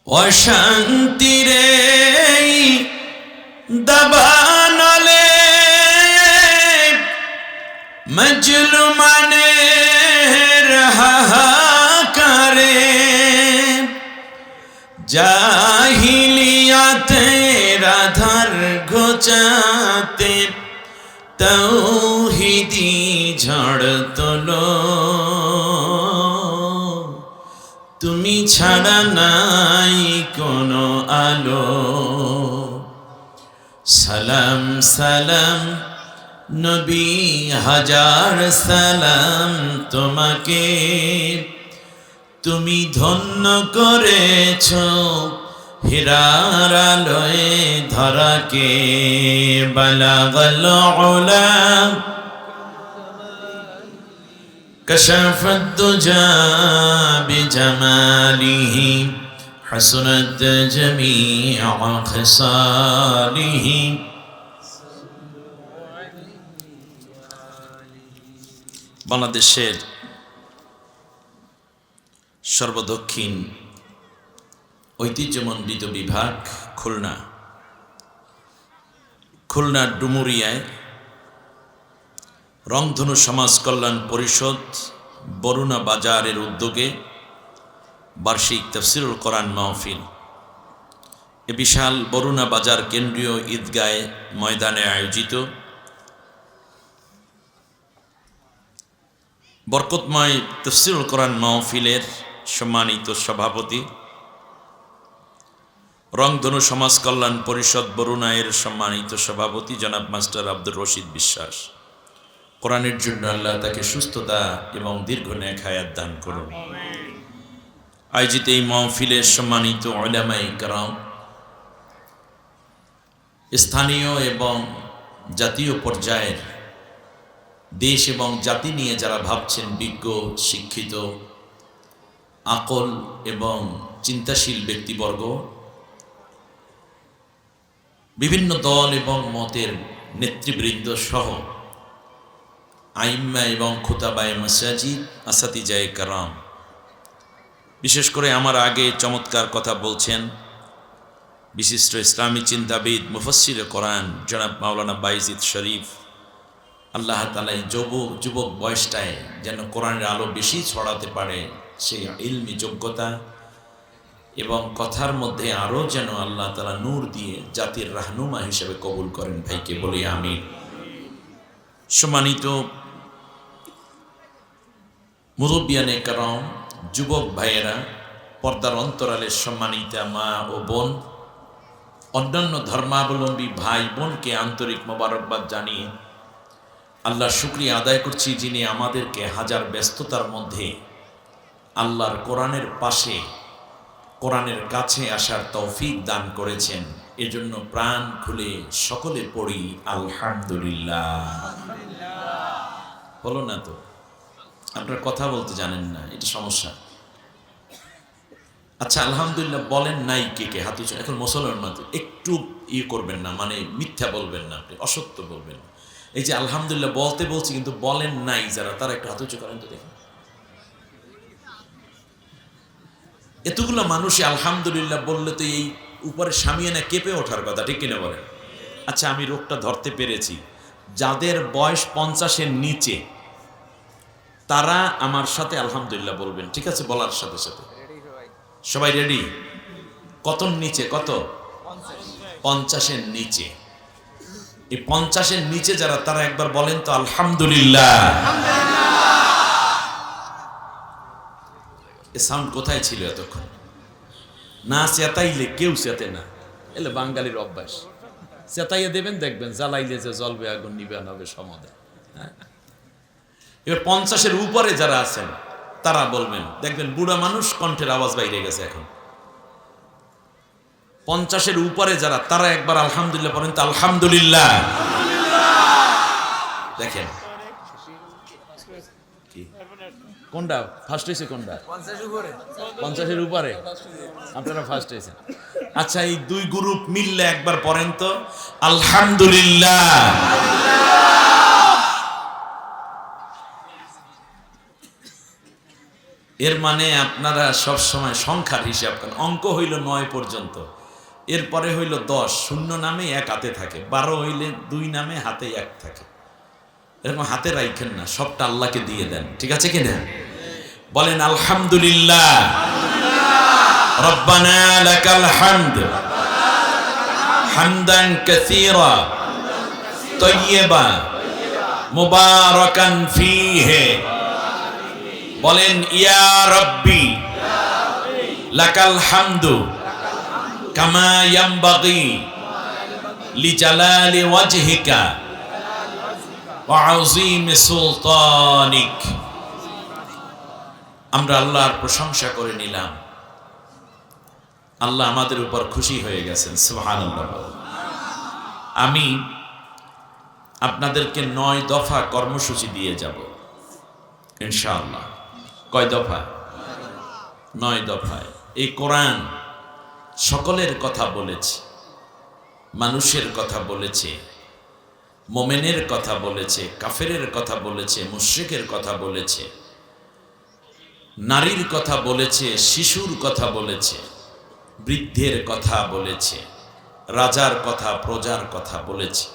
অশান্তিরে দাবানলে মজলুমানের হাহাকারে জাহিলিয়াতের আধার ঘোচাতে তৌহিদি ঝড় তোলো, তুমি ছাড়া নাই কোনো আলো। সালাম সালাম নবী হাজার সালাম তোমাকে, তুমি ধন্য করেছ হিরার আলোয় ধরাকে। বালাগাল উলা كشف الدجى بجماله حسنت جميع خصاله। বাংলাদেশের সর্বদক্ষিণ ঐতিহ্যমণ্ডিত বিভাগ খুলনার ডুমুরিয়ায় রংধনু সমাজ কল্যাণ পরিষদ বরুণা বাজারের উদ্যোগে বার্ষিক তাফসীরুল কোরআন মাহফিল এ বিশাল বরুণা বাজার কেন্দ্রীয় ঈদগাহ ময়দানে আয়োজিত বরকতময় তাফসীরুল কোরআন মাহফিলের সম্মানিত সভাপতি, রংধনু সমাজ কল্যাণ পরিষদ বরুণায়ের সম্মানিত সভাপতি জনাব মাস্টার আব্দুর রশিদ বিশ্বাস, কোরআনের জন্য আল্লাহ তাকে সুস্থতা এবং দীর্ঘ নেক হায়াত দান করুন। আয়োজিত এই মাহফিলের সম্মানিত উলামায়ে কেরাম, স্থানীয় এবং জাতীয় পর্যায়ের দেশ এবং জাতি নিয়ে যারা ভাবছেন, বিজ্ঞ শিক্ষিত আকল এবং চিন্তাশীল ব্যক্তিবর্গ, বিভিন্ন দল এবং মতের নেতৃবৃন্দ সহ আইম্মা এবং খুতাবায়ে মাসাজিদ, আসাতিজায়ে কেরাম, বিশেষ করে আমার আগে চমৎকার কথা বলছেন বিশিষ্ট ইসলামী চিন্তাবিদ মুফাসসিরে কোরআন জনাব মাওলানা বাইজিদ শরীফ, আল্লাহ তাআলা এই যুবক বয়সটায় যেন কোরআনের আলো বেশি ছড়াতে পারে, সেই ইলমি যোগ্যতা এবং কথার মধ্যে আরও যেন আল্লাহ তাআলা নূর দিয়ে জাতির রাহনুমা হিসেবে কবুল করেন। ভাইকে বলি আমিন। সম্মানিত মুরব্বিয়ানে কেরাম, যুবক ভাইয়েরা, পর্দার অন্তরালের সম্মানিতা মা ও বোন, অন্যান্য ধর্মাবলম্বী ভাই বোনকে আন্তরিক মোবারকবাদ জানিয়ে আল্লাহর শুকরিয়া আদায় করছি, যিনি আমাদেরকে হাজার ব্যস্ততার মধ্যে আল্লাহর কোরআনের পাশে, কোরআনের কাছে আসার তৌফিক দান করেছেন। এজন্য প্রাণ খুলে সকলে পড়ি আলহামদুলিল্লাহ। হলো না তো? আপনারা কথা বলতে জানেন না, এটা সমস্যা। আচ্ছা, আলহামদুলিল্লাহ বলেন নাই কে কে? হাত উঁচু। এখন মুসলমান একটু করবেন না, মানে মিথ্যা বলবেন না, আপনি অসত্য বলবেন না। এই যে আলহামদুলিল্লাহ বলতে বলছি কিন্তু বলেন নাই যারা, তারা একটু হাত উঁচু করেন তো দেখেন। এতগুলো মানুষই আলহামদুলিল্লাহ বললে তো এই উপরে সামিয়ানা কেঁপে ওঠার কথা, ঠিক কিনা বলেন? আচ্ছা, আমি রোগটা ধরতে পেরেছি। যাদের বয়স 50-এর নিচে তারা আমার সাথে আলহামদুলিল্লাহ বলবেন, ঠিক আছে? বলার সাথে সাথে সবাই রেডি? কত নিচে? কত? 50-এর নিচে। এই 50-এর নিচে যারা, তারা একবার বলেন তো আলহামদুলিল্লাহ। এ সাউন্ড কোথায় ছিল এতক্ষণ? না চেতাইলে কেউ চেতে না, এলে বাঙালির অভ্যাস। চেতাইয়ে দেবেন, দেখবেন জ্বালাইলে যে জ্বলবে আগুন, নিবেন হবে সমদে। এবার 50-এর উপরে যারা আছেন তারা বলবেন, দেখবেন বুড়া মানুষ কণ্ঠের আওয়াজ বাইরে গেছে এখন। 50-এর উপরে যারা, তারা একবার আলহামদুলিল্লাহ বলেন তো আলহামদুলিল্লাহ। দেখেন কোনটা ফার্স্ট হয়েছে, কোনটা? 50-এর উপরে আপনারা ফার্স্ট হয়েছেন। আচ্ছা, এই দুই গ্রুপ মিললে একবার পড়েন তো আলহামদুলিল্লাহ। এর মানে আপনারা সব সময় সংখ্যার হিসাব করেন, অঙ্ক হইল 9 পর্যন্ত, এরপরে হইল 10, শূন্য নামে 1 হাতে থাকে, 12 হইলে 2 নামে হাতে 1 থাকে। এরকম হাতে রাখেন না, সবটা আল্লাহকে দিয়ে দেন, ঠিক আছে কিনা? বলেন আলহামদুলিল্লাহ, রব্বানা লাকাল হামদ হামদান কাসীরা তাইয়্যিবা মুবারাকান ফীহি। বলেন ইয়া রাব্বি লাকাল হামদু কামা ইয়ানবাগি লিজালালি ওয়াজহিকা ওয়া আযীমি সুলতানিক। আমরা আল্লাহর প্রশংসা করে নিলাম, আল্লাহ আমাদের উপর খুশি হয়ে গেছেন, সুবহানাল্লাহ। আমি আপনাদেরকে 9 দফা কর্মসূচি দিয়ে যাব ইনশাআল্লাহ। কয় দফা? 9 দফায়। এই কোরআন সকলের কথা বলেছে, মানুষের কথা বলেছে, মোমেনের কথা বলেছে, কাফেরের কথা বলেছে, মুশরিকের কথা বলেছে, নারীর কথা বলেছে, শিশুর কথা বলেছে, বৃদ্ধের কথা বলেছে, রাজার কথা প্রজার কথা বলেছে,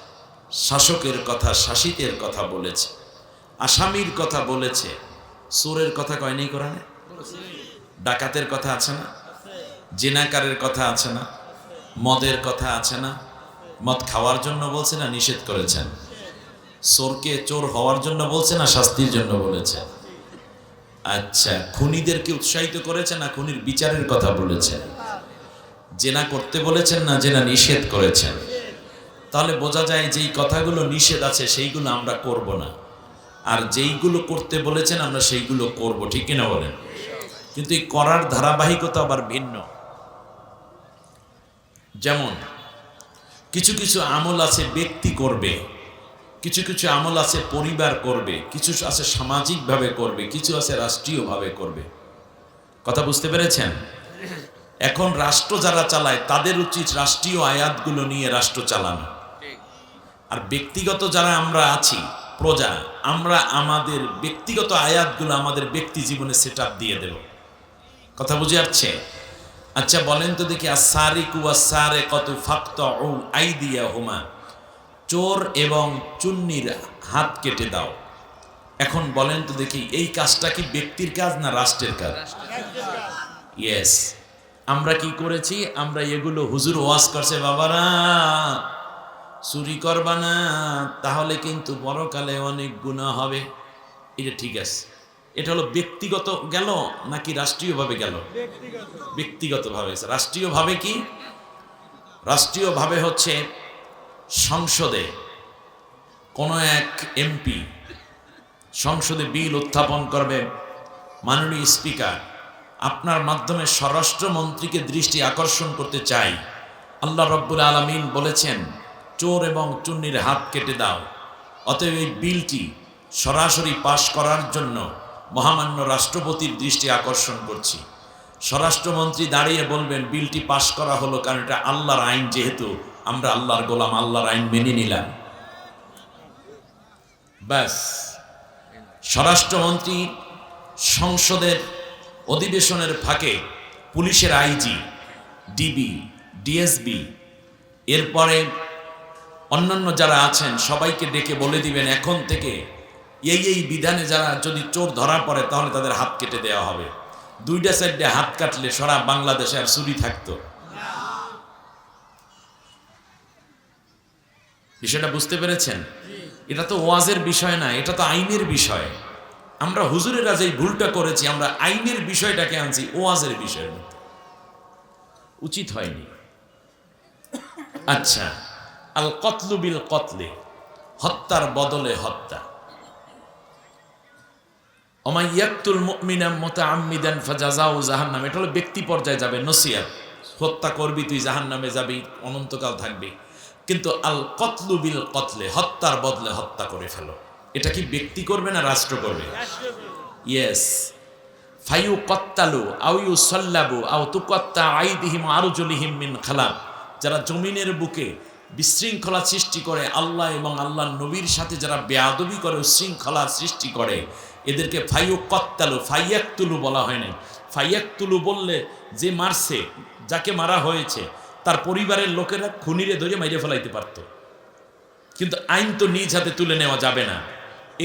শাসকের কথা শাসিতের কথা বলেছে, আসামির কথা বলেছে, চোরের কথা কয় নেই কোরআনে? ডাকাতের কথা আছে না? জিনাকারের কথা আছে না? মদের কথা আছে না? মদ খাওয়ার জন্য বলছে না নিষেধ করেছেন? চোরকে চোর হওয়ার জন্য বলছে না শাস্তির জন্য বলেছে? আচ্ছা, খুনিদেরকে উৎসাহিত করেছে না খুনির বিচারের কথা বলেছেন? জেনা করতে বলেছেন না জেনা নিষেধ করেছেন? তাহলে বোঝা যায় যেই কথাগুলো নিষেধ আছে সেইগুলো আমরা করব না, আর যেইগুলো করতে বলেছেন আমরা সেইগুলো করব, ঠিক কিনা বলেন? কিন্তু এই করার ধারাবাহিকতা আবার ভিন্ন। যেমন কিছু কিছু আমল আছে ব্যক্তি করবে, কিছু কিছু আমল আছে পরিবার করবে, কিছু আছে সামাজিকভাবে করবে, কিছু আছে রাষ্ট্রীয়ভাবে করবে। কথা বুঝতে পেরেছেন? এখন রাষ্ট্র যারা চালায় তাদের উচিত রাষ্ট্রীয় আয়াতগুলো নিয়ে রাষ্ট্র চালানো, আর ব্যক্তিগত যারা আমরা আছি প্রজা, আমরা আমাদের ব্যক্তিগত আয়াতগুলো আমাদের ব্যক্তি জীবনে সেট আপ দিয়ে দেব। কথা বুঝে আসছে? আচ্ছা বলেন তো দেখি, আস-সারিকু ওয়াস-সারিকাতু ফাকতাউ আইদিয়াহুমা, চোর এবং চুন্নির হাত কেটে দাও। এখন বলেন তো দেখি, এই কাজটা কি ব্যক্তির কাজ না রাষ্ট্রের কাজ? ইয়েস। আমরা কি করেছি? আমরা এগুলো হুজুর ওয়াজ করছে, বাবারা চুরি করবা না, তাহলে কিন্তু পরকালে অনেক গুনাহ হবে। এটা ঠিক আছে। এটা হলো ব্যক্তিগত গেল নাকি রাষ্ট্রীয়ভাবে গেল? ব্যক্তিগতভাবে। রাষ্ট্রীয়ভাবে কি? রাষ্ট্রীয়ভাবে হচ্ছে সংসদে কোনো এক এমপি সংসদে বিল উত্থাপন করবে, মাননীয় স্পিকার আপনার মাধ্যমে স্বরাষ্ট্রমন্ত্রীকে দৃষ্টি আকর্ষণ করতে চাই, আল্লাহ রব্বুল আলামিন বলেছেন চোর এবং চুন্নির হাত কেটে দাও। অতএব এই বিলটি সরাসরি পাশ করার জন্য মহামান্য রাষ্ট্রপতির দৃষ্টি আকর্ষণ করছি। স্বরাষ্ট্রমন্ত্রী দাঁড়িয়ে বলবেন বিলটি পাশ করা হলো কারণ এটা আল্লাহর আইন, যেহেতু আমরা আল্লাহর গোলাম, আল্লাহর আইন মেনে নিলাম। ব্যাস। স্বরাষ্ট্রমন্ত্রী সংসদের অধিবেশনের ফাঁকে পুলিশের আইজি, ডিবি, ডিএসবি, এরপরে অন্যান্য যারা আছেন সবাইকে ডেকে বলে দিবেন এখন থেকে এই বিধানে যারা যদি চোর ধরা পড়ে তাহলে তাদের হাত কেটে দেওয়া হবে। 2টা সাইডে হাত কাটলে সারা বাংলাদেশে আর চুরি থাকতো? বিষয়টা বুঝতে পেরেছেন? এটা তো ওয়াজের বিষয় না, এটা তো আইনের বিষয়। আমরা হুজুরেরা যেই ভুলটা করেছি, আমরা আইনের বিষয়টাকে আনছি ওয়াজের বিষয়ের মধ্যে, উচিত হয়নি। আচ্ছা, আল কতলু বিল কতলে, হত্যার বদলে হত্যা। ওমাই ইয়াকতুল মুমিনান মুতাআম্মিদান ফাজাযাউ জাহান্নাম, এটা হলো ব্যক্তি পর্যায়ে যাবে নসিহত, হত্যা করবি তুই জাহান্নামে যাবি, অনন্তকাল থাকবি। কিন্তু আল কতলু বিল কতলে, হত্যার বদলে হত্যা করে ফেলো, এটা কি ব্যক্তি করবে না রাষ্ট্র করবে? ইয়েস। ফায়ু কত্তালু আও ইউসাল্লাবু আও তুকাত্তা আইদিহিম আরজুলিহিম মিন খালাব, যারা জমিনের বুকে বিশৃঙ্খলা সৃষ্টি করে, আল্লাহ এবং আল্লাহর নবীর সাথে যারা বেয়াদবি করে, শৃঙ্খলা সৃষ্টি করে, এদেরকে ফাইয়ুকাত্তালু ফাইয়াকতুলু বলা হয় নাই। ফাইয়াকতুলু বললে যে মারছে, যাকে মারা হয়েছে তার পরিবারের লোকেরা খুনিরে ধরে মাইরে ফেলাইতে পারত, কিন্তু আইন তো নিজ হাতে তুলে নেওয়া যাবে না।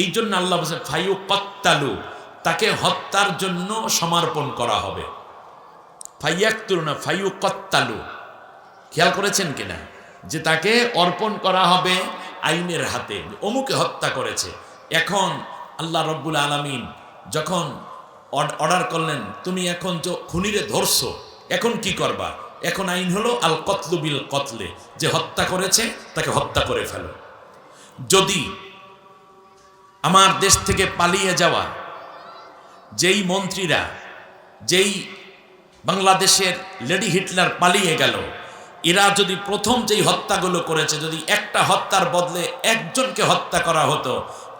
এই জন্য আল্লাহ বলছে ফাইয়ুকাত্তালু, তাকে হত্যার জন্য সমর্পণ করা হবে। ফাইয়াকতুলু না, ফাইয়ুকাত্তালু। খেয়াল করেছেন কিনা যে তাকে অর্পণ করা হবে আইনের হাতে, অমুকে হত্যা করেছে। এখন আল্লাহ রব্বুল আলামিন যখন অর্ডার করলেন তুমি এখন খুনিরে ধরছো, এখন কি করবা? এখন আইন হলো আল কতলু বিল কতলে, যে হত্যা করেছে তাকে হত্যা করে ফেলো। যদি আমার দেশ থেকে পালিয়ে যাওয়া যেই মন্ত্রীরা, যেই বাংলাদেশের লেডি হিটলার পালিয়ে গেল, এরা যদি প্রথম যেই হত্যাগুলো করেছে, যদি একটা হত্যার বদলে একজনকে হত্যা করা হতো,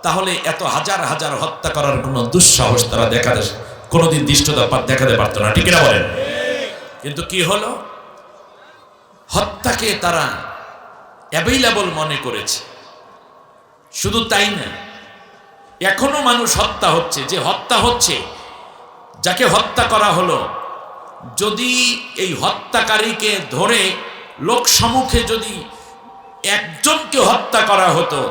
তাহলে এত হাজার হাজার হত্যা করার কোনো দুঃসাহস তারা কোনোদিন দৃষ্টতা দেখাতে পারতো না, ঠিক না বলেন? কিন্তু কি হলো, হত্যাকে তারা অ্যাভেইলেবল মনে করেছে। শুধু তাই না, এখনো মানুষ হত্যা হচ্ছে। যে হত্যা হচ্ছে, যাকে হত্যা করা হলো, যদি এই হত্যাকারীকে ধরে লোক সম্মুখে যদি একজনকে হত্যা করা হতো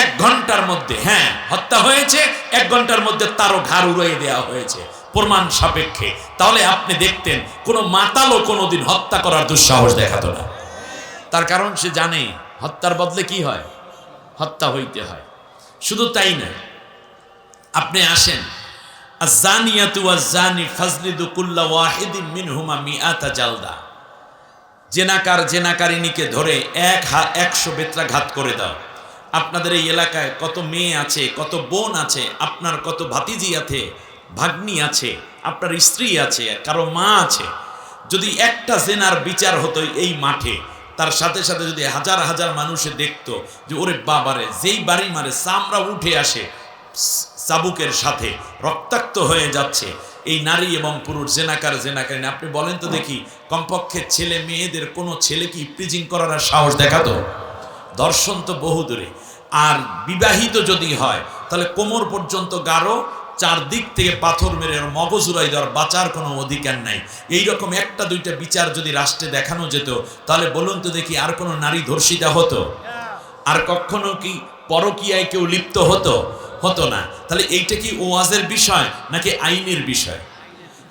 1 ঘন্টার মধ্যে, হ্যাঁ হত্যা হয়েছে 1 ঘন্টার মধ্যে তারও ঘাড় উড়িয়ে দেওয়া হয়েছে প্রমাণ সাপেক্ষে, তাহলে আপনি দেখতেন কোনো মাতালও কোনোদিন হত্যা করার দুঃসাহস দেখাতো না। তার কারণ সে জানে হত্যার বদলে কি হয়, হত্যা হইতে হয়। শুধু তাই না, আপনি আসেন আয-যানিয়াতু ওয়াজ-যানি ফাজলিদু কুল্লা ওয়াহিদিন মিনহুমা মিআতা জালদা, জেনাকার জেনাকারিনীকে ধরে 100 বেত্রাঘাত করে দাও। আপনাদের এই এলাকায় কত মেয়ে আছে, কত বোন আছে, আপনার কত ভাতিজি আছে, ভাগ্নি আছে, আপনার স্ত্রী আছে, কারো মা আছে। যদি একটা জেনার বিচার হতো এই মাঠে, তার সাথে সাথে যদি হাজার হাজার মানুষে দেখতো যে ওরে বাবারে, যেই বাড়ি মারে চামড়া উঠে আসে চাবুকের সাথে, রক্তাক্ত হয়ে যাচ্ছে এই নারী এবং পুরুষ জেনাকারিনী, আপনি বলেন তো দেখি, কমপক্ষে ছেলে মেয়েদের কোনো ছেলে কি ইপ্রিজিং করার সাহস দেখাতো? দর্শন তো বহু দূরে। আর বিবাহিত যদি হয় তাহলে কোমর পর্যন্ত গাঢ়, চারদিক থেকে পাথর মেরে মগজ উড়াই দেওয়ার, বাঁচার কোনো অধিকার নাই। এইরকম একটা দুইটা বিচার যদি রাষ্ট্রে দেখানো যেত, তাহলে বলুন তো দেখি আর কোনো নারী ধর্ষিতা হতো? আর কখনো কি পরকীয়ায় কেউ লিপ্ত হতো না? তাহলে এইটা কি ওয়াজের বিষয় নাকি আইনের বিষয়?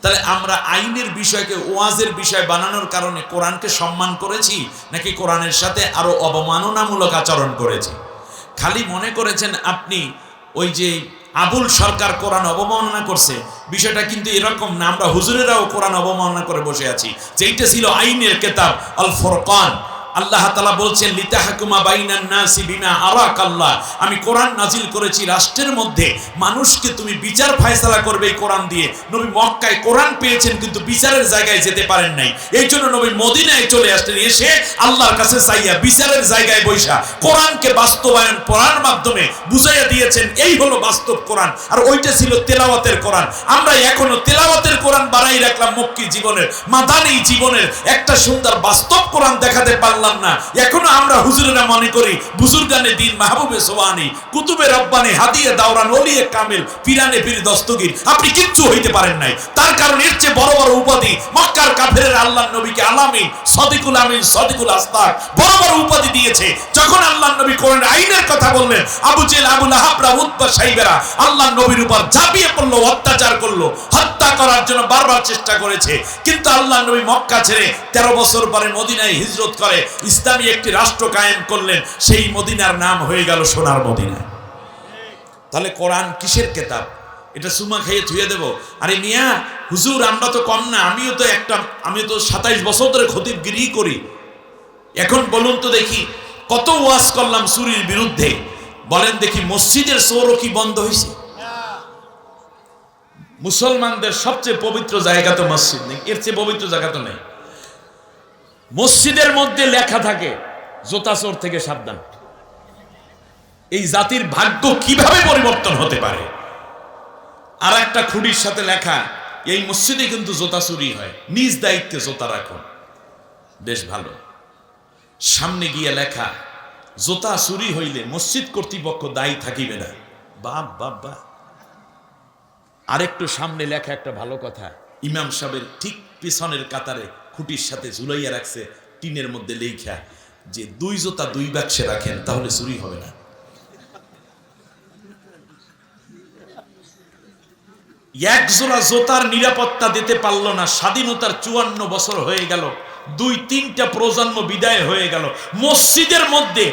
তাহলে আমরা আইনের বিষয়কে ওয়াজের বিষয় বানানোর কারণে কোরআনকে সম্মান করেছি, নাকি কোরআনের সাথে আরো অবমাননামূলক আচরণ করেছি? খালি মনে করেছেন আপনি ওই যে আবুল সরকার কোরআন অবমাননা করছে, বিষয়টা কিন্তু এরকম না। আমরা হুজুরেরাও কোরআন অবমাননা করে বসে আছি, যেইটা ছিল আইনের কিতাব আল ফুরকান। আল্লাহ তাআলা বলছেন লিতাহকুমা বাইনান নাসি বিমা আরাকাল্লাহ, আমি কোরআন নাজিল করেছি রাষ্ট্রের মধ্যে, মানুষকে তুমি বিচার ফয়সালা করবে এই কোরআন দিয়ে। নবী মক্কায় কোরআন পেয়েছেন কিন্তু বিচারের জায়গায় যেতে পারেন নাই, এই জন্য নবী মদিনায় চলে আসলেন, এসে আল্লাহর কাছে চাইয়া বিচারের জায়গায় বৈশা কোরআনকে বাস্তবায়ন পড়ার মাধ্যমে বুঝাইয়া দিয়েছেন এই হলো বাস্তব কোরআন। আর ওইটা ছিল তেলাওয়াতের কোরআন। আমরা এখনো তেলাওয়াতের কোরআন বানাই রাখলাম, মক্কি জীবনের মাদানী জীবনের একটা সুন্দর বাস্তব কোরআন দেখাতে পারলাম না। এখনো আমরা হুজুরেরা মনে করি বুজুর্গানে দিন, মাহবুবে সোয়ানি, কুতুবে রব্বানি, হাদিয়ে দাওরান, ওলিয়ে কামিল, পিরানে পীর দস্তগীর, আপনি কিচ্ছু হইতে পারেন নাই। তার কারণ এর চেয়ে বড় বড় উপাধি মক্কার কাফেরের আল্লাহর নবীকে আলামিন, সদিকুল আমিন, সদিকুল আস্তাক বড় বড় উপাধি দিয়েছে। যখন আল্লাহর নবী কোরআনের আইনের কথা বললেন, আবু জেল, আবু লাহাবরা, উতবা, সাইবেরা আল্লাহর নবীর উপর ঝাঁপিয়ে পড়লো, অত্যাচার করলো, হত্যা করার জন্য বারবার চেষ্টা করেছে। কিন্তু আল্লাহর নবী মক্কা ছেড়ে 13 বছর পরে মদিনায় হিজরত করে ইসলামী একটি রাষ্ট্র কায়েম করলেন, সেই মদিনার নাম হয়ে গেল সোনার মদিনা। তাহলে কোরআন কিসের কিতাব? এটা সুমা খেয়ে ধুয়ে দেব? আরে মিয়া হুজুর, আমরা তো কম না, আমিও তো 27 বছর ধরে খতিবগিরি করি। এখন বলুন তো দেখি, কত ওয়াজ করলাম চুরির বিরুদ্ধে, বলেন দেখি মসজিদের চোরও কি বন্ধ হয়েছে? মুসলমানদের সবচেয়ে পবিত্র জায়গা তো মসজিদ, নেই এর চেয়ে পবিত্র জায়গা তো নেই। মসজিদের মধ্যে লেখা থাকে জোতা চোর থেকে সাবধান। এই জাতির ভাগ্য কিভাবে পরিবর্তন হতে পারে? আর একটা খুঁটির সাথে লেখা, এই মসজিদে কিন্তু জোতা চুরি হয়, নিজ দায়িত্বে জোতা রাখুন। বেশ ভালো। সামনে গিয়ে লেখা, জোতা চুরি হইলে মসজিদ কর্তৃপক্ষ দায়ী থাকিবে না। বাপ বাপ বাপ, আরেকটু সামনে লেখা একটা ভালো কথা, ইমাম সাহেবের ঠিক পিছনের কাতারে খুঁটির সাথে ঝুলাইয়া রাখছে টিনের মধ্যে লেখা যে 2 জোতা 2 বাক্সে রাখেন তাহলে চুরি হবে না। এক জোড়া জোতার নিরাপত্তা দিতে পারলো না, স্বাধীনতার 54 বছর হয়ে গেল, 2-3টা প্রজন্ম বিদায় হয়ে গেল, মসজিদের মধ্যে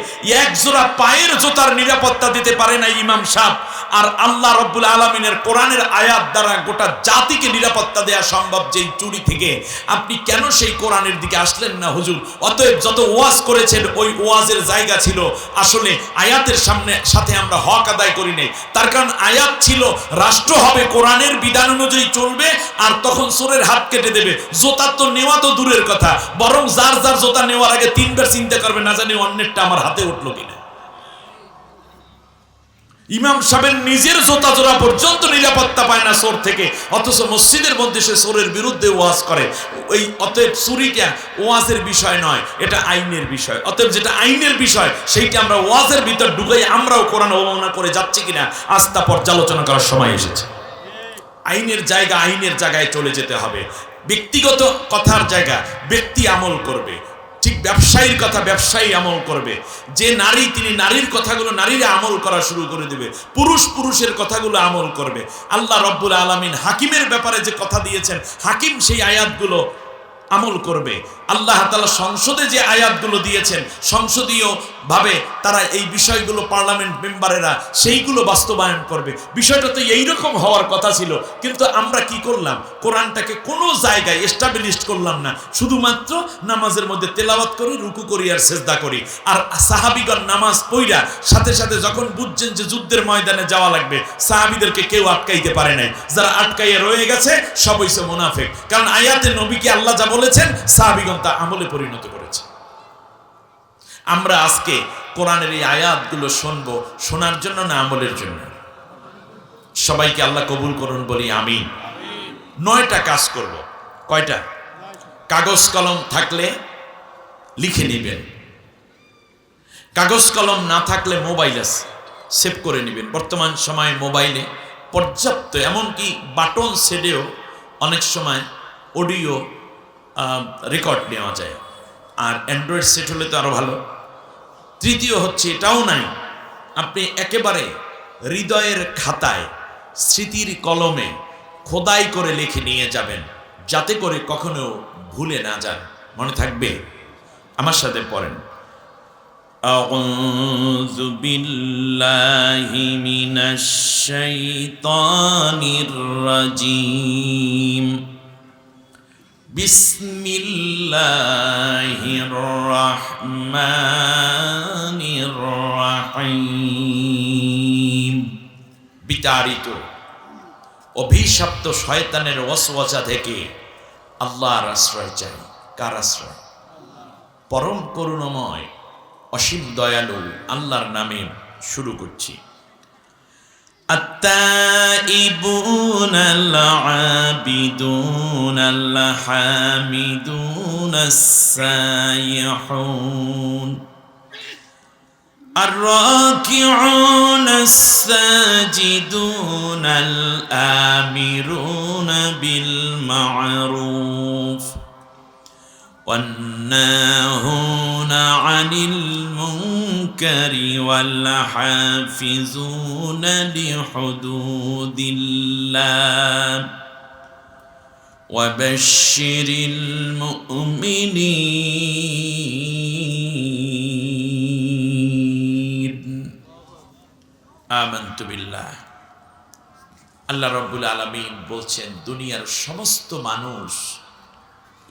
এক জোড়া পায়ের জোতার নিরাপত্তা দিতে পারে না ইমাম সাহেব। আর আল্লাহ রাব্বুল আলামিনের কোরআনের আয়াত দ্বারা গোটা জাতিকে নিরাপত্তা দেয়া সম্ভব যেই চুরি থেকে, আপনি কেন সেই কোরআনের দিকে আসলেন না হুজুর? অতএব যত ওয়াজ করেছেন ওই ওয়াজের জায়গা ছিল আসলে আয়াতের সাথে আমরা হক আদায় করি নাই। তার কারণ আয়াত ছিল রাষ্ট্র হবে কোরআনের বিধান অনুযায়ী চলবে, আর তখন চোরের হাত কেটে দেবে। জোতা তো নেওয়া তো দূরের কথা, বরং যার যার জোতা নেওয়ার আগে 3বার চিন্তা করবে না জানি অন্যেরটা আমার হাতে উঠলো কিনা। ইমাম সাহেবের নিজের জোতা জোড়া পর্যন্ত নিরাপত্তা পায় না চোর থেকে, অথচ মসজিদের মধ্যে সে চোরের বিরুদ্ধে ওয়াজ করে। অতএব চুরিটা ওয়াজের বিষয় নয়, এটা আইনের বিষয়। অতএব যেটা আইনের বিষয় সেইটা আমরা ওয়াজের ভিতর ঢুকাই আমরাও কোরআন অবমাননা করে যাচ্ছি কিনা আস্থা পর্যালোচনা করার সময় এসেছে। আইনের জায়গা আইনের জায়গায় চলে যেতে হবে। ব্যক্তিগত কথার জায়গা ব্যক্তি আমল করবে, ঠিক ব্যবসায়ীর কথা ব্যবসায়ী আমল করবে। যে নারী তিনি নারীর কথাগুলো নারীরা আমল করা শুরু করে দেবে, পুরুষ পুরুষের কথাগুলো আমল করবে। আল্লাহ রব্বুল আলামিন হাকিমের ব্যাপারে যে কথা দিয়েছেন, হাকিম সেই আয়াতগুলো আমল করবে। আল্লাহ তাআলা সংসদে যে আয়াতগুলো দিয়েছেন সংসদীয় ভাবে তারা এই বিষয়গুলো পার্লামেন্ট মেম্বারেরা সেইগুলো বাস্তবায়ন করবে। বিষয়টা তো এইরকম হওয়ার কথা ছিল, কিন্তু আমরা কি করলাম? কোরআনটাকে কোনো জায়গায় এস্টাবলিশ করলাম না, শুধুমাত্র নামাজের মধ্যে তেলাওয়াত করি, রুকু করি আর সেজদা করি। আর সাহাবীগণ নামাজ পড়া সাথে সাথে যখন বুঝছেন যে যুদ্ধের ময়দানে যাওয়া লাগবে, সাহাবীদেরকে কেউ আটকাইতে পারে নাই। যারা আটকাইয়া রয়ে গেছে সব হইছে মুনাফিক, কারণ আয়াতে নবীকে আল্লাহ যা বলেছেন সাহাবীগণ তা আমলে পরিণত করেছে। আমরা আজকে কোরআনের এই আয়াতগুলো শুনবো শোনার জন্য না আমলের জন্য? সবাইকে আল্লাহ কবুল করুন, বলি আমিন। 9টা কাজ করব। কয়টা? কাগজ কলম থাকলে লিখে নেবেন, কাগজ কলম না থাকলে মোবাইল আছে সেভ করে নেবেন। বর্তমান সময়ে মোবাইলে পর্যাপ্ত, এমনকি বাটন সেটেও অনেক সময় অডিও রেকর্ড নেওয়া যায়, আর অ্যান্ড্রয়েড সেট হলে তো আরো ভালো। তৃতীয় হচ্ছে এটাও নাই, আপনি একেবারে হৃদয়ের খাতায় স্মৃতির কলমে খোদাই করে লিখে নিয়ে যাবেন, যাতে করে কখনো ভুলে না যান, মনে থাকবে। আমার সাথে পড়েন, আউযু বিল্লাহি মিনাশ শাইতানির রাজীম, বিসমিল্লাহির রহমানির রহিম। বিতাড়িত অভিশপ্ত শয়তানের ওয়াসওয়াসা থেকে আল্লাহর আশ্রয় চাই। কার আশ্রয়? পরম করুণাময় অসীম দয়ালু আল্লাহর নামে শুরু করছি। التائبون العابدون الحامدون السائحون الراكعون الساجدون الآمرون بالمعروف والناهون عن المنكر والحافظون لحدود الله وبشر المؤمنين آمنت بالله। আল্লাহ রাব্বুল আলামিন বলছেন, দুনিয়ার সমস্ত মানুষ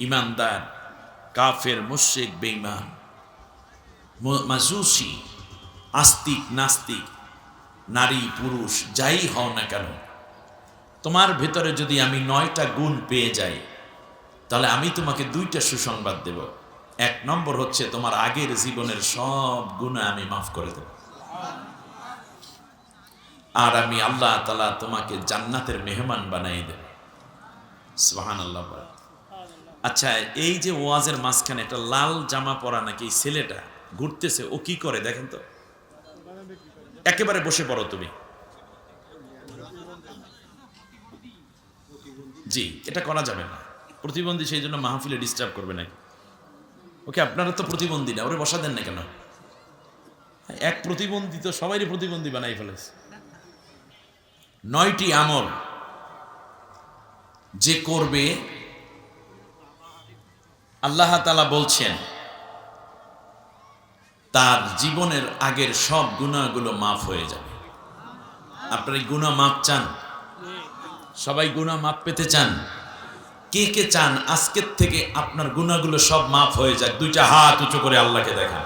ইমানদার, কাফের, মুশরিক, বেঈমান, মাজুসি, আস্তিক, নাস্তিক, নারী পুরুষ যাই হও না কেন, তোমার ভেতরে যদি আমি 9টা গুণ পেয়ে যাই তাহলে আমি তোমাকে 2টা সুসংবাদ দেব। 1 নম্বর হচ্ছে তোমার আগের জীবনের সব গুনাহ আমি মাফ করে দেব, আর আমি আল্লাহ তাআলা তোমাকে জান্নাতের মেহমান বানাই দেব। সুবহানাল্লাহ। আচ্ছা, এই যে ওয়াজের মাঝখানে একটা লাল জামা পরা নাকি ছেলেটা ঘুরতেছে, ও কি করে দেখেন তো? একেবারে বসে পড়ো তুমি, জি, এটা করা যাবে না। প্রতিবন্ধী সেই জন্য মাহফিলে ডিস্টার্ব করবে নাকি? ওকে আপনারা তো প্রতিবন্ধী না, ওরে বসা দেন না কেন? এক প্রতিবন্ধী তো সবারই প্রতিবন্ধী বানাই ফেলেছে। 9টি আমল যে করবে আল্লাহ তাআলা বলছেন তার জীবনের আগের সব গুনাহগুলো মাফ হয়ে যাবে। আপনারা এই গুনাহ মাফ চান? সবাই গুনাহ মাফ পেতে চান? কে কে চান আজকের থেকে আপনার গুনাহগুলো সব মাফ হয়ে যাক? দুইটা হাত উঁচু করে আল্লাহকে দেখান।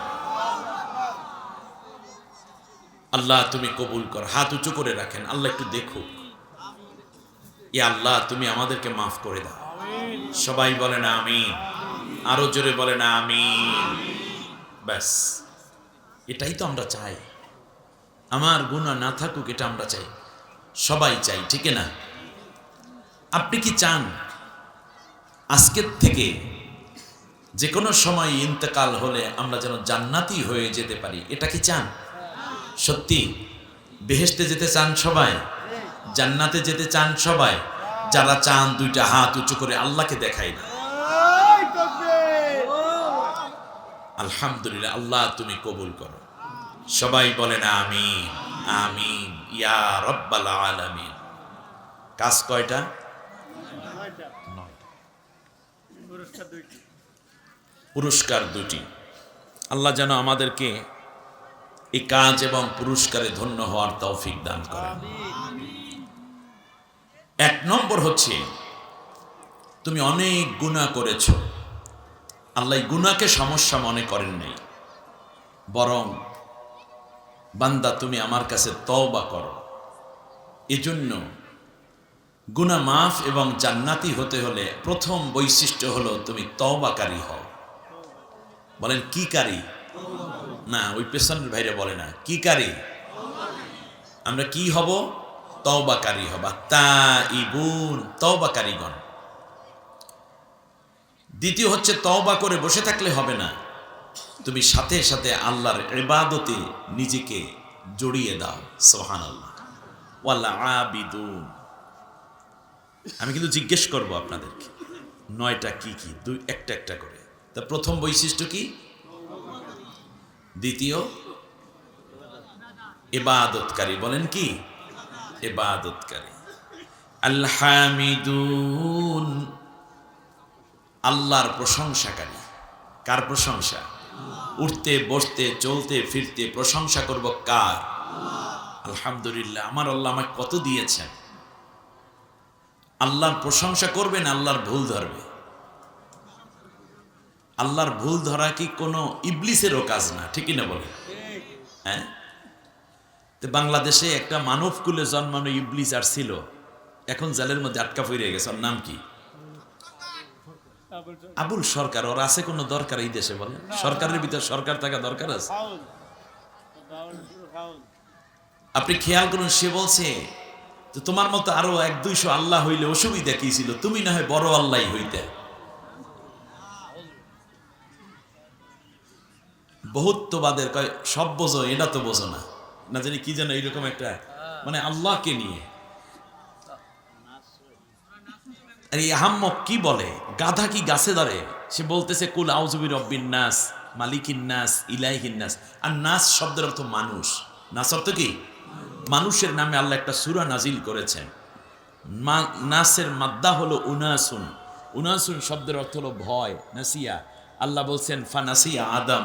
আল্লাহ তুমি কবুল কর। হাত উঁচু করে রাখেন, আল্লাহ একটু দেখুক। এ আল্লাহ তুমি আমাদেরকে মাফ করে দাও। সবাই বলে না আমিন, আরো জোরে বলে না আমিন। ব্যাস, এটাই তো আমরা চাই। আমার গুনাহ না থাকুক, এটা আমরা চাই, সবাই চাই, ঠিক না? আপনি কি চান আজকের থেকে যে কোনো সময় ইন্তেকাল হলে আমরা যেন জান্নাতি হয়ে যেতে পারি? এটা কি চান? সত্যি বেহেশতে যেতে চান সবাই? জান্নাতে যেতে চান সবাই? যারা চান দুইটা হাত উঁচু করে আল্লাহকে দেখাই না। আলহামদুলিল্লাহ, আল্লাহ তুমি কবুল করো। সবাই বলেন আমিন আমিন ইয়া রব্বাল আলামিন। কাজ কয়টা? পুরস্কার দুটি। আল্লাহ যেন আমাদেরকে এই কাজ এবং পুরস্কারে ধন্য হওয়ার তৌফিক দান করেন। 1 নম্বর হচ্ছে, তুমি অনেক গুনাহ করেছ। আল্লাহ গুনাহকে সমস্যা মনে করেন নাই, বরং বান্দা তুমি আমার কাছে তওবা করো। এজন্য গুনাহ মাফ এবং জান্নাতি হতে হলে প্রথম বৈশিষ্ট্য হলো তুমি তওবাকারী হও। বলেন কি কারী? না, ওই পেছনের ভাইরে বলে না কি কারী। আমরা কি হব? তওবাকারী হব। তাইবুন, তওবাকারীগণ। দ্বিতীয় হচ্ছে, তওবা করে বসে থাকলে হবে না, তুমি সাথে সাথে আল্লাহর ইবাদতে নিজেকে জড়িয়ে দাও। সুবহানাল্লাহ। ওয়াল আবিদুন। আমি কিন্তু জিজ্ঞেস করব আপনাদেরকে 9টা কি কি, একটা একটা করে। তা প্রথম বৈশিষ্ট্য কি? দ্বিতীয় ইবাদতকারী। বলেন কি? ইবাদতকারী। আল হামিদুন, আল্লাহর প্রশংসাকারী। কার প্রশংসা? উঠতে বসতে চলতে ফিরতে প্রশংসা করব কার? আলহামদুলিল্লাহ, আমার আল্লাহ আমাকে কত দিয়েছেন। আল্লাহর প্রশংসা করবেন, আল্লাহর ভুল ধরবে। আল্লাহর ভুল ধরা কি কোনো ইবলিসেরও কাজ না, ঠিকই না বলে? হ্যাঁ, তো বাংলাদেশে একটা মানব কুলে জন্মানো ইবলিস আর ছিল, এখন জেলের মধ্যে আটকা পড়ে গেছে। ওর নাম কি? আবুল সরকার। ওর আছে কোনো দরকার এই দেশে? বলে সরকারের ভিতর সরকার থাকা দরকার আছে? আপনি খেয়াল করুন, সে বলছে তো তোমার মতো আরো 100-200 আল্লাহ হইলে অসুবিধা কি ছিল? তুমি না হয় বড় আল্লাহ হইতে। বহুত্ববাদের কয় সব বোঝো, এটা তো বোঝো না, না জানি কি যেন এইরকম একটা, মানে আল্লাহকে নিয়ে। আর এই আহাম্মক কি বলে? গাধা কি গাছে ধরে? সে বলতেছে কুল আউযু বিরাব্বিন নাস মালিকিন নাস ইলাইহিন নাস। আর নাস শব্দের অর্থ মানুষ। নাস অর্থ কি? মানুষের নামে আল্লাহ একটা সূরা নাজিল করেছেন। নাসের মাদ্দা হলো উনাসুন। উনাসুন শব্দের অর্থ হলো ভয়, নাসিয়া। আল্লাহ বলছেন ফানাসিয়া আদম,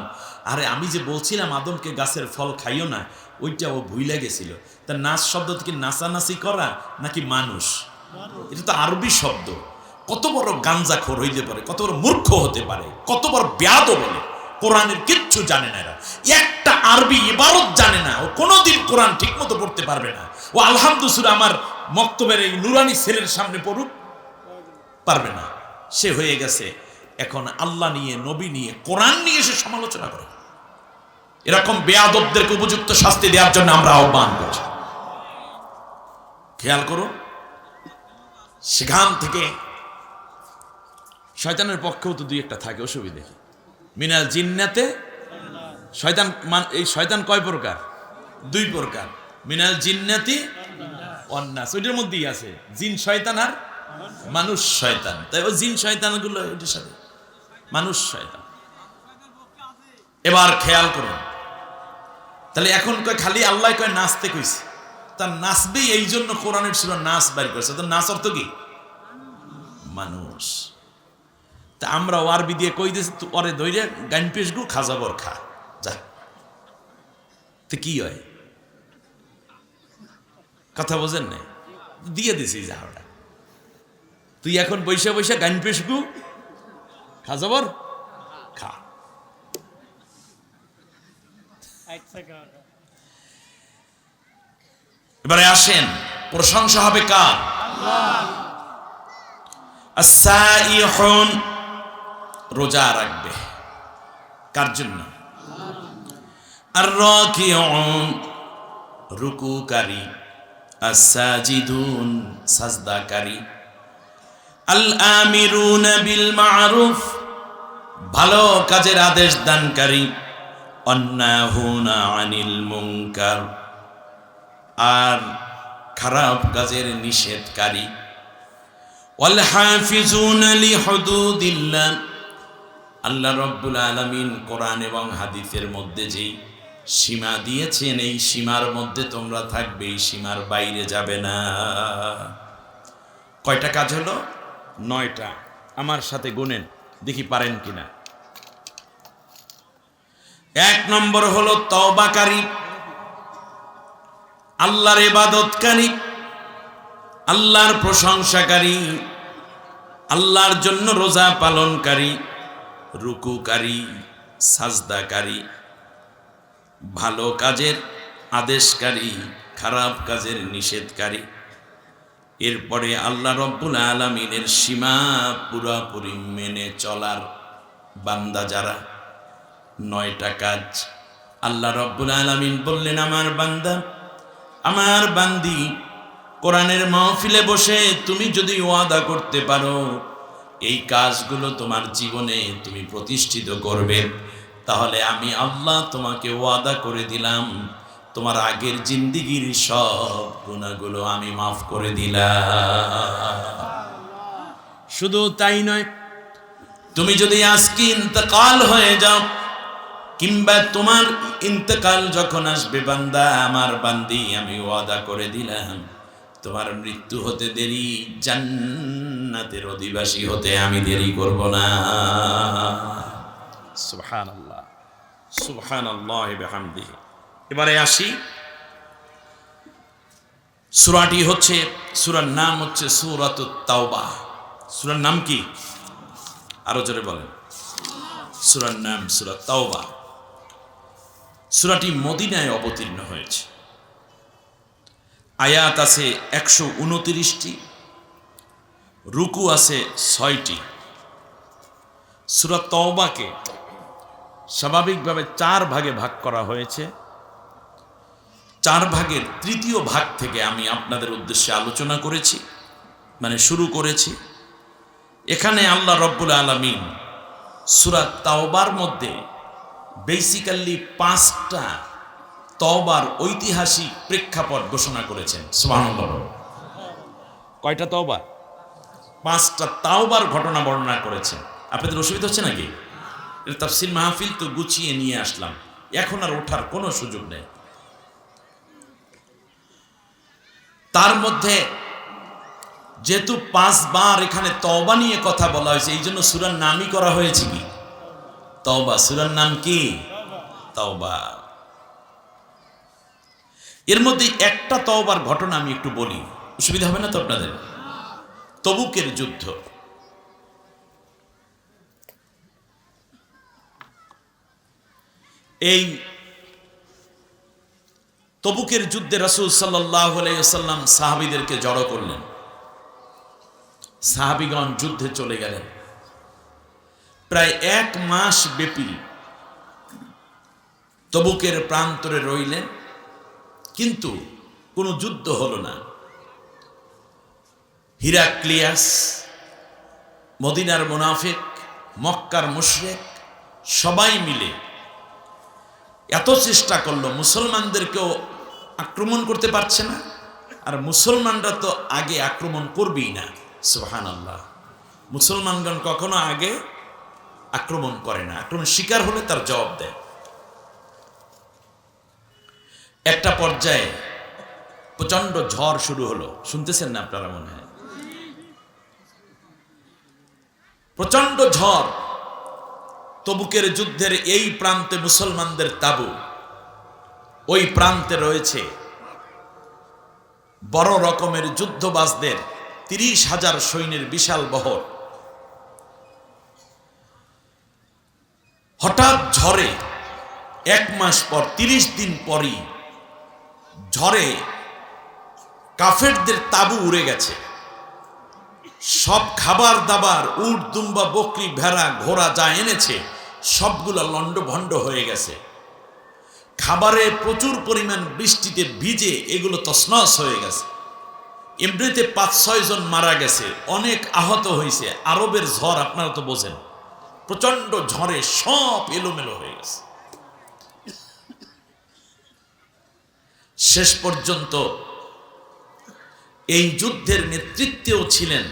আরে আমি যে বলছিলাম আদমকে গাছের ফল খাইও না, ওইটা ও ভুইলা গেছিল। তা নাস শব্দ থেকে নাচানাচি করা নাকি মানুষ? এটা তো আরবি শব্দ। কত বড় গাঞ্জাখোর হইতে পারে, কত বড় মূর্খ হতে পারে, কত বড় বেয়াদব বলে। কোরআনের কিচ্ছু জানে না এরা, একটা আরবি ইবারত জানে না। ও কোনোদিন কোরআন ঠিক মতো পড়তে পারবে না। ও আলহামদুলিল্লাহ আমার মক্তবের এই নুরানি ছেলের সামনে পড়ুক, পারবে না। সে হয়ে গেছে এখন আল্লাহ নিয়ে, নবী নিয়ে, কোরআন নিয়ে সে সমালোচনা করে। এরকম বেয়াদবদেরকে উপযুক্ত শাস্তি দেওয়ার জন্য আমরা আহ্বান করছি। খেয়াল করো, সেখান থেকে শয়তানের পক্ষেও তো 2-1টা থাকে, অসুবিধা কি? মিনাল জিন্নাতে শয়তান। এই শয়তান কয় প্রকার? 2 প্রকার। মিনাল জিন্নাতি ওয়ান নাস, ওইটার মধ্যেই আছে জিন শয়তান আর মানুষ শয়তান। তাই ওই জিন শয়তানগুলো এটার সাথে মানুষ শয়তান। এবার খেয়াল করুন, তাহলে এখন কয় খালি আল্লাহ কয় নাচতে কইছে, তার নাচবেই এই জন্য কোরআনের সূরা নাচ বাইর করেছে। তো নাচ অর্থ কি? মানুষ। তা আমরা আরবি দিয়ে কই দিয়েছি পরে ধৈর্য গান পেশগু খাজাবর খা যা, তো কি হয়? কথা বোঝেন না? দিয়ে দিছি যাওয়াটা। তুই এখন বৈশা বৈশা গান পেশগু খাজাবর খা। এবারে আসেন, প্রশংসা হবে কার? আস-সাইহুন, রোজা রাখবে কার জন্য? আর-রাকিউন, রুকুকারী। আস-সাজিদুন, সাজদাকারী। আল-আমিরুনা বিল মা'রুফ, ভালো কাজের আদেশ দানকারী। অন্নাহুনা আনিল মুনকার, আর খারাপ কাজের নিষেধকারী। ওয়াল হাফিজুনা লিহুদুদিল্লাহ, আল্লাহ রাব্বুল আলামিন কোরআন এবং হাদিসের মধ্যে যেই সীমা দিয়েছেন এই সীমার মধ্যে তোমরা থাকবে, এই সীমার বাইরে যাবে না। কয়টা কাজ হলো? 9টা। আমার সাথে গুনেন দেখি পারেন কিনা। 1 নম্বর হলো তওবাকারী, আল্লাহর ইবাদতকারী, আল্লাহর প্রশংসাকারী, আল্লাহর জন্য রোজা পালনকারী, রুকুকারী, সাজদাকারী, ভালো কাজের আদেশকারী, খারাপ কাজের নিষেধকারী। এরপরে আল্লাহ রব্বুল আলামিনের সীমা পুরোপুরি মেনে চলার বান্দা যারা। 9টা কাজ আল্লাহ রব্বুল আলামিন বললেন, আমার বান্দা, আমার বান্দি, কোরআনের মাহফিলে বসে তুমি যদি ওয়াদা করতে পারো এই কাজগুলো তোমার জীবনে তুমি প্রতিষ্ঠিত করবে, তাহলে আমি আল্লাহ তোমাকে ওয়াদা করে দিলাম তোমার আগের জিন্দেগির সব গুনাহগুলো আমি মাফ করে দিলাম। শুধু তাই নয়, তুমি যদি আজকে ইন্তেকাল হয়ে যাও, কিংবা তোমার ইন্তেকাল যখন আসবে বান্দা, আমার বান্দি, আমি ওয়াদা করে দিলাম তোমার মৃত্যু হতে দেরি, জান্নাতের অধিবাসী হতে আমি দেরি করব না। সুবহানাল্লাহ, সুবহানাল্লাহ বিহামদিহি। এবারে আসি, সূরাটি হচ্ছে, সূরার নাম হচ্ছে সূরাতুত তাওবা। সূরার নাম কি? আরো জোরে বলেন। সূরার নাম সূরা তাওবা। সূরাটি মদিনায় অবতীর্ণ হয়েছে। আয়াত আছে 129টি, রুকু আছে 6টি। সূরা তাওবাকে স্বাভাবিকভাবে 4 ভাগে ভাগ করা হয়েছে। 4 ভাগের 3য় ভাগ থেকে আমি আপনাদের উদ্দেশ্যে আলোচনা করেছি, মানে শুরু করেছি। এখানে আল্লাহ রব্বুল আলামিন সূরা তাওবার মধ্যে বেসিক্যালি 5টা তওবার ঐতিহাসিক প্রেক্ষাপট ঘোষণা করেছেন। সুবহানাল্লাহ। কয়টা তওবা? 5টা তাওবার ঘটনা বর্ণনা করেছেন। আপনাদের অসুবিধা হচ্ছে নাকি? এর তাফসীর মাহফিল তো গুছিয়ে নিয়ে আসলাম, এখন আর ওঠার কোনো সুযোগ নেই। তার মধ্যে যেহেতু 5 বার এখানে তওবা নিয়ে কথা বলা হয়েছে, এই জন্য সূরার নামই করা হয়েছে কি? তওবা। সূরার নাম কি? তওবা। এর মধ্যে একটা তওবার ঘটনা আমি একটু বলি, অসুবিধা হবে না তো আপনাদের? তবুকের যুদ্ধ। এই তবুকের যুদ্ধে রাসূল সাল্লাল্লাহু আলাইহি ওয়াসাল্লাম সাহাবীদেরকে জড়ো করলেন। সাহাবীগণ যুদ্ধে চলে গেলেন। প্রায় 1 মাস ব্যাপী তবুকের প্রান্তরে রইলেন, কিন্তু কোনো যুদ্ধ হলো না। হিরাক্লিয়াস, মদিনার মুনাফিক, মক্কার মুশরিক সবাই মিলে এত চেষ্টা করলো, মুসলমানদেরকেও আক্রমণ করতে পারছে না, আর মুসলমানরা তো আগে আক্রমণ করবেই না, সুবহানাল্লাহ। মুসলমানগণ কখনো আগে আক্রমণ করে না, আক্রমণ শিকার হলে তার জবাব দেয়। একটা পর্যায়ে প্রচন্ড ঝড় শুরু হলো, শুনতেছেন না আপনারা মনে হয়? প্রচন্ড ঝড়। তবুকের যুদ্ধের এই প্রান্তে মুসলমানদের তাবু, ওই প্রান্তে রয়েছে বড় রকমের যুদ্ধবাজদের 30,000 সৈন্যের বিশাল বহর। হঠাৎ ঝড়ে 1 মাস পর 30 দিন পরই ঝড়ে কাফেরদের তাবু উড়ে গেছে। সব খাবার দাবার, উট দুম্বা বকরি ভেড়া ঘোড়া যা এনেছে সবগুলো লন্ডভন্ড হয়ে গেছে। খাবারে প্রচুর পরিমাণ বৃষ্টিতে ভিজে এগুলো তছনছ হয়ে গেছে। এমনিতে 5-6 জন মারা গেছে, অনেক আহত হয়েছে। আরবের ঝড় আপনারা তো বোঝেন, প্রচন্ড ঝড়ে সব এলোমেলো হয়ে গেছে। শেষ পর্যন্ত এই যুদ্ধের নেতৃত্বেও ছিলেন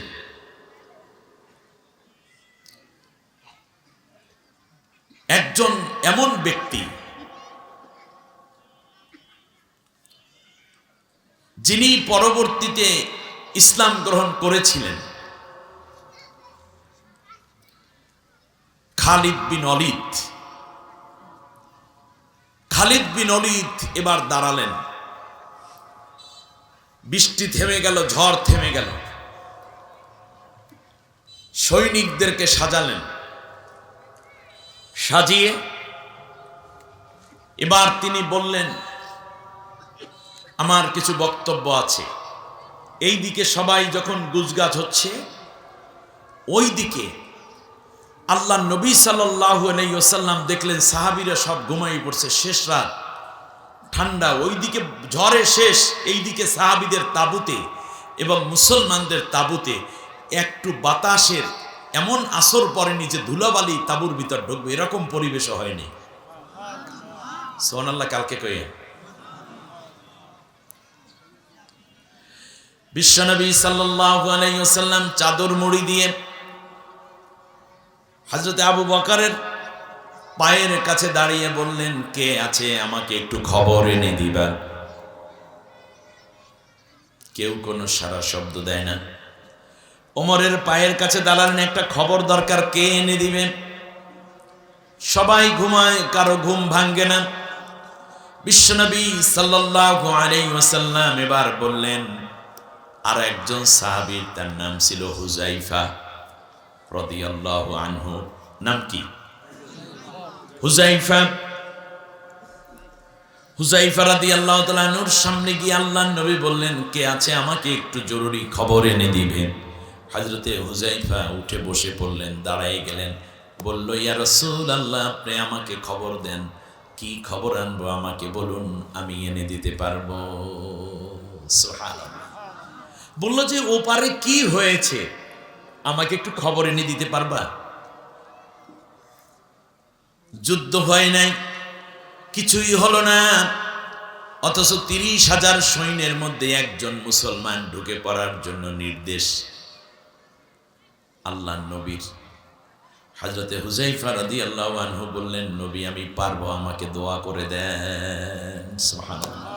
একজন এমন ব্যক্তি যিনি পরবর্তীতে ইসলাম গ্রহণ করেছিলেন, খালিদ বিন ওলীদ। খালিদ বিন ওলীদ এবার দাঁড়ালেন। বৃষ্টি থেমে গেল, ঝড় থেমে গেল। সৈনিকদেরকে সাজালেন, সাজিয়ে এবার তিনি বললেন, আমার কিছু বক্তব্য আছে। এই দিকে সবাই যখন গুজগাজ হচ্ছে, ওই দিকে আল্লাহ নবী সাল্লাল্লাহু আলাইহি ওয়াসাল্লাম দেখলেন সাহাবীরা সব ঘুমিয়ে পড়ছে, শেষ রাত, ঠান্ডা। ওইদিকে ঝড়ে শেষ, এইদিকে সাহাবীদের তাঁবুতে এবং মুসলমানদের তাঁবুতে একটু বাতাসের এমন আসর পড়েনি যে ধুলাবালি তাঁবুর ভিতর ঢুকবে, এরকম পরিবেশও হয়নি। সুবহানাল্লাহ। কালকে কইয়া বিশ্বনবী সাল্লাল্লাহু আলাইহি ওয়াসাল্লাম চাদর মুড়ি দিয়ে হযরত আবু বকরের পায়ের কাছে দাঁড়িয়ে বললেন, কে আছে আমাকে একটু খবর এনে দিবা। কেউ কোনো সারা শব্দ দেয় না। ওমরের পায়ের কাছে দাঁড়ালেন, একটা খবর দরকার, কে এনে দিবে। সবাই ঘুমায়, কারো ঘুম ভাঙ্গে না। বিশ্বনবী সাল্লাল্লাহু আলাইহি ওয়াসাল্লাম এবার বললেন, আর একজন সাহাবী, তার নাম ছিল হুযায়ফা রাদিয়াল্লাহু আনহু। নাম কি? হুযায়ফা। হুযায়ফা রাদিয়াল্লাহু তাআলা আনহুর সামনে গিয়ে আল্লাহর নবী বললেন, কে আছে আমাকে একটু জরুরি খবর এনে দিবে। হযরতে হুযায়ফা উঠে বসে পড়লেন, দাঁড়ায় গেলেন, বলল, ইয়া রাসূলুল্লাহ, আপনি আমাকে খবর দেন। কি খবর আনবো আমাকে বলুন, আমি এনে দিতে পারবো। সুবহানাল্লাহ। বলল যে ওপারে কি হয়েছে, আমাকে একটু খবর এনে দিতে পারবা? যুদ্ধ হয় নাই, কিছুই হলো না, অথচ 30,000 সৈন্যের মধ্যে একজন মুসলমান ঢুকে পড়ার জন্য নির্দেশ আল্লাহর নবীর। হযরতে হুযায়ফা রাদিয়াল্লাহু আনহু বললেন, নবী আমি পারবো, আমাকে দোয়া করে দেন। সুবহানাল্লাহ।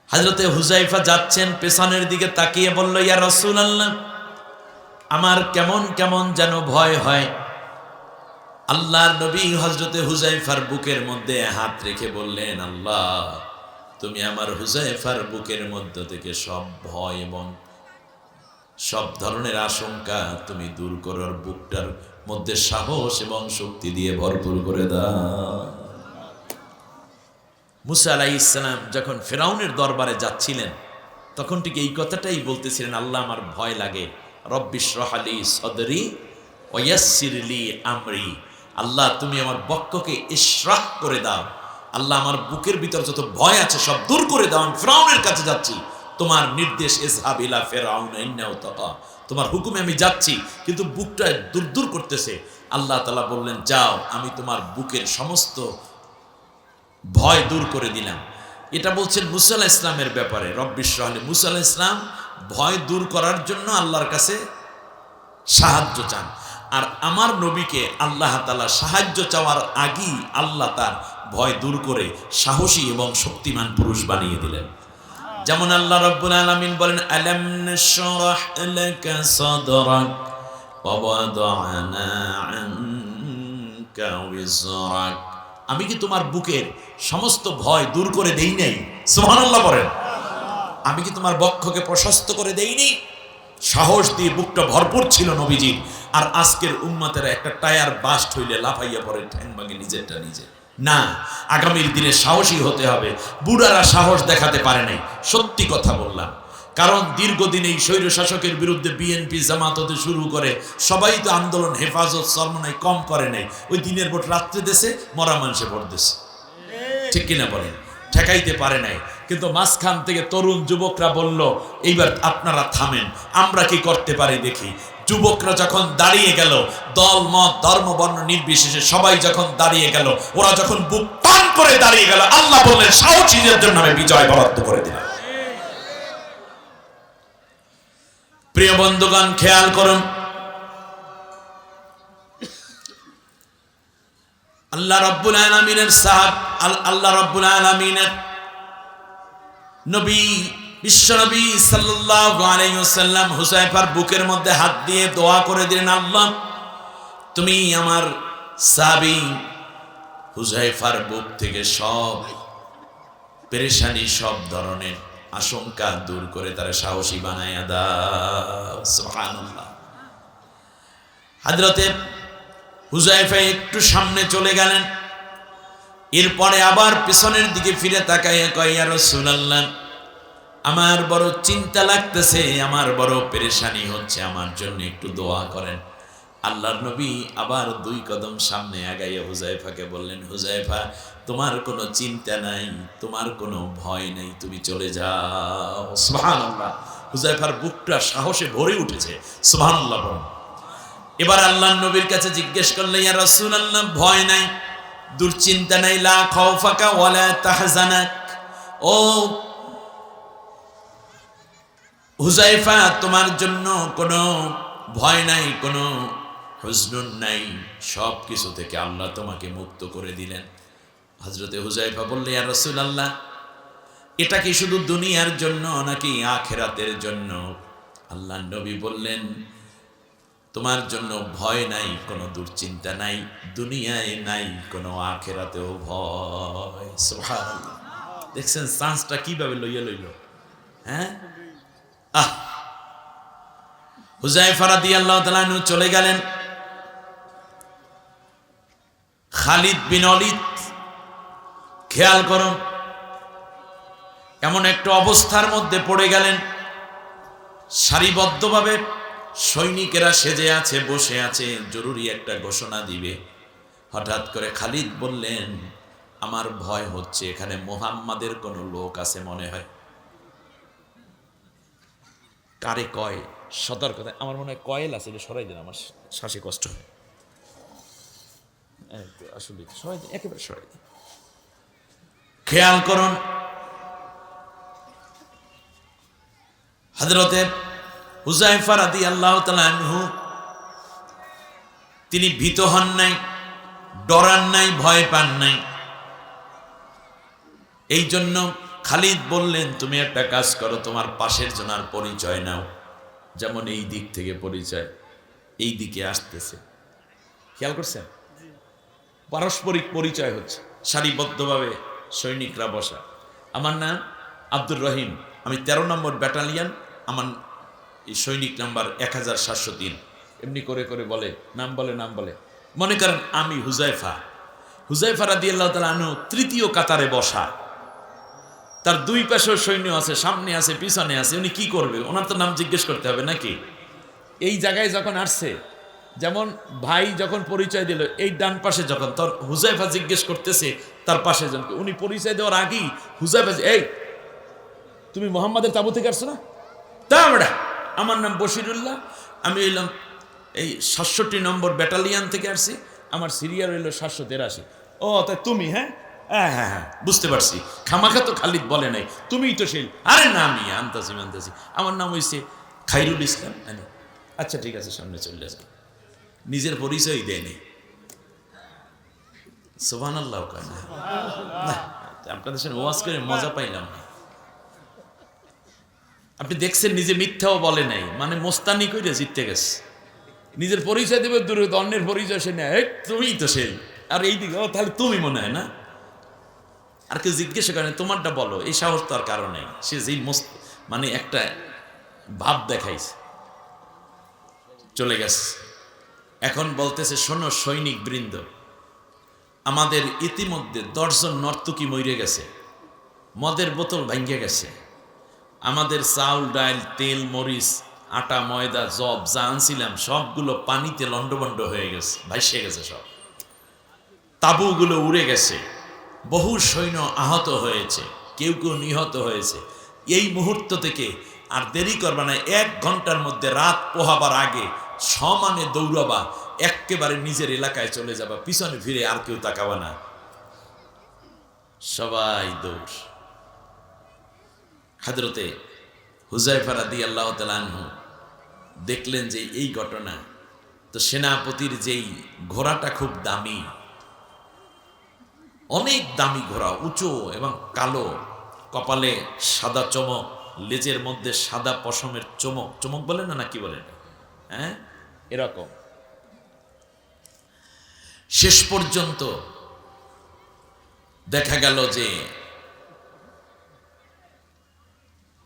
হযরতে হুযায়ফা যাচ্ছেন, পেছনের দিকে তাকিয়ে বলল, ইয়া রাসূলুল্লাহ, আমার কেমন কেমন যেন ভয় হয়। আল্লাহর নবী হযরতে হুযায়ফার বুকের মধ্যে হাত রেখে বললেন, আল্লাহ তুমি আমার হুযায়ফার বুকের মধ্য থেকে সব ভয় এবং সব ধরনের আশঙ্কা তুমি দূর করার, বুকটার মধ্যে সাহস এবং শক্তি দিয়ে ভরপুর করে দাও। মুসা আলাইহিস সালাম যখন ফিরআউনের দরবারে যাচ্ছিলেন, তখন ঠিক এই কথাটাই বলতেছিলেন, আল্লাহ আমার ভয় লাগে, রব্বিশরাহ লি সদরি ওয়া ইয়াসসির লি আমরি। আল্লাহ তুমি আমার বক্ষকে ইশরাহ করে দাও। আল্লাহ আমার বুকের ভিতর যত ভয় আছে সব দূর করে দাও। আমি ফিরআউনের কাছে যাচ্ছি, তোমার নির্দেশ, ইযহাব ইলা ফিরআউন ইন্নাহু তাগা, তোমার হুকুমে আমি যাচ্ছি, কিন্তু বুকটা দূর দূর করতেছে। আল্লাহ তাআলা বললেন, যাও, আমি তোমার বুকের সমস্ত ভয় দূর করে দিলাম। এটা বলছেন মুসা আলাইহিস সালামের ব্যাপারে। রব্বিশরাহ লি, মুসা আলাইহিস সালাম ভয় দূর করার জন্য আল্লাহর কাছে সাহায্য চান। আর আমার নবীকে আল্লাহ তাআলা সাহায্য চাওয়ার আগেই আল্লাহ তার ভয় দূর করে সাহসী এবং শক্তিমান পুরুষ বানিয়ে দিলেন। যেমন আল্লাহ রাব্বুল আলামিন বলেন, আলাম নাশরাহ লাকা সাদরাক ওয়া ওয়াদা'না আনকা ওয়িজরাক। আমি কি তোমার বুকের সমস্ত ভয় দূর করে দেই নাই? সুবহানাল্লাহ বলেন। আমি কি তোমার বক্ষকে প্রশস্ত করে দেইনি? সাহস দিয়ে বুকটা ভরপুর ছিল নবীজির। আর আজকের উম্মতেরা একটা টায়ার বাস্ট হইলে লাফাইয়া পড়ে, ঠ্যাং ভাঙে নিজেরটা নিজে। না, আগামীর দিনে সাহসী হতে হবে। বুড়ারা সাহস দেখাতে পারে নাই, সত্যি কথা বললাম। কারণ দীর্ঘদিন এই স্বৈর শাসকের বিরুদ্ধে বিএনপি জামাত হতে শুরু করে সবাই তো আন্দোলন, হেফাজত, সরমনাই কম করে নাই। ওই দিনের ভোট রাত্রে দেশে, মরা মানুষে ভোট দেশে, ঠিক কিনা বলেন? ঠেকাইতে পারে নাই। কিন্তু মাঝখান থেকে তরুণ যুবকরা বলল, এইবার আপনারা থামেন, আমরা কি করতে পারি দেখি। যুবকরা যখন দাঁড়িয়ে গেল, দল মত ধর্ম বর্ণ নির্বিশেষে সবাই যখন দাঁড়িয়ে গেল, ওরা যখন বুক টান করে দাঁড়িয়ে গেল, আল্লাহ বললেন সাহসীদের জন্য আমি বিজয় বরাদ্দ করে দিলাম। প্রিয় বন্ধুগণ, খেয়াল করুন, আল্লাহ রাব্বুল আলামিনের আল্লাহ রাব্বুল আলামিনের নবী বিশ্বনবী সাল্লাল্লাহু আলাইহি ওয়াসাল্লাম হুযায়ফার বুকের মধ্যে হাত দিয়ে দোয়া করে দিলেন, আল্লাহ তুমি আমার সাহাবী হুযায়ফার বুক থেকে সব পেরেশানি, সব ধরনের আশঙ্কা দূর করে তারা সাহসী বানায়া দাও। সুবহানাল্লাহ। হযরতে হুযায়ফা একটু সামনে চলে গেলেন, এরপরে আবার পিছনের দিকে ফিরে তাকায় কয়, ইয়া রাসূলুল্লাহ, আমার বড় চিন্তা লাগতেছে, আমার বড় পেরেশানি হচ্ছে, আমার জন্য একটু দোয়া করেন। আল্লাহর নবী আবার 2 কদম সামনে আগাইয়া হুযায়ফাকে বললেন, হুযায়ফা তোমার কোনো চিন্তা নাই, তোমার কোনো ভয় নেই, তুমি চলে যাও। সুবহানাল্লাহ। হুযায়ফার বুকটা সাহসে ভরে উঠেছে। সুবহানাল্লাহ। এবার আল্লাহর নবীর কাছে জিজ্ঞেস করলে, ইয়া রাসূলুল্লাহ, ভয় নাই, দুশ্চিন্তা নাই, লা খাউফাকা ওয়ালা তাহজানাক। ও হুযায়ফা, তোমার জন্য কোনো ভয় নাই, কোনো হুজনুন নাই, সব কিছু থেকে আল্লাহ তোমাকে মুক্ত করে দিলেন। হযরতে হুযায়ফা বললে, ইয়া রাসূলুল্লাহ, এটা কি শুধু দুনিয়ার জন্য নাকি আখিরাতের জন্য? আল্লাহর নবী বললেন, তোমার জন্য ভয় নাই, কোনো দুশ্চিন্তা নাই, দুনিয়ায় নাই, কোনো আখিরাতেও ভয়। সুবহানাল্লাহ। দেখছেন চান্সটা কিভাবে লইয়া লইল? হ্যাঁ, হুযায়ফা রাদিয়াল্লাহু তাআলা আনহু চলে গেলেন। খালিদ বিন ওয়ালিদ, খেয়াল করুন, এমন একটা অবস্থার মধ্যে পড়ে গেলেন, সারিবদ্ধভাবে সৈনিকেরা সেজে আছে, বসে আছে, জরুরি একটা ঘোষণা দিবে। হঠাৎ করে খালিদ বললেন, আমার ভয় হচ্ছে, এখানে মুহাম্মাদের কোনো লোক আছে মনে হয়। কারে কয়? সতর্কতা। আমার মনে হয় কয়েল আছে, সরাই দিন, আমার শ্বাসে কষ্ট হয়। আসলে সরাই দিন, একেবারে সরাই দিন। খেয়াল করুন, হযরতে হুযায়ফা রাদিয়াল্লাহু তাআলা আনহু তিনি ভীত হন নাই, ডরান নাই, ভয় পান নাই। এই জন্য খালিদ বললেন, তুমি একটা কাজ করো, তোমার পাশের জনার পরিচয় নাও। যেমন এই দিক থেকে পরিচয়, এই দিকে আসতেছে, খেয়াল করছেন? পারস্পরিক পরিচয় হচ্ছে, সারিবদ্ধভাবে সৈনিকরা বসা। আমার নাম আব্দুর রহিম, আমি 13 নম্বর ব্যাটালিয়ন, আমার এই সৈনিক নাম্বার 1703। এমনি করে করে বলে, নাম বলে, নাম বলে। মনে করেন আমি হুযায়ফা, হুযায়ফা রাদিয়াল্লাহু তাআলা আনহু তৃতীয় কাতারে বসা, তার 2 পাশেও সৈন্য আছে, সামনে আছে, পিছনে আছে। উনি কি করবে? ওনার তো নাম জিজ্ঞেস করতে হবে নাকি? এই জায়গায় যখন আসছে, যেমন ভাই যখন পরিচয় দিল, এই ডান পাশে যখন তোর হুযায়ফা জিজ্ঞেস করতেছে তার পাশে জনকে, উনি পরিচয় দেওয়ার আগেই হুযায়ফা, এই তুমি মুহাম্মাদের তাবু থেকে আসছো না? তা আমরা, আমার নাম বশিরুল্লাহ, আমি এলাম এই 67 নম্বর ব্যাটালিয়ন থেকে আসছি, আমার সিরিয়াল হইল 783। ও তাই তুমি? হ্যাঁ, হ্যাঁ হ্যাঁ হ্যাঁ বুঝতে পারছি, খামাখা তো খালিদ বলে নাই, তুমিই তো সেই। আরে না আমি আনতাছি আমার নাম হয়েছে খাইরুল ইসলাম। আচ্ছা ঠিক আছে, সামনে চলে আসবে। নিজের পরিচয় দেয়নি। সুবহানাল্লাহ। না আপনাদের সাথে ওয়াজ করে মজা পাইলাম না। আপনি দেখছেন নিজে মিথ্যাও বলে নাই, মানে মোস্তানি কইরা জিততে গেছে। নিজের পরিচয় দেবে দূরে, অন্যের পরিচয় সে নেয়, তুমিই তো সেই। আর এই দিকে তাহলে তুমি মনে হয় না, আর কেউ জিজ্ঞাসা করেন তোমারটা বলো, এই সাহস তো আর কারণে। সে যেই মানে একটা ভাব দেখাইছে, চলে গেছে। এখন বলতেছে শোনো সৈনিক বৃন্দ, আমাদের ইতিমধ্যে 10 জন নর্তকী মরে গেছে, মদের বোতল ভাঙ্গে গেছে, আমাদের চাউল ডাল তেল মরিচ আটা ময়দা জব যা আনছিলাম সবগুলো পানিতে লন্ডভন্ড হয়ে গেছে, ভাসে গেছে সব, তাঁবুগুলো উড়ে গেছে, বহু সৈন্য আহত হয়েছে, কেউ কেউ নিহত হয়েছে। এই মুহূর্ত থেকে আর দেরি করবা না, 1 ঘন্টার মধ্যে রাত পোহাবার আগে সমানে দৌড়াবা, একেবারে নিজের এলাকায় চলে যাবা, পিছনে ফিরে আর কেউ তাকাবা না, সবাই দৌড়। হযরতে হুযায়ফা রাদিয়াল্লাহু তাআলা আনহু দেখলেন যে এই ঘটনা, তো সেনাপতির যেই ঘোড়াটা খুব দামি, অনেক দামি ঘোড়া, উঁচু এবং কালো, কপালে সাদা চমক, লেজের মধ্যে সাদা পশমের চমক, চমক বলেন না কি বলেন, হ্যাঁ এরকম। শেষ পর্যন্ত দেখা গেল যে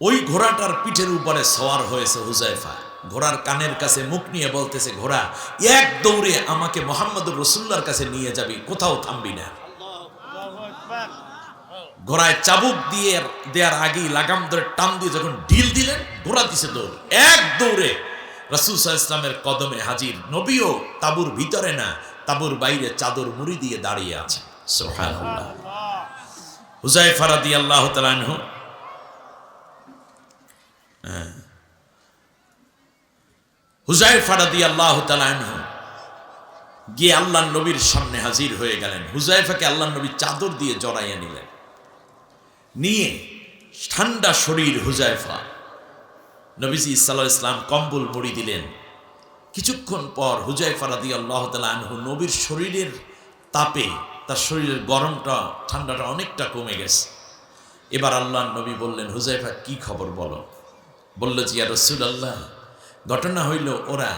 ওই ঘোড়াটার পিঠের উপরে সওয়ার হয়েছে হুযায়ফা, ঘোড়ার কানের কাছে মুখ নিয়ে বলতেছে, ঘোড়া এক দৌড়ে আমাকে মুহাম্মদুর রাসূলুল্লাহর কাছে নিয়ে যাবি, কোথাও থামবি না। ঘোড়ায় চাবুক দিয়ে দেওয়ার আগেই লাগাম ধরে টান দিয়ে যখন ঢিল দিলেন, ঘোড়া দিছে দৌড়, এক দৌড়ে রাসূল সাল্লাল্লাহু আলাইহি ওয়াসাল্লামের কদমে হাজির। নবীও তাঁবুর ভিতরে না, তাঁবুর বাইরে চাদর মুড়ি দিয়ে দাঁড়িয়ে আছে। সুবহানাল্লাহ। হুযায়ফা রাদিয়াল্লাহু তাআলা আনহু হুযায়ফা রাদিয়াল্লাহু তাআলা আনহু গিয়ে আল্লাহর নবীর সামনে হাজির হয়ে গেলেন। হুযায়ফাকে আল্লাহর নবী চাদর দিয়ে জড়াইয়া নিলেন, নিয়ে ঠান্ডা শরীর হুযায়ফা, নবীজি সাল্লাল্লাহু আলাইহি ওয়াসাল্লাম কম্বল মুড়ি দিলেন। কিছুক্ষণ পর হুযায়ফা রাদিয়াল্লাহু তাআলা আনহু নবীর শরীরের তাপে তার শরীরের গরমটা ঠান্ডাটা অনেকটা কমে গেছে। এবার আল্লাহর নবী বললেন, হুযায়ফা কি খবর বলো। বলল যে ইয়া রাসূলুল্লাহ, ঘটনা হইল ওরা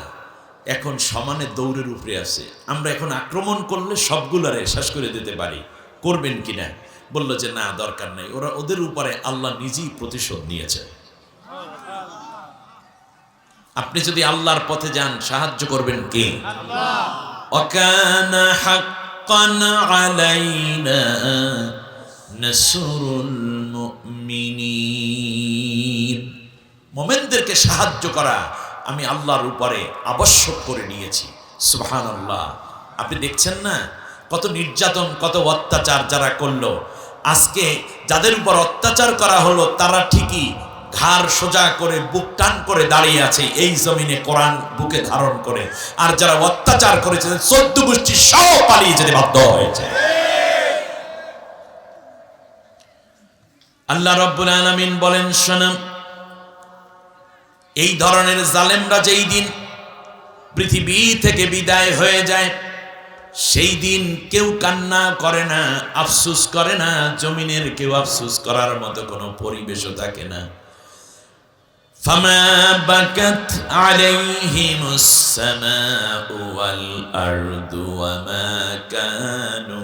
এখন সমানে দৌড়ের উপরে আছে, আমরা এখন আক্রমণ করলে সবগুলারে শেষ করে দিতে পারি, করবেন কিনা। বলল যে না দরকার নাই, ওরা ওদের উপরে আল্লাহ নিজেই প্রতিশোধ নিয়েছে, আপনি যদি আল্লাহর পথে যান সাহায্য করবেন কে? আল্লাহ। ওয়াকানা হাক্কান আলাইনা নাসরুল মুমিনিন, মুমিনদেরকে সাহায্য করা আমি আল্লাহর উপরে আবশ্যক করে নিয়েছি। সুবহানাল্লাহ। আপনি দেখছেন না কত নির্যাতন, কত অত্যাচার যারা করলো, আজকে যাদের উপর অত্যাচার করা হলো তারা ঠিকই ঘাড় সোজা করে বুক টান করে দাঁড়িয়ে আছে এই জমিনে কোরআন বুকে ধারণ করে, আর যারা অত্যাচার করেছে 14 গোষ্ঠী সহ পালিয়ে যেতে বাধ্য হয়েছে। আল্লাহ রাব্বুল আলামিন বলেন, শোনো, এই ধরনের জালেমরা যেই দিন পৃথিবী থেকে বিদায় হয়ে যায় সেই দিন কেউ কান্না করে না, আফসোস করে না, জমিনের কেউ আফসোস করার মতো কোনো পরিবেশও থাকে না। ফামা বাকাত আলাইহিমুস সামাউ ওয়াল আরদু ওয়া মা কানু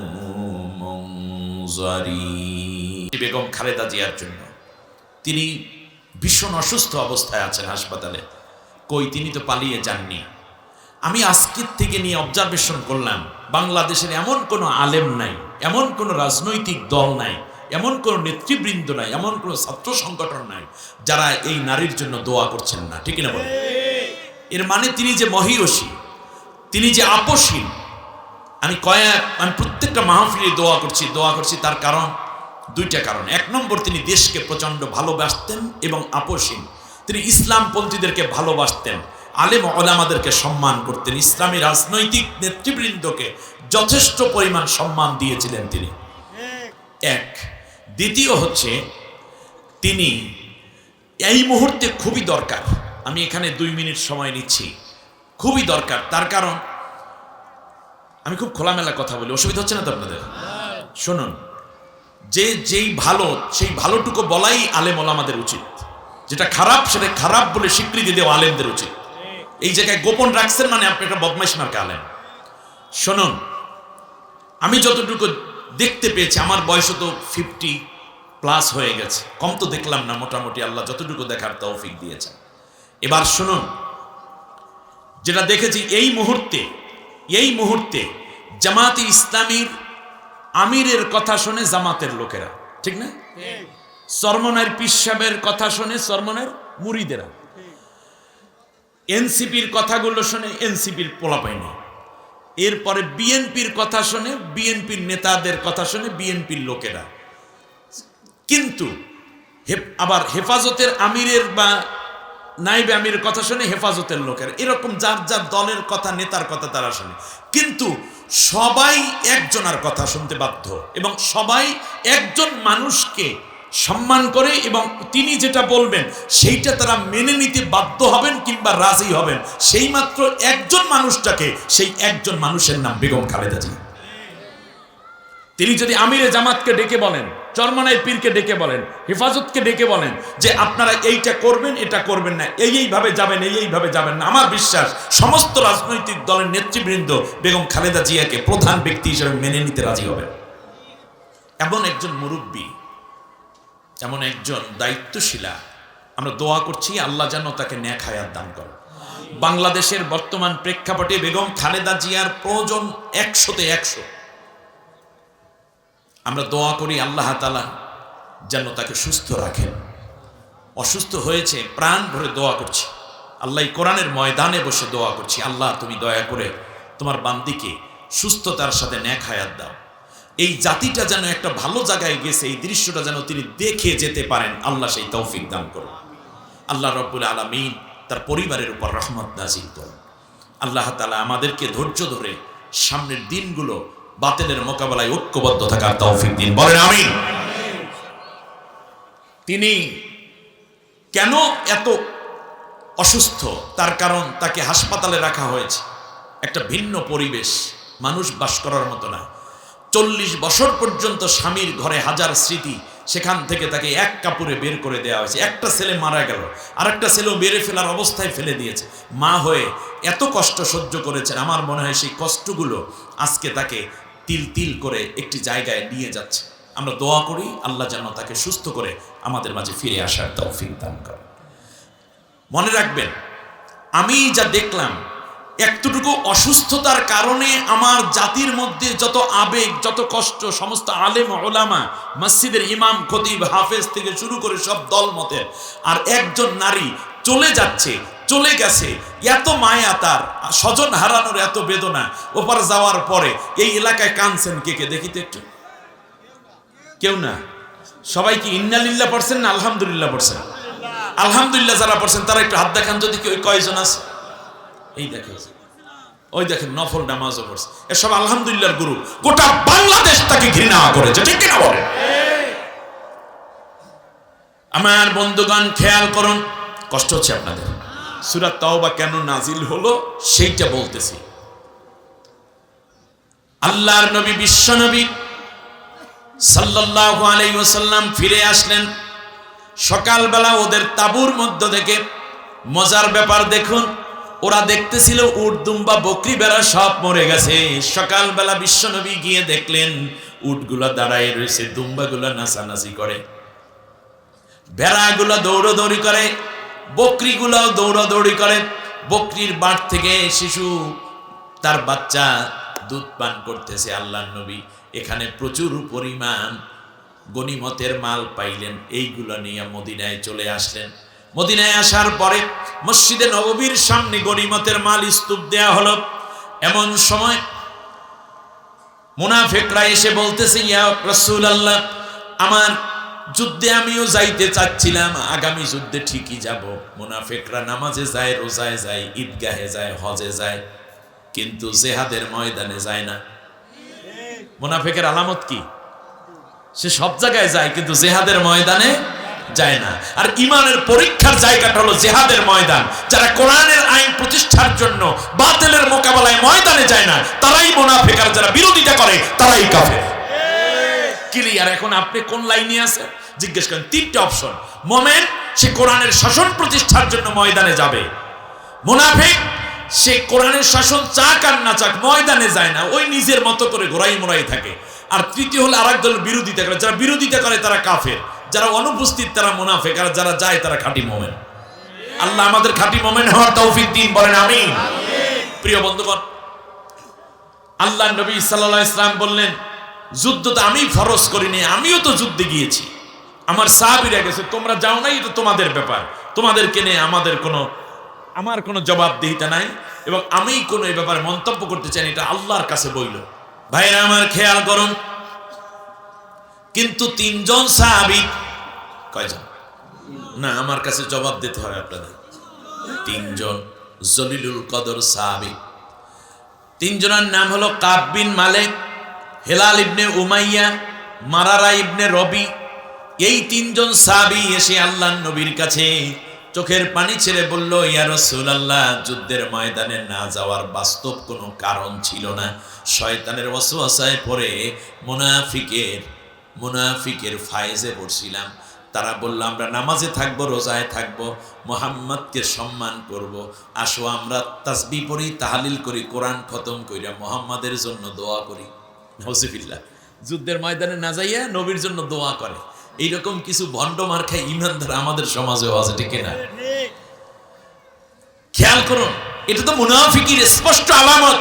মুনজারিন। বেগম খালেদা জিয়ার জন্য, তিনি ভীষণ অসুস্থ অবস্থায় আছেন হাসপাতালে, কই তিনি তো পালিয়ে যাননি। আমি আজকের থেকে নিয়ে অবজারভেশন করলাম, বাংলাদেশের এমন কোনো আলেম নাই, এমন কোনো রাজনৈতিক দল নাই, এমন কোনো নেতৃবৃন্দ নাই, এমন কোনো ছাত্র সংগঠন নাই যারা এই নারীর জন্য দোয়া করছেন না, ঠিক না বলেন? এর মানে তিনি যে মহিয়সী, তিনি যে আপসীন। আমি প্রত্যেকটা মাহফিলে দোয়া করছি, তার কারণ দুইটা কারণ। 1 নম্বর, তিনি দেশকে প্রচন্ড ভালোবাসতেন এবং আপসীন, তিনি ইসলামপন্থীদেরকে ভালোবাসতেন, আলেম ওলামাদেরকে সম্মান করতেন, ইসলামী রাজনৈতিক নেতৃবৃন্দকে যথেষ্ট পরিমাণ সম্মান দিয়েছিলেন তিনি। এক। দ্বিতীয় হচ্ছে তিনি এই মুহূর্তে খুবই দরকার, আমি এখানে 2 মিনিট সময় নিচ্ছি, খুবই দরকার। তার কারণ আমি খুব খোলামেলা কথা বলি, অসুবিধা হচ্ছে না তো আপনাদের? শুনুন, যেই ভালো সেই ভালোটুকু বলাই আলেম ওলামাদের উচিত, যেটা খারাপ সেটা খারাপ বলে স্বীকৃতি দেওয়া আলেমদের উচিত। এই জায়গায় গোপন রাখছেন মানে আপনি একটা বদমাইশ মার্কা আলেম। শুনুন, আমি যতটুকু দেখতে পেয়েছি, আমার বয়স তো 50+ হয়ে গেছে, কম তো দেখলাম না, মোটামুটি আল্লাহ যতটুকু দেখার তৌফিক দিয়েছে। এবার শুনুন, যেটা দেখেছি এই মুহূর্তে জামাতে ইসলামীর আমিরের কথা শুনে জামাতের লোকেরা, ঠিক না? চরমনার পীর সাহেবের কথা শুনে চরমনার মুরিদেরা, এনসিপির কথাগুলো শুনে এনসিপির পোলাপাইনি, এরপরে বিএনপির কথা শুনে বিএনপির নেতাদের কথা শুনে বিএনপির লোকেরা, কিন্তু আবার হেফাজতের আমিরের বা নাইবে আমিরের কথা শুনে হেফাজতের লোকেরা, এরকম যার যার দলের কথা নেতার কথা তারা শুনে, কিন্তু সবাই একজনের কথা শুনতে বাধ্য এবং সবাই একজন মানুষকে সম্মান করে এবং তিনি যেটা বলবেন সেইটা তারা মেনে নিতে বাধ্য হবেন কিংবা রাজি হবেন, সেই মাত্র একজন মানুষটাকে, সেই একজন মানুষের নাম বেগম খালেদা জিয়া। তিনি যদি আমিরে জামাতকে ডেকে বলেন, চরমনাই পীরকে ডেকে বলেন, হেফাজতকে ডেকে বলেন যে আপনারা এইটা করবেন, এটা করবেন না, এইভাবে যাবেন, এইভাবে যাবেন না, আমার বিশ্বাস সমস্ত রাজনৈতিক দলের নেতৃবৃন্দ বেগম খালেদা জিয়াকে প্রধান ব্যক্তি হিসেবে মেনে নিতে রাজি হবেন। এমন একজন মুরব্বী, এমন একজন দায়িত্বশীলা, আমরা দোয়া করছি আল্লাহ যেন তাকে নেক হায়াত দান করেন। বাংলাদেশের বর্তমান প্রেক্ষাপটে বেগম খালেদা জিয়ার প্রয়োজন 100-তে 100। আমরা দোয়া করি আল্লাহ তাআলা যেন তাকে সুস্থ রাখেন। অসুস্থ হয়েছে, প্রাণ ভরে দোয়া করছি, আল্লাহ কোরআনের ময়দানে বসে দোয়া করছি, আল্লাহ তুমি দয়া করে তোমার বান্দিকে সুস্থতার সাথে নেক হায়াত দাও। এই জাতিটা যেন একটা ভালো জায়গায় গেছে, এই দৃশ্যটা যেন তিনি দেখে যেতে পারেন, আল্লাহ সেই তৌফিক দান করুন। আল্লাহ রাব্বুল আলামিন তার পরিবারের উপর রহমত নাজিল করুন। আল্লাহ তাআলা আমাদেরকে ধৈর্য ধরে সামনের দিনগুলো বাতিলের মোকাবেলায় ঐক্যবদ্ধ থাকার তৌফিক দিন, বলেন আমিন। তিনি কেন এত অসুস্থ, তার কারণ তাকে হাসপাতালে রাখা হয়েছে, একটা ভিন্ন পরিবেশ, মানুষ বাস করার মতো না। 40 বছর পর্যন্ত স্বামীর ঘরে হাজার স্মৃতি, সেখান থেকে তাকে এক কাপড়ে বের করে দেওয়া হয়েছে। একটা ছেলে মারা গেল, আর একটা ছেলেও মেরে ফেলার অবস্থায় ফেলে দিয়েছে। মা হয়ে এত কষ্ট সহ্য করেছেন, আমার মনে হয় সেই কষ্টগুলো আজকে তাকে তিল তিল করে একটি জায়গায় নিয়ে যাচ্ছে। আমরা দোয়া করি আল্লাহ যেন তাকে সুস্থ করে আমাদের মাঝে ফিরে আসার তৌফিক দান করেন। মনে রাখবেন, আমি যা দেখলাম, একটুকু অসুস্থতার কারণে আমার জাতির মধ্যে যত আবেগ, যত কষ্ট, সমস্ত আলেম ওলামা, মসজিদের ইমাম, খতিব, হাফেজ থেকে শুরু করে সব দল মতের, আর একজন নারী চলে যাচ্ছে, চলে গেছে, এত মায়া, তার স্বজন হারানোর এত বেদনা, ওপার যাওয়ার পরে এই এলাকায় কাঁদছেন কে কে দেখিতে একটু? কেউ না। সবাই কি ইন্নালিল্লাহ পড়ছেন না আলহামদুলিল্লাহ পড়ছেন? আলহামদুলিল্লাহ যারা পড়ছেন তারা একটু হাত দেখান যদি কেউ, কয়জন আছে? এই দেখেন, ওই দেখেন নফল নামাজও পড়ছে, এসব আলহামদুলিল্লাহর গুরু। গোটা বাংলাদেশ তাকে ঘৃণা করেছে, ঠিক কিনা বলে? আমার বন্ধুগণ খেয়াল করুন, কষ্ট হচ্ছে আপনাদের। সূরা তাওবা কেন নাজিল হলো সেইটা বলতেছি। আল্লাহর নবী, বিশ্ব নবী সাল্লাল্লাহু আলাইহি ওয়াসাল্লাম ফিরে আসলেন। সকালবেলা ওদের তাঁবুর মধ্য থেকে মজার ব্যাপার দেখুন, ওরা দেখতেছিল উট, দুম্বা, বকরি, ভেড়া সব মরে গেছে। সকালবেলা বিশ্বনবী গিয়ে দেখলেন উটগুলা দাঁড়ায় রয়েছে, দুম্বাগুলা নাচানাচি করে, ভেড়াগুলা দৌড়াদৌড়ি করে, বকরিগুলাও দৌড়াদৌড়ি করে। বকরির বাট থেকে শিশু তার বাচ্চা দুধ পান করতেছে। আল্লাহর নবী এখানে প্রচুর পরিমাণ গনিমতের মাল পাইলেন, এইগুলো নিয়ে মদিনায় চলে আসলেন। মদিনায় আসার পরে মসজিদে নববীর সামনে গনিমতের মাল স্তূপ দেয়া হলো। এমন সময় মুনাফিকরা এসে বলতেছে, ইয়া রাসূলুল্লাহ, আমার যুদ্ধে আমিও যাইতে চাচ্ছিলাম, আগামী যুদ্ধে ঠিকই যাব। মুনাফিকরা নামাজে যায়, রোজায় যায়, ঈদগাহে যায়, হজে যায়, কিন্তু জিহাদের ময়দানে যায় না। মুনাফিকের আলামত কি? সে সব জায়গায় যায় কিন্তু জিহাদের ময়দানে যায় না। আর ইমানের পরীক্ষার জায়গাটা হলো জিহাদের ময়দান। যারা কোরআনের আইন প্রতিষ্ঠার জন্য বাতিলের মোকাবেলায় ময়দানে যায় না, তারাই মুনাফিক। আর যারা বিরোধিতা করে তারাই কাফের। ক্লিয়ার? এখন আপনি কোন লাইনে আছেন জিজ্ঞেস করেন। তিনটে অপশন। মুমিন, সে কোরআনের শাসন প্রতিষ্ঠার জন্য ময়দানে যাবে। মুনাফিক, সে কোরআনের শাসন চাক আর না চাক ময়দানে যায় না, ওই নিজের মতো করে ঘোরাই মোড়াই থাকে। আর তৃতীয় হলো আরেক দল বিরোধিতা করে। যারা বিরোধিতা করে তারা কাফের, যারা অনুপস্থিত তারা মুনাফিক, আর যারা যায় তারা খাঁটি মুমিন। আল্লাহ আমাদের খাঁটি মুমিন হওয়ার তৌফিক দিন, বলেন আমিন। প্রিয় বন্ধুগণ, আল্লাহ নবী সাল্লাল্লাহু আলাইহি ওয়াসাল্লাম বললেন, যুদ্ধ তো আমি ফরজ করিনি, আমিও তো যুদ্ধে গিয়েছি, আমার সাহাবীরা গেছে, তোমরা যাও নাই, এটা তোমাদের ব্যাপার, তোমাদেরকে নিয়ে আমার কোনো জবাবদিহিতা নাই, এবং আমি কোনো এই ব্যাপারে মন্তব্য করতে চাই না, এটা আল্লাহর কাছে বইল। ভাইরা আমার খেয়াল করুন, কিন্তু তিনজন সাহাবী, কয়জন না, আমার কাছে জবাব দিতে হবে আপনাদের, তিনজন জলিলুল কদর সাহাবী। তিনজনের নাম হলো কাব বিন মালিক, হেলাল ইবনে উমাইয়া, মারারা ইবনে রবি। এই তিনজন সাহাবী এসে আল্লাহর নবীর কাছে চোখের পানি ছেড়ে বলল, ইয়া রাসূলুল্লাহ, যুদ্ধের ময়দানে না যাওয়ার বাস্তব কোনো কারণ ছিল না, শয়তানের ওয়াসওয়াসায় পড়ে মুনাফিকের ফায়েজে পড়ছিলাম। তারা বলল, আমরা নামাজে থাকবো, রোজায় থাকবো, মুহাম্মদকে সম্মান করব, আসো আমরা তাসবিহ পড়ি, তাহলিল করি, কোরআন খতম কইরা মুহাম্মাদের জন্য দোয়া করি। নাউজুবিল্লাহ। যুদ্ধের ময়দানে না যাইয়া নবীর জন্য দোয়া করে, এইরকম কিছু ভণ্ড মার্কা ইমানদার আমাদের সমাজেও আছে, ঠিক না? খেয়াল করুন, এটা তো মুনাফিকের স্পষ্ট আলামত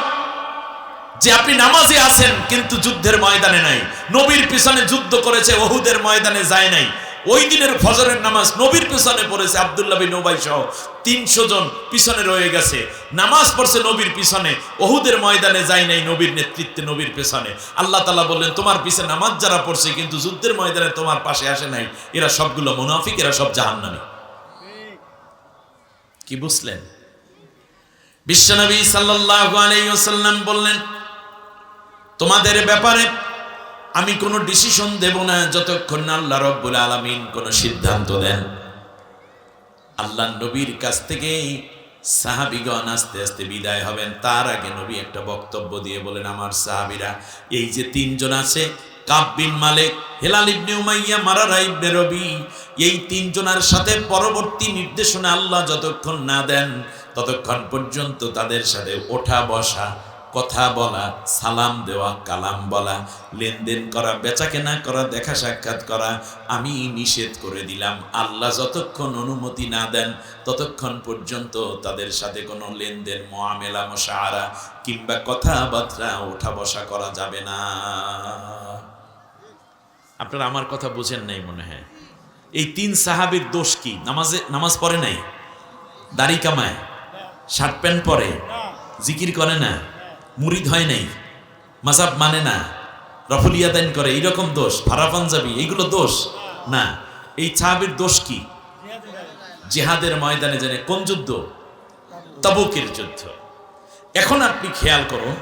যে আপনি নামাজে আছেন কিন্তু যুদ্ধের ময়দানে নাই। নবীর পিছনে যুদ্ধ করেছে, ওহুদের ময়দানে যায় নাই। ওই দিনের ফজরের নামাজ নবীর পিছনে পড়েছে, আব্দুল্লাহ বিন উবাই সহ 300 জন পিছনে রয়ে গেছে, নামাজ পড়ছে নবীর পিছনে, ওহুদের ময়দানে যায় নাই, নবীর নেতৃত্বে, নবীর পিছনে। আল্লাহ তাআলা বললেন, তোমার পিছনে নামাজ যারা পড়ছে কিন্তু যুদ্ধের ময়দানে তোমার পাশে আসে নাই, এরা সবগুলো মুনাফিক, এরা সব জাহান্নামী। কি বুঝলেন? বিশ্বনবী সাল্লাল্লাহু আলাইহি ওয়াসাল্লাম বললেন, তোমাদের ব্যাপারে আমি কোনো ডিসিশন দেব না যতক্ষণ না আল্লাহ রাব্বুল আলামিন কোনো সিদ্ধান্ত দেন। আল্লাহ নবীর কাছ থেকে সাহাবীগণ আস্তে আস্তে বিদায় হবেন, তার আগে নবী একটা বক্তব্য দিয়ে বলেন, আমার সাহাবীরা, এই যে তিনজন আছে, কাব বিন মালিক, হেলাল ইবনে উমাইয়া, মারারা ইবনে রবি, এই তিনজনের সাথে পরবর্তী নির্দেশনা আল্লাহ যতক্ষণ না দেন ততক্ষণ পর্যন্ত তাদের সাথে ওঠা বসা, কথা বলা, সালাম দেওয়া, কালাম বলা, লেনদেন করা, বেচাকেনা করা, দেখা সাক্ষাৎ করা আমি নিষেধ করে দিলাম। আল্লাহ যতক্ষণ অনুমতি না দেন ততক্ষণ পর্যন্ত তাদের সাথে কোনো লেনদেন, মুআমেলা, মুশাআরা কিংবা কথাবার্তা, ওঠা বসা করা যাবে না। আপনারা আমার কথা বুঝেন নাই মনে হয়। এই 3 সাহাবীর দোষ কি? নামাজ পড়ে নাই, দাড়ি কামায়, শার্ট প্যান্ট পরে, জিকির করে না, মুরিদ হয় নাই, মাযহাব মানে না, রফল ইয়াদাইন করে, এইরকম দোষ, ভাড়া পাঞ্জাবি, এইগুলো দোষ না। এই সাহাবীর দোষ কি? জিহাদের ময়দানে জানে কোন যুদ্ধ? তাবুকের যুদ্ধ। এখন আপনি খেয়াল করুন,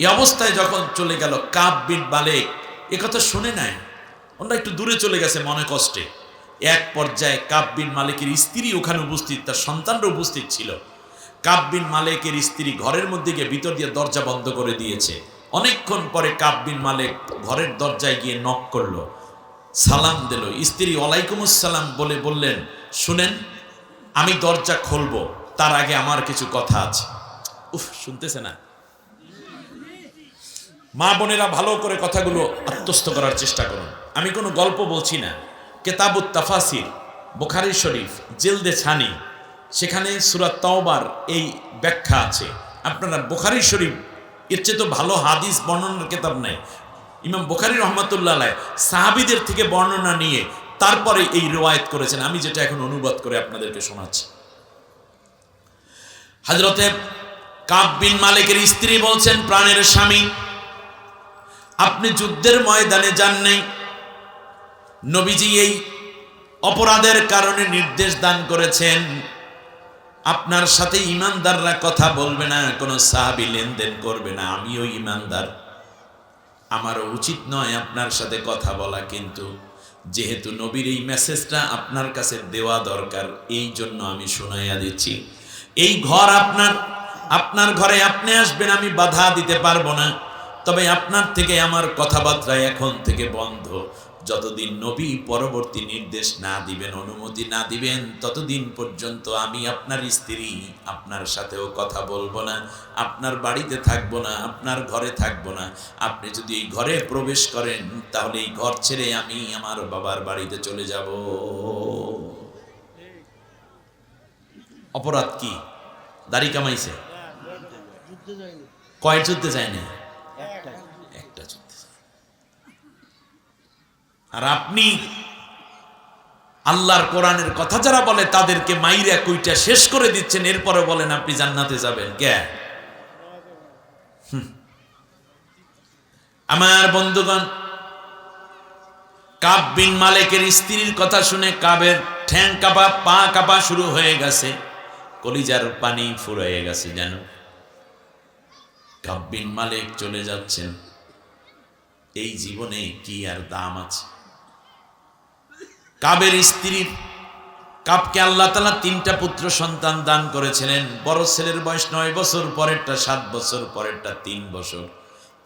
এই অবস্থায় যখন চলে গেল কাব বিন মালিক, এ কথা শুনে নাই, ওরা একটু দূরে চলে গেছে মনে কষ্টে। এক পর্যায়ে কাব বিন মালিকের স্ত্রী ওখানে উপস্থিত, তার সন্তানরা উপস্থিত ছিল। কাব বিন মালিকের স্ত্রী ঘরের মধ্যে গিয়ে ভিতর দিয়ে দরজা বন্ধ করে দিয়েছে। অনেকক্ষণ পরে কাব বিন মালিক ঘরের দরজায় গিয়ে নক করলো, সালাম দিল। স্ত্রী ওয়ালাইকুম আসসালাম বলে বললেন, শুনেন, আমি দরজা খুলবো, তার আগে আমার কিছু কথা আছে। উফ, শুনতেছে না? মা বোনেরা ভালো করে কথাগুলো আত্মস্থ করার চেষ্টা করুন। আমি কোনো গল্প বলছি না। কেতাবুত তাফাসির, বুখারী শরীফ, জিলদে ছানি, সেখানে সূরা তাওবার এই ব্যাখ্যা আছে। আপনারা বুখারী শরীফ, এর চেয়ে তো ভালো হাদিস বর্ণনার কিতাব নাই। ইমাম বুখারী রহমাতুল্লাহ আলাইহি সাহাবীদের থেকে বর্ণনা নিয়ে তারপরে এই রিওয়ায়াত করেছেন, আমি যেটা এখন অনুবাদ করে আপনাদেরকে শোনাচ্ছি। হযরতে কাব বিন মালিকের স্ত্রী বলছেন, প্রাণের স্বামী, আপনি যুদ্ধের ময়দানে যান নাই, নবীজি এই অপরাধের কারণে নির্দেশ দান করেছেন, আপনার সাথে ঈমানদাররা কথা বলবে না, কোনো সাহাবী লেনদেন করবে না, আমিও ঈমানদার, আমারও উচিত নয় আপনার সাথে কথা বলা, কিন্তু যেহেতু নবীর এই মেসেজটা আপনার কাছে দেওয়া দরকার, এই জন্য আমি শুনাইয়া দিচ্ছি। এই ঘর আপনার, আপনার ঘরে আপনি আসবেন, আমি বাধা দিতে পারবো না, তবে আপনার থেকে আমার কথাবার্তা এখন থেকে বন্ধ। যতদিন নবী পরবর্তী নির্দেশ না দিবেন, অনুমতি না দিবেন, ততদিন পর্যন্ত আমি আপনার স্ত্রী আপনার সাথেও কথা বলবো না, আপনার বাড়িতে থাকবো না, আপনার ঘরে থাকবো না। আপনি যদি এই ঘরে প্রবেশ করেন, তাহলে এই ঘর ছেড়ে আমি আমার বাবার বাড়িতে চলে যাব। অপরাধ কি? দাড়ি কামাইছে? কয় যুদ্ধে যায়নি? একটা যুদ্ধে। আর আপনি আল্লাহর কোরআনের কথা যারা বলে তাদেরকে মাইরা কুইটা শেষ করে দিচ্ছেন, এরপরে বলেন আপনি জান্নাতে যাবেন। কে? আমার বন্ধুগণ, কাব বিন মালিকের স্ত্রীর কথা শুনে কাবের ঠ্যাং কাঁপা, পা কাঁপা শুরু হয়ে গেছে, কলিজার পানি ফুরিয়ে গেছে। যেন কাব বিন মালিক চলে যাচ্ছেন, এই জীবনে কি আর দাম আছে? কাবের স্ত্রীর, কাবকে আল্লাহ তাআলা 3টা পুত্র সন্তান দান করেছিলেন। বড় ছেলের বয়স 9 বছর, পরেরটা 7 বছর, পরেরটা 3 বছর।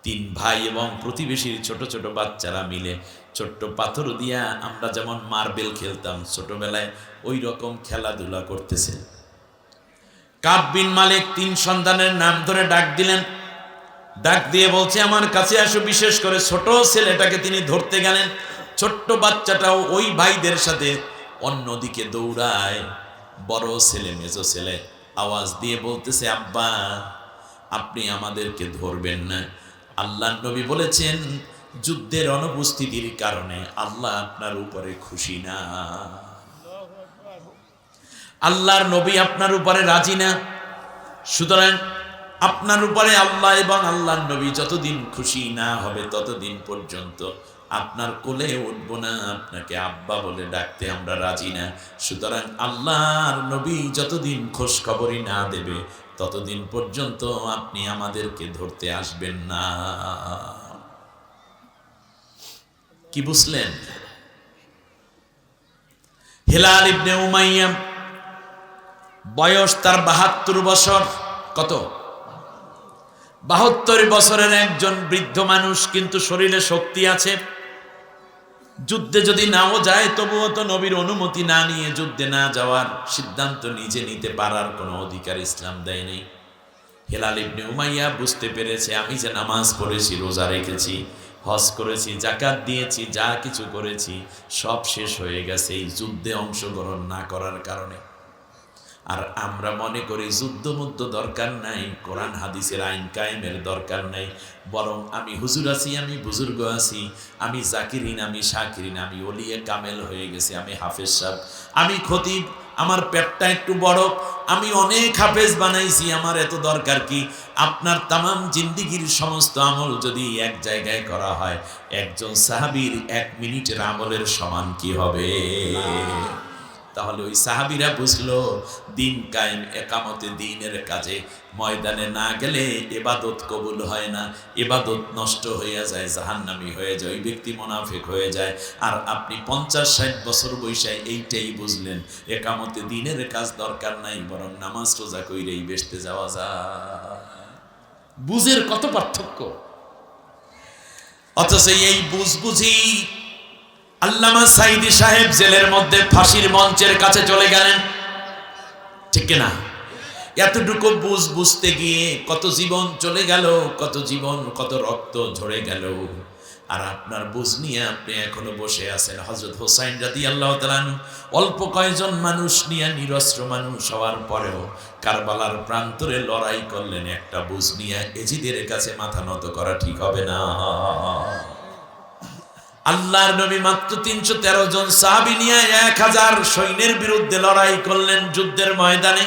3 ভাই এবং প্রতিবেশীর ছোট ছোট বাচ্চারা মিলে ছোট্ট পাথর দিয়া আমরা যেমন মার্বেল খেলতাম ছোটবেলায়, ওই রকম খেলাধুলা করতেছে। কাব বিন মালিক 3 সন্তানের নাম ধরে ডাক দিলেন, ডাক দিয়ে বলছে আমার কাছে আসো। বিশেষ করে ছোট ছেলেটাকে তিনি ধরতে গেলেন, ছোট্ট বাচ্চাটাও ওই ভাইদের সাথে অন্যদিকে দৌড়ায়। বড় ছেলে, মেজো ছেলে আওয়াজ দিয়ে বলতেছে, আব্বা আপনি আমাদেরকে ধরবেন না। আল্লাহর নবী বলেছেন যুদ্ধের অনুপস্থিতির কারণে আল্লাহ আপনার উপরে খুশি না, আল্লাহর নবী আপনার উপরে রাজি না। সুতরাং আপনার উপরে আল্লাহ এবং আল্লাহর নবী যতদিন খুশি না হবে ততদিন পর্যন্ত আপনার কোলে উঠব না, আপনাকে আব্বা বলে ডাকতে আমরা রাজি না। সুতরাং আল্লাহর নবী যতদিন খোঁজ খবরই না দেবে ততদিন পর্যন্ত আপনি আমাদেরকে ধরতে আসবেন না। কি বুঝলেন? হিলাল ইবনে উমাইয়া বয়স তার 72 বছর। কত? 72 বছরের একজন বৃদ্ধ মানুষ, কিন্তু শরীরে শক্তি আছে। যুদ্ধে যদি নাও যায় তবুও তো নবীর অনুমতি না নিয়ে যুদ্ধে না যাওয়ার সিদ্ধান্ত নিজে নিতে পারার কোনো অধিকার ইসলাম দেয়নি। হিলাল ইবনে উমাইয়া বুঝতে পেরেছে আমি যে নামাজ পড়েছি, রোজা রেখেছি, হজ করেছি, যাকাত দিয়েছি, যা কিছু করেছি সব শেষ হয়ে গেছে এই যুদ্ধে অংশগ্রহণ না করার কারণে। আর আমরা মনে করি যুদ্ধ মুদ্ধ দরকার নাই, কোরআন হাদিসের আইন কায়েমের দরকার নাই, বরং আমি হুজুর আছি, আমি বুজুর্গ আছি, আমি জাকিরিন, আমি শাকিরিন, আমি ওলিয়ে কামেল হয়ে গেছি, আমি হাফেজ সাহেব, আমি খতিব, আমার পেটটা একটু বড়, আমি অনেক হাফেজ বানাইছি, আমার এত দরকার কি? আপনার তামাম জিন্দিগির সমস্ত আমল যদি এক জায়গায় করা হয়, একজন সাহাবীর 1 মিনিটের আমলের সমান কি হবে? তাহলে ওই সাহাবীরা বুঝলো দিন কায়েম, একামতে দিনের কাজে ময়দানে না গেলে ইবাদত কবুল হয় না, ইবাদত নষ্ট হয়ে যায়, জাহান্নামী হয়ে যায়, ওই ব্যক্তি মুনাফিক হয়ে যায়। আর আপনি 50-60 বছর বয়সে এইটাই বুঝলেন একামতে দিনের কাজ দরকার নাই, বরং নামাজ রোজা কইরেই বেহেশতে যাওয়া যায়। বুঝের কত পার্থক্য! অথচ এই বুঝি আল্লামা সাইদি সাহেব জেলের মধ্যে ফাঁসির মঞ্চের কাছে চলে গেলেন, ঠিক না? এতটুকু বুঝতে গিয়ে কত জীবন চলে গেল, কত জীবন, কত রক্ত ঝরে গেল। আর আপনার বুঝ নিয়ে আপনি এখনো বসে আছেন। হযরত হোসাইন রাদিয়াল্লাহু তাআলা অল্প কয়েকজন মানুষ নিয়ে, নিরস্ত্র মানুষ হওয়ার পরেও কারবালার প্রান্তরে লড়াই করলেন একটা বুঝ নিয়ে। এজিদের কাছে মাথা নত করা ঠিক হবে না। আল্লাহর নবী মাত্র 313 জন সাহাবী নিয়ে 1000 সৈন্যের বিরুদ্ধে লড়াই করলেন যুদ্ধের ময়দানে।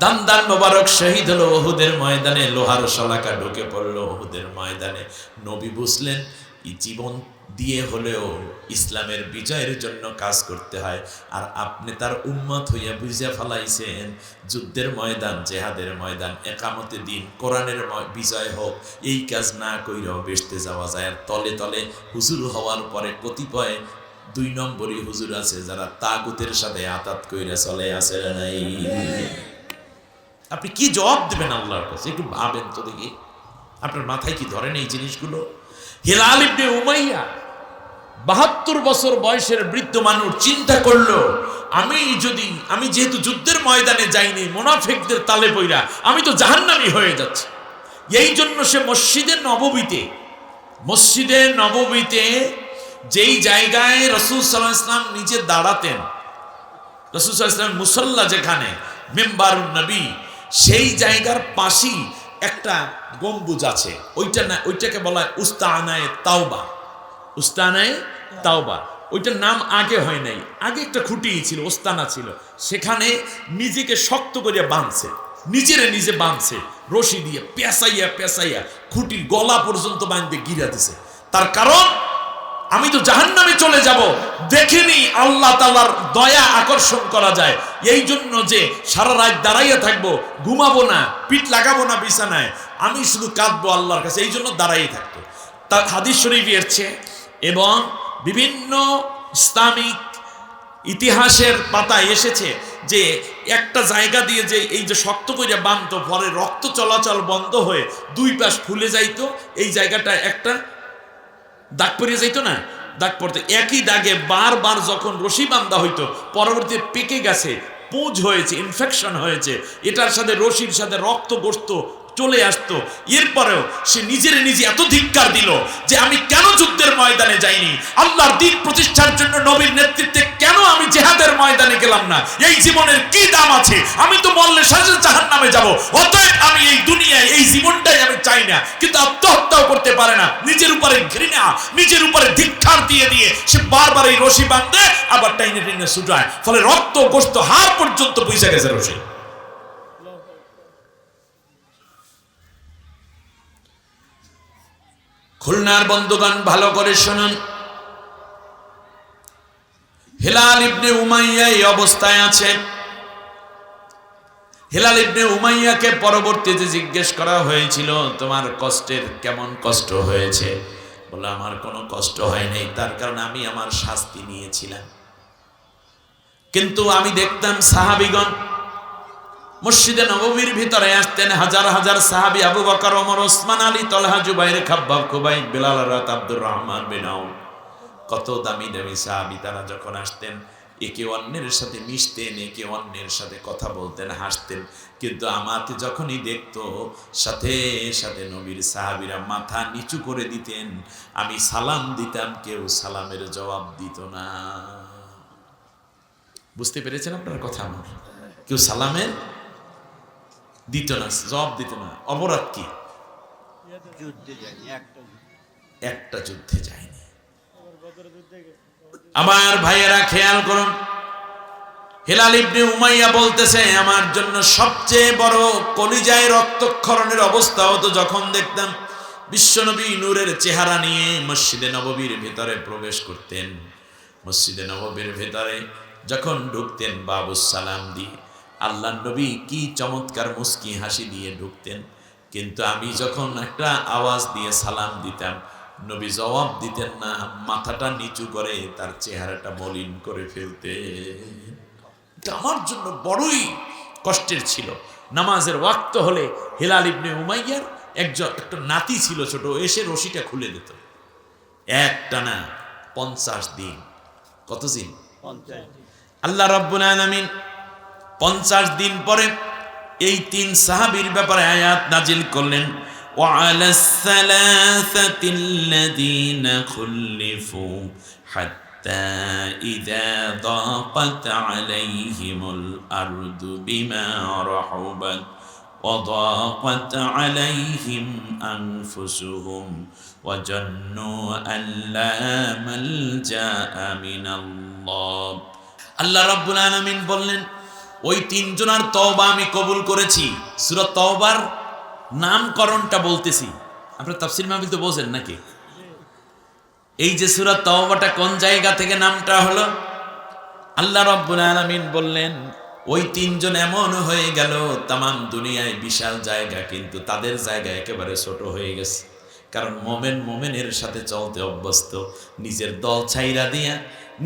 দান্দান মোবারক শহীদ হলো উহুদের ময়দানে, লোহার শলাকা ঢুকে পড়লো উহুদের ময়দানে। নবী বুঝলেন এই দিয়ে হলেও ইসলামের বিজয়ের জন্য কাজ করতে হয়। আর আপনি তার উম্মত হইয়া বুঝে ফেলাইছেন যুদ্ধের ময়দান, জেহাদের ময়দান, একামতে দিন, কোরআনের বিজয় হোক, এই কাজ না কইরাও বেসতে যাওয়া যায়। আর তলে তলে হুজুর হওয়ার পরে কতিপয় 2 নম্বরই হুজুর আছে যারা তাগুতের সাথে আতাত কইরা চলে আসে নাই। আপনি কি জবাব দেবেন আল্লাহর কাছে? একটু ভাবেন তো দেখি, আপনার মাথায় কি ধরেন এই জিনিসগুলো? হিলাল ইবনে উমাইয়া 72 বছর বয়সের বৃদ্ধ মানুষ চিন্তা করলো, আমি যেহেতু যুদ্ধের ময়দানে যাইনি, মুনাফিকদের তালে পইরা আমি তো জাহান্নামী হয়ে যাচ্ছি। এই জন্য সে মসজিদে নববীতে যেই জায়গায় রাসূল সাল্লাল্লাহু আলাইহি ওয়াসাল্লাম নিজে দাঁড়াতেন, রাসূল সাল্লাল্লাহু আলাইহি ওয়াসাল্লাম মুসাল্লা যেখানে, মেম্বারুন নবী, সেই জায়গার পাশেই একটা গম্বুজ আছে। ওইটাকে বলা হয় উস্তানায়ে তাওবা। ওইটার নাম আগে হয় নাই, আগে একটা খুঁটি ছিল, ওস্তানা ছিল। সেখানে নিজেকে শক্ত করে বাঁধছে, নিজে বাঁধছে রশি দিয়ে, পেঁচাইয়া খুঁটির গলা পর্যন্ত বাঁধতে গিরা দিছে। তার কারণ, আমি তো জাহান্নামে চলে যাব, দেখিনি আল্লাহ তাআলার দয়া আকর্ষণ করা যায়। এই জন্য যে সারা রাত দাঁড়াইয়া থাকবো, ঘুমাবো না, পিঠ লাগাবো না বিছানায়, আমি শুধু কাঁদবো আল্লাহর কাছে, এই জন্য দাঁড়াইয়ে থাকতো। তার হাদিস শরীফ এসেছে এবং বিভিন্ন ইসলামিক ইতিহাসের পাতায় এসেছে যে একটা জায়গা দিয়ে যে এই যে শক্ত করে বাঁধতো, পরে রক্ত চলাচল বন্ধ হয়ে 2 পাশ ফুলে যাইতো, এই জায়গাটা একটা দাগ পড়ে যাইতো না, দাগ পড়তে একই দাগে বারবার যখন রশি বান্ধা হইতো, পরবর্তীতে পেকে গেছে, পুঁজ হয়েছে, ইনফেকশন হয়েছে, এটার সাথে রশির সাথে রক্ত গোস্ত চলে আসতো। এরপরেও সে নিজে এত ধিক্কার দিল যে আমি কেন যুদ্ধের ময়দানে যাইনি, আল্লাহর দ্বীন প্রতিষ্ঠার জন্য নবীর নেতৃত্বে কেন আমি জিহাদের ময়দানে গেলাম না, এই জীবনের কি দাম আছে, আমি তো মরলে সাজে জাহান্নামে যাব, অতএব আমি এই দুনিয়ায় এই জীবনটাই আমি চাই না। কিন্তু আত্মহত্যাও করতে পারে না, নিজের উপরে ঘৃণা, নিজের উপরে ধিক্কার দিয়ে সে বারবার এই রশি বাঁধে, আবার টাইনে ছুটায়, ফলে রক্ত গোস্ত হাড় পর্যন্ত পয়সা গেছে রশি। খুলনার বন্ধুগণ ভালো করে শুনুন, হিলাল ইবনে উমাইয়া এই অবস্থায় আছে। হিলাল ইবনে উমাইয়াকে পরবর্তীতে জিজ্ঞেস করা হয়েছিল, তোমার কষ্টের কেমন কষ্ট হয়েছে? বলে, আমার কোনো কষ্ট হয় নাই, তার কারণ আমি আমার শাস্তি নিয়েছিলাম। কিন্তু আমি দেখতাম সাহাবীগণ মসজিদে নববীর ভিতরে আসতেন, হাজার হাজার সাহাবী, আবু বকর, ওমর, ওসমান, আলী, তলহা, জুবাইর, খাব্বাব, খুবাইব, বিলাল, রাত, আব্দুর রহমান বিন আউফ, কত দামি দামি সাহাবী। তারা যখন আসতেন একে অন্যের সাথে মিশতেন, একে অন্যের সাথে কথা বলতেন, হাসতেন। কিন্তু আমাকে যখনই দেখতো, সাথে সাথে নবীর সাহাবীরা মাথা নিচু করে দিতেন। আমি সালাম দিতাম, কেউ সালামের জবাব দিত না। বুঝতে পেরেছেন আপনার কথা? আমার কেউ সালামের দিত না, জবাব দিত না। অপরাধ কি? একটা যুদ্ধে যায়নি। আমার ভাইয়েরা খেয়াল করুন, হিলাল ইবনে উমাইয়া বলতেছে, আমার জন্য সবচেয়ে বড় কলিজায় রক্তক্ষরণের অবস্থা হতো যখন দেখতাম বিশ্বনবী নূরের চেহারা নিয়ে মসজিদে নববীর ভেতরে প্রবেশ করতেন। মসজিদে নববীর ভেতরে যখন ঢুকতেন বাবুস সালাম দিয়ে, আল্লাহ নবী কি চমৎকার মুস্কি হাসি দিয়ে ঢুকতেন। কিন্তু আমি যখন একটা আওয়াজ দিয়ে সালাম দিতাম, নবী জবাব দিতেন না, মাথাটা নিচু করে তার চেহারাটা মলিন করে ফেলতে। এটা আমার জন্য বড়ই কষ্টের ছিল। নামাজের ওয়াক্ত হলে হিলাল ইবনে উমাইয়ার একটা নাতি ছিল ছোট, এসে রশিটা খুলে দিত। একটানা 50 দিন। কত দিন? 50। আল্লাহ রাব্বুল আলামিন 50 দিন পরে এই 3 সাহাবীর ব্যাপারে আয়াত নাজিল করলেন, وعلى الثلاثة الذين خلفوا حتى إذا ضاقت عليهم الأرض بما رحبت وضاقت عليهم أنفسهم وظنوا أن لا ملجأ من الله। আল্লাহ রাব্বুল আলামিন বললেন, ওই 3 জনের তওবা আমি কবুল করেছি। সূরা তওবার নামকরণটা বলতেছি, আপনারা তাফসীর মাহফিল তো বোঝেন নাকি? এই যে সূরা তাওবাটা কোন জায়গা থেকে নামটা হলো? আল্লাহ রাব্বুল আলামিন বললেন ওই তিনজন এমন হয়ে গেল, তামাম দুনিয়ায় বিশাল জায়গা, কিন্তু তাদের জায়গা একেবারে ছোট হয়ে গেছে। কারণ মোমেনের সাথে চলতে অভ্যস্ত, নিজের দল ছাইরা দিয়া,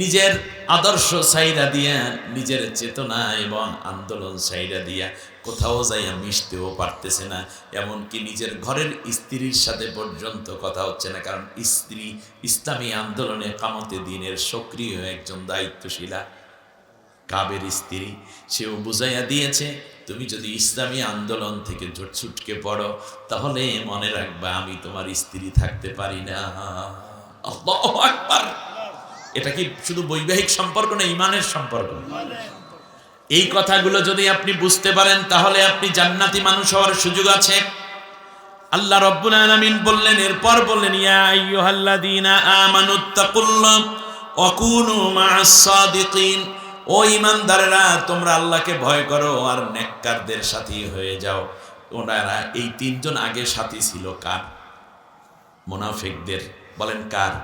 নিজের আদর্শ ছাইরা দিয়া, নিজের চেতনা এবং আন্দোলন ছাইরা দিয়া কোথাও যাইয়া মিশতেও পারতেছে না। এমনকি নিজের ঘরের স্ত্রীর সাথে পর্যন্ত কথা হচ্ছে না, কারণ স্ত্রী ইসলামী আন্দোলনে কামতে দিনের সক্রিয় একজন দায়িত্বশীলা। কাবের স্ত্রী, সেও বুঝাইয়া দিয়েছে তুমি যদি ইসলামী আন্দোলন থেকে ছুটকে পড়ো তাহলে মনে রাখবা আমি তোমার স্ত্রী থাকতে পারি না। আল্লাহু আকবার! এটা কি শুধু বৈবাহিক সম্পর্ক না, ইমানের সম্পর্ক। এই কথাগুলো যদি আপনি বুঝতে পারেন তাহলে আপনি জান্নাতি মানুষ হওয়ার সুযোগ আছে। আল্লাহ রাব্বুল আলামিন বললেন, এরপর বললেন ইয়া আইয়ুহাল্লাযীনা আমানুত্তাকুল্লাহ ওয়া কুনু মা'আস সাদিকিন, ও ঈমানদারেরা তোমরা আল্লাহকে ভয় করো আর নেককারদের সাথী হয়ে যাও। ওনারা এই তিনজন আগে সাথী ছিল কার? মুনাফিকদের। বলেন কার?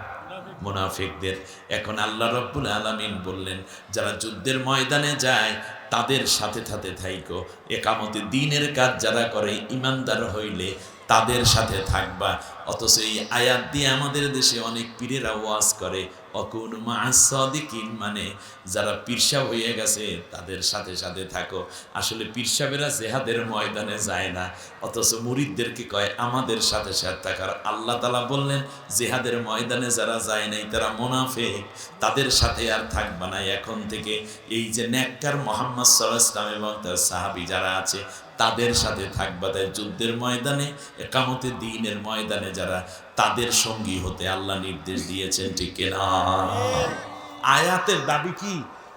মুনাফিকদের। এখন আল্লাহ রাব্বুল আলামিন বললেন যারা যুদ্ধের ময়দানে যায় তাদের সাথে সাথে থাইকো, একামতে দ্বীনের কাজ যারা করে ঈমানদার হইলে তাদের সাথে থাকবা। অথচ এই আয়াত দিয়ে আমাদের দেশে অনেক পীরেরা ওয়াজ করে অকুনু মা'আস সাদিকিন, মানে যারা পীরসাহেব হয়ে গেছে তাদের সাথে সাথে থাকো। আসলে পীরসাহেবেরা জিহাদের ময়দানে যায় না, অথচ মুরিদদেরকে কয় আমাদের সাথে সাথে থাকার। আল্লাহ তাআলা বললেন জিহাদের ময়দানে যারা যায় নাই তারা মুনাফিক, তাদের সাথে আর থাকবা না। এখন থেকে এই যে নেককার মুহাম্মদ সাল্লাল্লাহু আলাইহি ওয়াসাল্লাম এবং তার সাহাবী যারা আছে তাদের সাথে থাকবা। তাই যুদ্ধের ময়দানে, একামতে দ্বীনের ময়দানে যারা, তাদের সঙ্গী হতে আল্লাহ নির্দেশ দিয়েছেন, ঠিক না? আয়াতের দাবি কি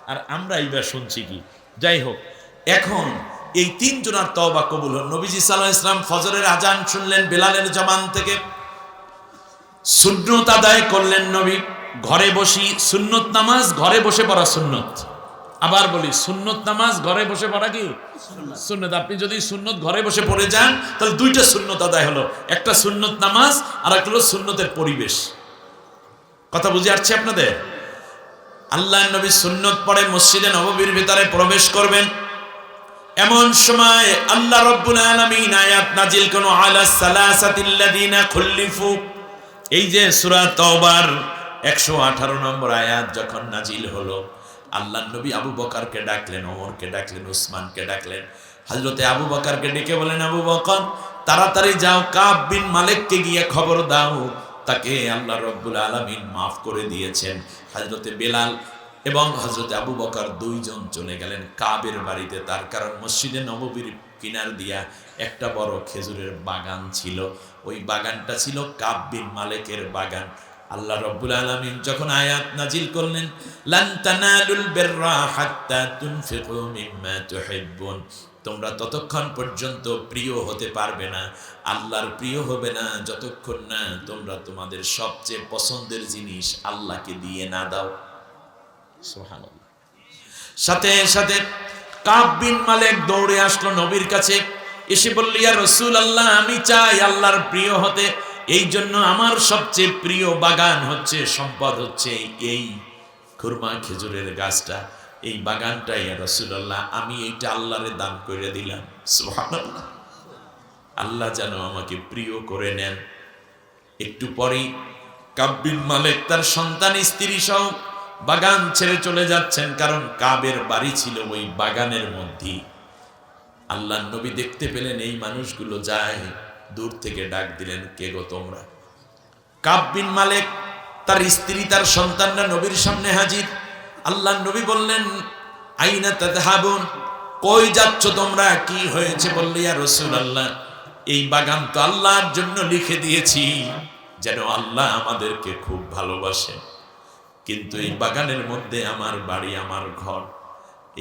আর আমরা এইবার শুনছি কি? যাই হোক, এখন এই তিনজনের তওবা কবুল হল। নবীজি সাল্লাল্লাহু আলাইহি ওয়াসাল্লাম ফজরের আজান শুনলেন বেলালের জবান থেকে, সুন্নত আদায় করলেন নবী। ঘরে বসি সুন্নত নামাজ ঘরে বসে পড়া সুন্নত। আবার বলি, সুন্নত নামাজ ঘরে বসে পড়া কি সুন্নত। আপনি যদি সুন্নত ঘরে বসে পড়ে যান তাহলে দুইটা সুন্নত আদায় হলো, একটা সুন্নত নামাজ আর একটা হলো সুন্নতের পরিবেশ। কথা বুঝে আসছে আপনাদের? আল্লাহর নবী সুন্নত পড়ে মসজিদে নববীর ভিতরে প্রবেশ করবেন, এমন সময় আল্লাহ রাব্বুল আলামিন আয়াত নাজিল করলেন আলাস সালাসাতিল্লাযিনা খুল্লিফু। এই যে সূরা তাওবার 118 নম্বর আয়াত যখন নাজিল হলো, আল্লাহর নবী আবু বকরকে ডাকলেন, ওমরকে ডাকলেন, উসমানকে ডাকলেন। হযরতে আবু বকরকে ডেকে বলেন, আবু বকর তাড়াতাড়ি যাও, কাব বিন মালিককে গিয়ে খবর দাও, তাকে আল্লাহ রাব্বুল আলামিন মাফ করে দিয়েছেন। হযরতে বেলাল এবং হযরতে আবু বকর দুইজন চলে গেলেন কাবের বাড়িতে। তার কারণ মসজিদে নববীর কিনার দিয়া একটা বড় খেজুরের বাগান ছিল, ওই বাগানটা ছিল কাব বিন মালিকের বাগান। আল্লাহ রাব্বুল আলামিন যখন আয়াত নাজিল করলেন লান তানালুল বিররা হাত্তা তুনফিকু মিম্মা তুহিব্বুন, তোমরা ততক্ষণ পর্যন্ত প্রিয় হতে পারবে না, আল্লাহর প্রিয় হবে না যতক্ষণ না তোমরা তোমাদের সবচেয়ে পছন্দের জিনিস আল্লাহকে দিয়ে না দাও। সুবহানাল্লাহ। সাথে সাথে কাব বিন মালিক দৌড়ে আসলো নবীর কাছে, এসে বলল ইয়া রাসূলুল্লাহ আমি চাই আল্লাহর প্রিয় হতে, এই জন্য আমার সবচেয়ে প্রিয় বাগান হচ্ছে, সম্পদ হচ্ছে এই খুরমা খেজুরের গাছটা, এই বাগানটা ইয়া রাসূলুল্লাহ আমি এইটা আল্লাহরে দান করে দিলাম। সুবহানাল্লাহ। আল্লাহ যেন আমাকে প্রিয় করে নেন। একটু পরেই কাব বিন মালিক তার সন্তান স্ত্রী সহ বাগান ছেড়ে চলে যাচ্ছেন, কারণ কাবের বাড়ি ছিল ওই বাগানের মধ্যেই। আল্লাহর নবী দেখতে পেলেন এই মানুষগুলো যায়, দূর থেকে ডাক দিলেন, কে গো তোমরা? কাব বিন মালিক তার স্ত্রী তার সন্তানরা নবীর সামনে হাজির। আল্লাহর নবী বললেন আইনা তাযহাবুন, কই যাচ্ছ তোমরা, কি হয়েছে? বলল ইয়া রাসূলুল্লাহ এই বাগান তো আল্লাহর জন্য লিখে দিয়েছি, যেন আল্লাহ আমাদেরকে খুব ভালোবাসে, কিন্তু এই বাগানের মধ্যে আমার বাড়ি, আমার ঘর,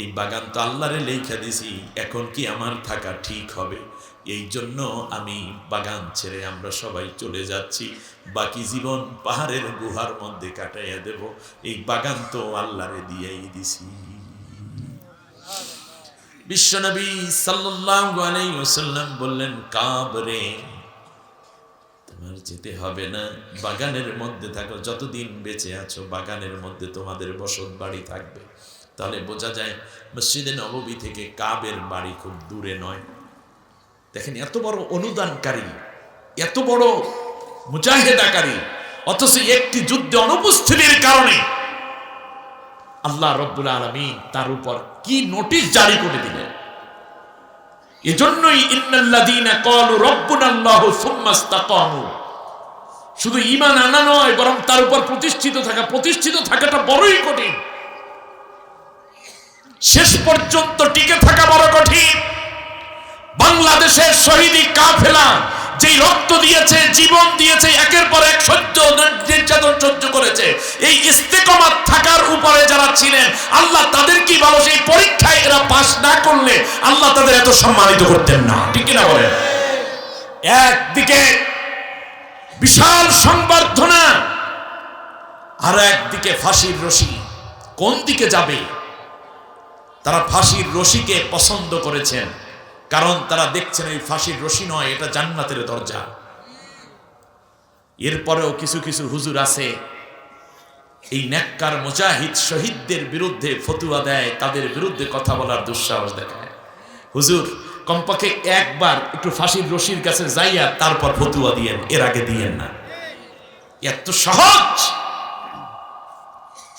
এই বাগান তো আল্লাহরে লেখা দিছি, এখন কি আমার থাকা ঠিক হবে? এই জন্য আমি বাগান ছেড়ে আমরা সবাই চলে যাচ্ছি, বাকি জীবন পাহাড়ের গুহার মধ্যে কাটাইয়া দেব, এই বাগান তো আল্লাহরে দিয়েই দিছি। বিশ্বনবী সাল্লাল্লাহু আলাইহি ওয়াসাল্লাম বললেন, কাব রে তোমার যেতে হবে না, বাগানের মধ্যে থাকো, যতদিন বেঁচে আছো বাগানের মধ্যে তোমাদের বসত বাড়ি থাকবে। তাহলে বোঝা যায় মসজিদে নববী থেকে কাবের বাড়ি খুব দূরে নয়। দেখেন এত বড় অনুদানকারী, এত বড় মুজাহিদাকারী, অথচ একটি যুদ্ধে অনুপস্থিতির কারণে আল্লাহ রব্বুল আলামিন তার উপর কি নোটিশ জারি করে দিলেন। এজন্যই ইন্নাল্লাযীনা ক্বালু রাব্বুনাল্লাহু সুম্মা ইসতাকামু, শুধু ঈমান আনা নয় বরং তার উপর প্রতিষ্ঠিত থাকাটা বড়ই কঠিন। শেষ পর্যন্ত টিকে থাকা বড় কঠিন। বাংলাদেশের শহীদি কাফেলা যেই রক্ত দিয়েছে, জীবন দিয়েছে, একের পর এক নির্যাতন সহ্য করেছে, এই ইস্তেকামাত থাকার উপরে যারা ছিলেন আল্লাহ তাদের কি ভালো, সেই পরীক্ষায় এরা পাস না করলে আল্লাহ তাদের এত সম্মানিত করতেন না, ঠিক কিনা বলেন? একদিকে বিশাল সংবর্ধনা, আর একদিকে ফাঁসির রশি। কোন দিকে যাবে? তারা ফাঁসির রশিকে পছন্দ করেছেন, কারণ তারা দেখছেন এই ফাঁসির রশি নয়, এটা জান্নাতের দরজা। এরপরেও কিছু কিছু হুজুর আছে এই নেককার মুজাহিদ শহীদদের বিরুদ্ধে ফতুয়া দেয়, তাদের বিরুদ্ধে কথা বলার দুঃসাহস দেখায়। হুজুর কমপক্ষে একবার একটু ফাঁসির রশির কাছে যাইয়া তারপর ফতুয়া দিয়েন, এর আগে দিয়েন না। এত সহজ।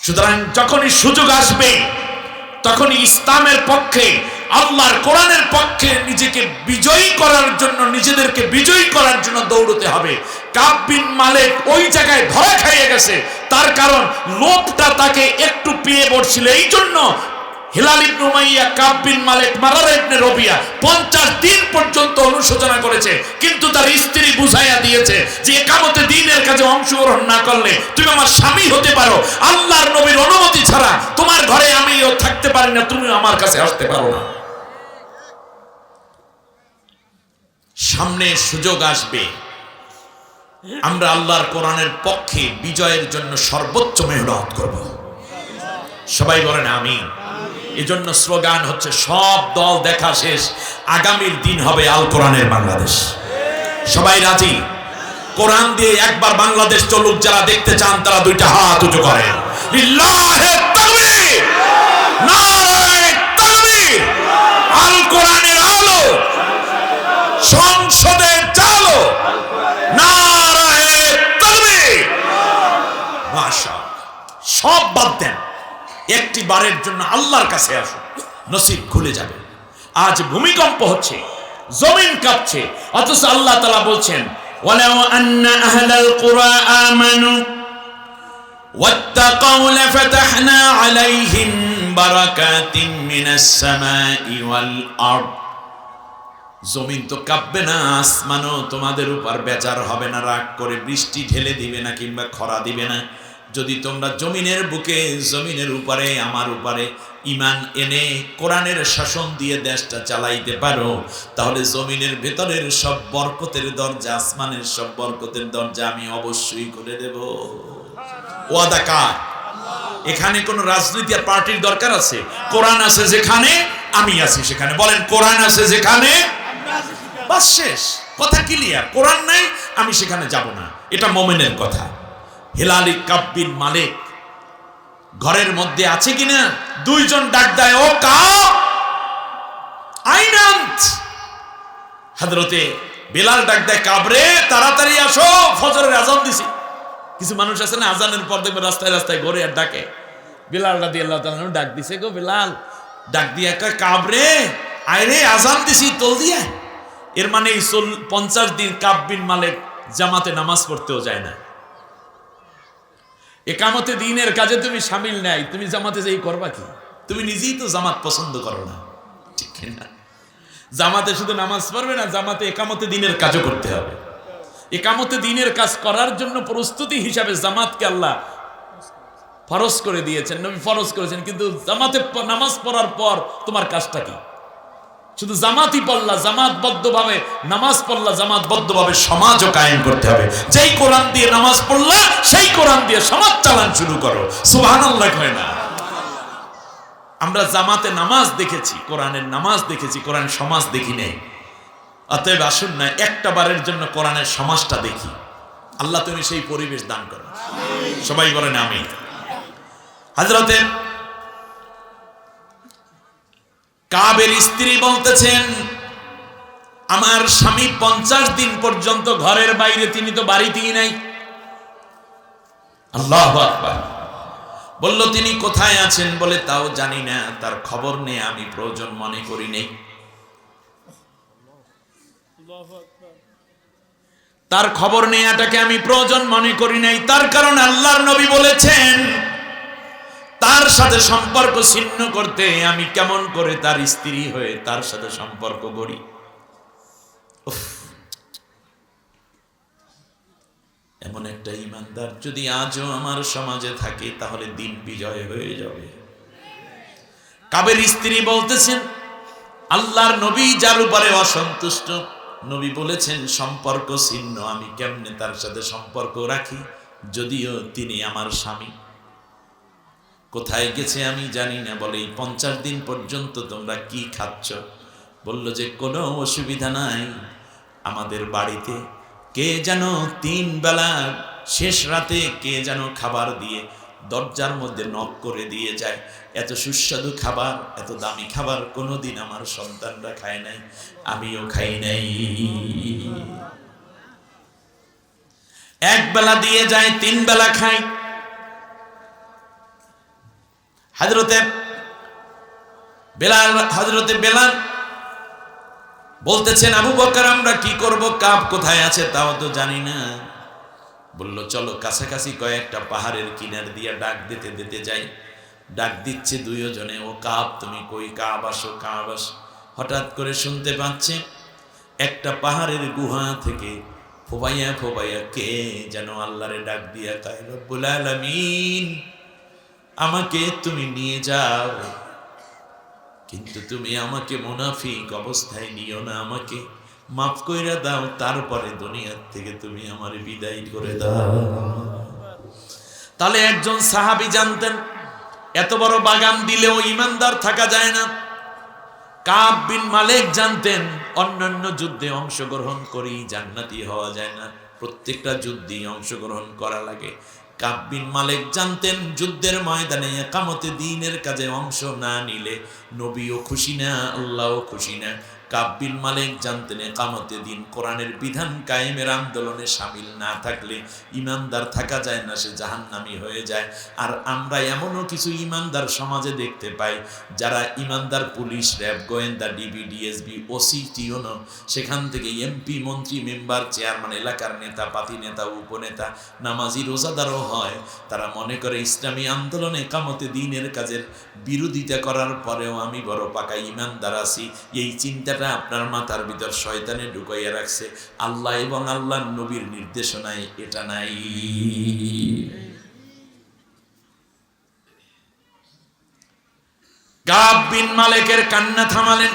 সুতরাং যখনই সুযোগ আসবে তখনই ইসলামের পক্ষে, আল্লাহর কোরআনের পক্ষে নিজেকে বিজয়ী করার জন্য, নিজেদেরকে বিজয়ী করার জন্য দৌড়তে হবে। কাব বিন মালিক ওই জায়গায় ভয় খাইয়ে গেছে, তার কারণ লোভটা তাকে একটু পেয়ে বসছিল। এই জন্য হিলাল ইবনে উমাইয়া কাব বিন মালিক মারার ইবনে রবিয়া 50 দিন পর্যন্ত অনুশোচনা করেছে, কিন্তু তার স্ত্রী বুঝাইয়া দিয়েছে যে একামতে দ্বীনের কাজে অংশগ্রহণ না করলে তুমি আমার স্বামী হতে পারো, আল্লাহর নবীর অনুমতি ছাড়া তোমার ঘরে আমিও থাকতে পারি না, তুমি আমার কাছে আসতে পারো না। সামনে সুযোগ আসবে, আমরা আল্লাহর কোরআনের পক্ষে বিজয়ের জন্য সর্বোচ্চ মেহনত করব। সবাই বলেন আমিন। এজন্য স্লোগান হচ্ছে সব দল দেখা শেষ, আগামীর দিন হবে আল কোরআনের বাংলাদেশ। সবাই রাজি? কোরআন দিয়ে একবার বাংলাদেশ চলুক, যারা দেখতে চান তারা দুইটা হাত উঁচু করেন। লিল্লাহি তাকবীর, নারায়ে তাকবীর। আল কোরআনের আলো সংসদে চালো, নারায়ে তাকবীর। মাশাআল্লাহ। সব বাদ দেন, একটি বারের জন্য আল্লাহর কাছে আসুন, নসিব খুলে যাবে। আজ ভূমিকম্প হচ্ছে, জমিন কাঁপছে, অথচ আল্লাহ তাআলা বলছেন ওয়ালাউ আন্না আহলাল কুরা আমানু ওয়াত্তাকাউ লাফাতাহনা আলাইহিম বারাকাতিন মিনাস সামাই ওয়াল আরদ। জমিন তো কাঁপবে না, আসমানও তোমাদের উপর বেজার হবে না, রাগ করে বৃষ্টি ঢেলে দিবে না কিংবা খরা দিবে না। যদি তোমরা জমিনের বুকে, জমিনের উপরে, আমার উপরে ঈমান এনে কোরআনের শাসন দিয়ে দেশটা চালাইতে পারো, তাহলে জমিনের ভেতরের সব বরকতের দরজা, আসমানের সব বরকতের দরজা আমি অবশ্যই খুলে দেব। ওয়াদা কার? এখানে কোন রাজনীতি আর পার্টির দরকার আছে? কোরআন আছে যেখানে, আমি আছি সেখানে। বলেন কোরআন আছে যেখানে, বাস শেষ, কথা ক্লিয়ার। কোরআন নাই, আমি সেখানে যাব না, এটা মুমিনের কথা। হিলাল কাব বিন মালিক ঘরের মধ্যে আছে কিনা, দুইজন ডাক দেয়, ও কাব আইনান্ত। হযরতে বিলাল ডাক দেয়, কাব রে তাড়াতাড়ি আসো, ফজরের আযান দিছি। কিছু মানুষ আছে না, আযানের পর দেখবে রাস্তায় রাস্তায় ঘুরে আর ডাকে। বিলাল রাদিয়াল্লাহু তাআলা ডাক দিছে, গো বিলাল, ডাক দিয়া কয়, কাব রে আয় রে, আযান দিছি, তোল দিয়া। এর মানে 50 দিন কাব বিন মালিক জামাতে নামাজ পড়তেও যায় না। একামতে দ্বীনের কাজে তুমি শামিল নাই, তুমি জামাতে যাই করবা কি? তুমি নিজেই তো জামাত পছন্দ করো না, ঠিক না? জামাতে শুধু নামাজ পড়বে না, জামাতে একামতে দ্বীনের কাজও করতে হবে। একামতে দ্বীনের কাজ করার জন্য প্রস্তুতি হিসাবে জামাতকে আল্লাহ ফরজ করে দিয়েছেন, নবী ফরজ করেছেন। কিন্তু জামাতে নামাজ পড়ার পর তোমার কাজটা কি? শুধু জামাতই পড়লা, জামাতবদ্ধভাবে নামাজ পড়লা, জামাতবদ্ধভাবে সমাজও কায়েম করতে হবে। যেই কোরআন দিয়ে নামাজ পড়লা, সেই কোরআন দিয়ে সমাজ চালান শুরু করো। সুবহানাল্লাহ কয় না? আমরা জামাতে নামাজ দেখেছি, কোরআনের নামাজ দেখেছি, কোরআন সমাজ দেখি নাই। অতএব আসুন না একটা বারের জন্য কোরআনের সমাজটা দেখি। আল্লাহ তুমি সেই পরিবেশ দান করো, সবাই বলেন আমিন। হযরতে কাবের স্ত্রী বলতেছেন, আমার স্বামী 50 দিন পর্যন্ত ঘরের বাইরে, তিনি তো বাড়িতেই নাই। আল্লাহু আকবার। বলল তিনি কোথায় আছেন, বলে তাও জানি না, তার খবর নিয়ে আমি প্রয়োজন মনে করি নাই। তার খবর নেয়াটাকে আমি প্রয়োজন মনে করি নাই। তার কারণ আল্লাহর নবী বলেছেন, তার সাথে সম্পর্ক ছিন্ন করতে আমি কেমন করে তার স্ত্রী হয়ে তার সাথে সম্পর্ক গড়ি। এমন একটা ইমানদার যদি আজও আমার সমাজে থাকে, তাহলে দিন বিজয় হয়ে যাবে। কাবের স্ত্রী বলতেছেন, আল্লাহর নবী যার উপরে অসন্তুষ্ট, নবী বলেছেন সম্পর্ক ছিন্ন, আমি কেমনে তার সাথে সম্পর্ক রাখি, যদিও তিনি আমার স্বামী। কোথায় গেছে আমি জানি না। বলে এই 50 দিন পর্যন্ত তোমরা কি খাচ্ছ? বলল যে কোনো অসুবিধা নাই, আমাদের বাড়িতে কে যেন 3 বেলা শেষ রাতে কে যেন খাবার দিয়ে দরজার মধ্যে নক করে দিয়ে যায়। এত সুস্বাদু খাবার, এত দামি খাবার কোনোদিন আমার সন্তানরা খায় নাই, আমিও খাই নাই। 1 বেলা দিয়ে যায়, 3 বেলা খাই। হযরতে বেলাল বলতেছেন, আবু বকর আমরা কি করব, কাব কোথায় আছে তাও তো জানি না। বলল চলো কাছাকাছি কয়েকটা পাহাড়ের কিনার দিয়ে ডাক দিতে দিতে যাই। ডাক দিচ্ছে দুইজনে, ও কাব তুমি কই, কাব আসো, কাব আসো। হঠাৎ করে শুনতে পাচ্ছে একটা পাহাড়ের গুহা থেকে ফোবাইয়া ফোবাইয়া কে যেন আল্লাহরে ডাক দিয়া কয়, রব্বুল আলামিন আমাকে তুমি নিয়ে যাও, কিন্তু তুমি আমাকে মুনাফিক অবস্থায় নিও না, আমাকে মাফ কইরা দাও, তারপরে দুনিয়ার থেকে তুমি আমার বিদায় করে দাও। তাহলে একজন সাহাবী জানতেন এত বড় বাগান দিলেও ইমানদার থাকা যায় না। কাব বিন মালিক জানতেন অন্যান্য যুদ্ধে অংশগ্রহণ করি জান্নাতি হওয়া যায় না, প্রত্যেকটা যুদ্ধে অংশগ্রহণ করা লাগে। কাব বিন মালিক জানতেন যুদ্ধের ময়দানে ইকামতে দ্বীনের কাজে অংশ না নিলে নবীও খুশি না, আল্লাহও খুশি না। কাব বিন মালিক জানতেন ইকামতে দ্বীন, কোরআনের বিধান কায়েমের আন্দোলনে শামিল না থাকলে ইমানদার থাকা যায় না, সে জাহান্নামী হয়ে যায়। আর আমরা এমনও কিছু ইমানদার সমাজে দেখতে পাই যারা ইমানদার পুলিশ, র্যাব, গোয়েন্দা, ডিবি, ডিএসবি, ওসি, টিওনো, সেখান থেকে এমপি, মন্ত্রী, মেম্বার, চেয়ারম্যান, এলাকার নেতা, পাতি নেতা, উপনেতা, নামাজি, রোজাদারও হয়। তারা মনে করে ইসলামী আন্দোলনে ইকামতে দ্বীনের কাজের বিরোধিতা করার পরেও আমি বড় পাকা ইমানদার আছি। এই চিন্তা আপনার মাথার ভিতর শয়তানে ঢুকাইয়া রাখছে, আল্লাহ এবং আল্লাহর নবীর নির্দেশনায় এটা নাই। কাব বিন মালিকের কান্না থামালেন।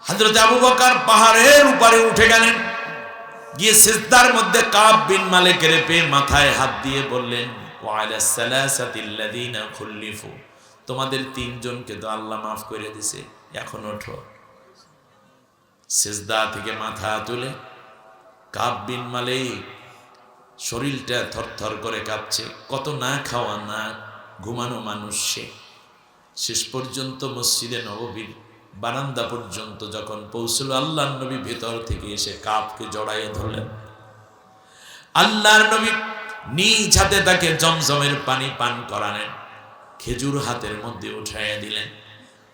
হযরত আবু বকর পাহাড়ের উপরে উঠে গেলেন, গিয়ে সিজদার মধ্যে কাব বিন মালিকের পেয়ে মাথায় হাত দিয়ে বললেন, ওয়া আলাস সালাসাতিল্লাযিনা খুল্লিফু, তোমাদের 3 জনকে তো আল্লাহ মাফ করে দিয়েছে, এখন ওঠো। সিজদা থেকে মাথা তুলে কাব বিন মালিক শরীরটা থরথর করে কাঁপছে। কত না খাওয়া না ঘুমানো মানুষ সে। শেষ পর্যন্ত মসজিদে নববীর বারান্দা পর্যন্ত যখন পৌঁছল, আল্লাহর নবী ভেতর থেকে এসে কাবকে জড়াইয়ে ধরলেন। আল্লাহর নবী নিজ হাতে তাকে জমজমের পানি পান করালেন, খেজুর হাতের মধ্যে উঠাইয়া দিলেন।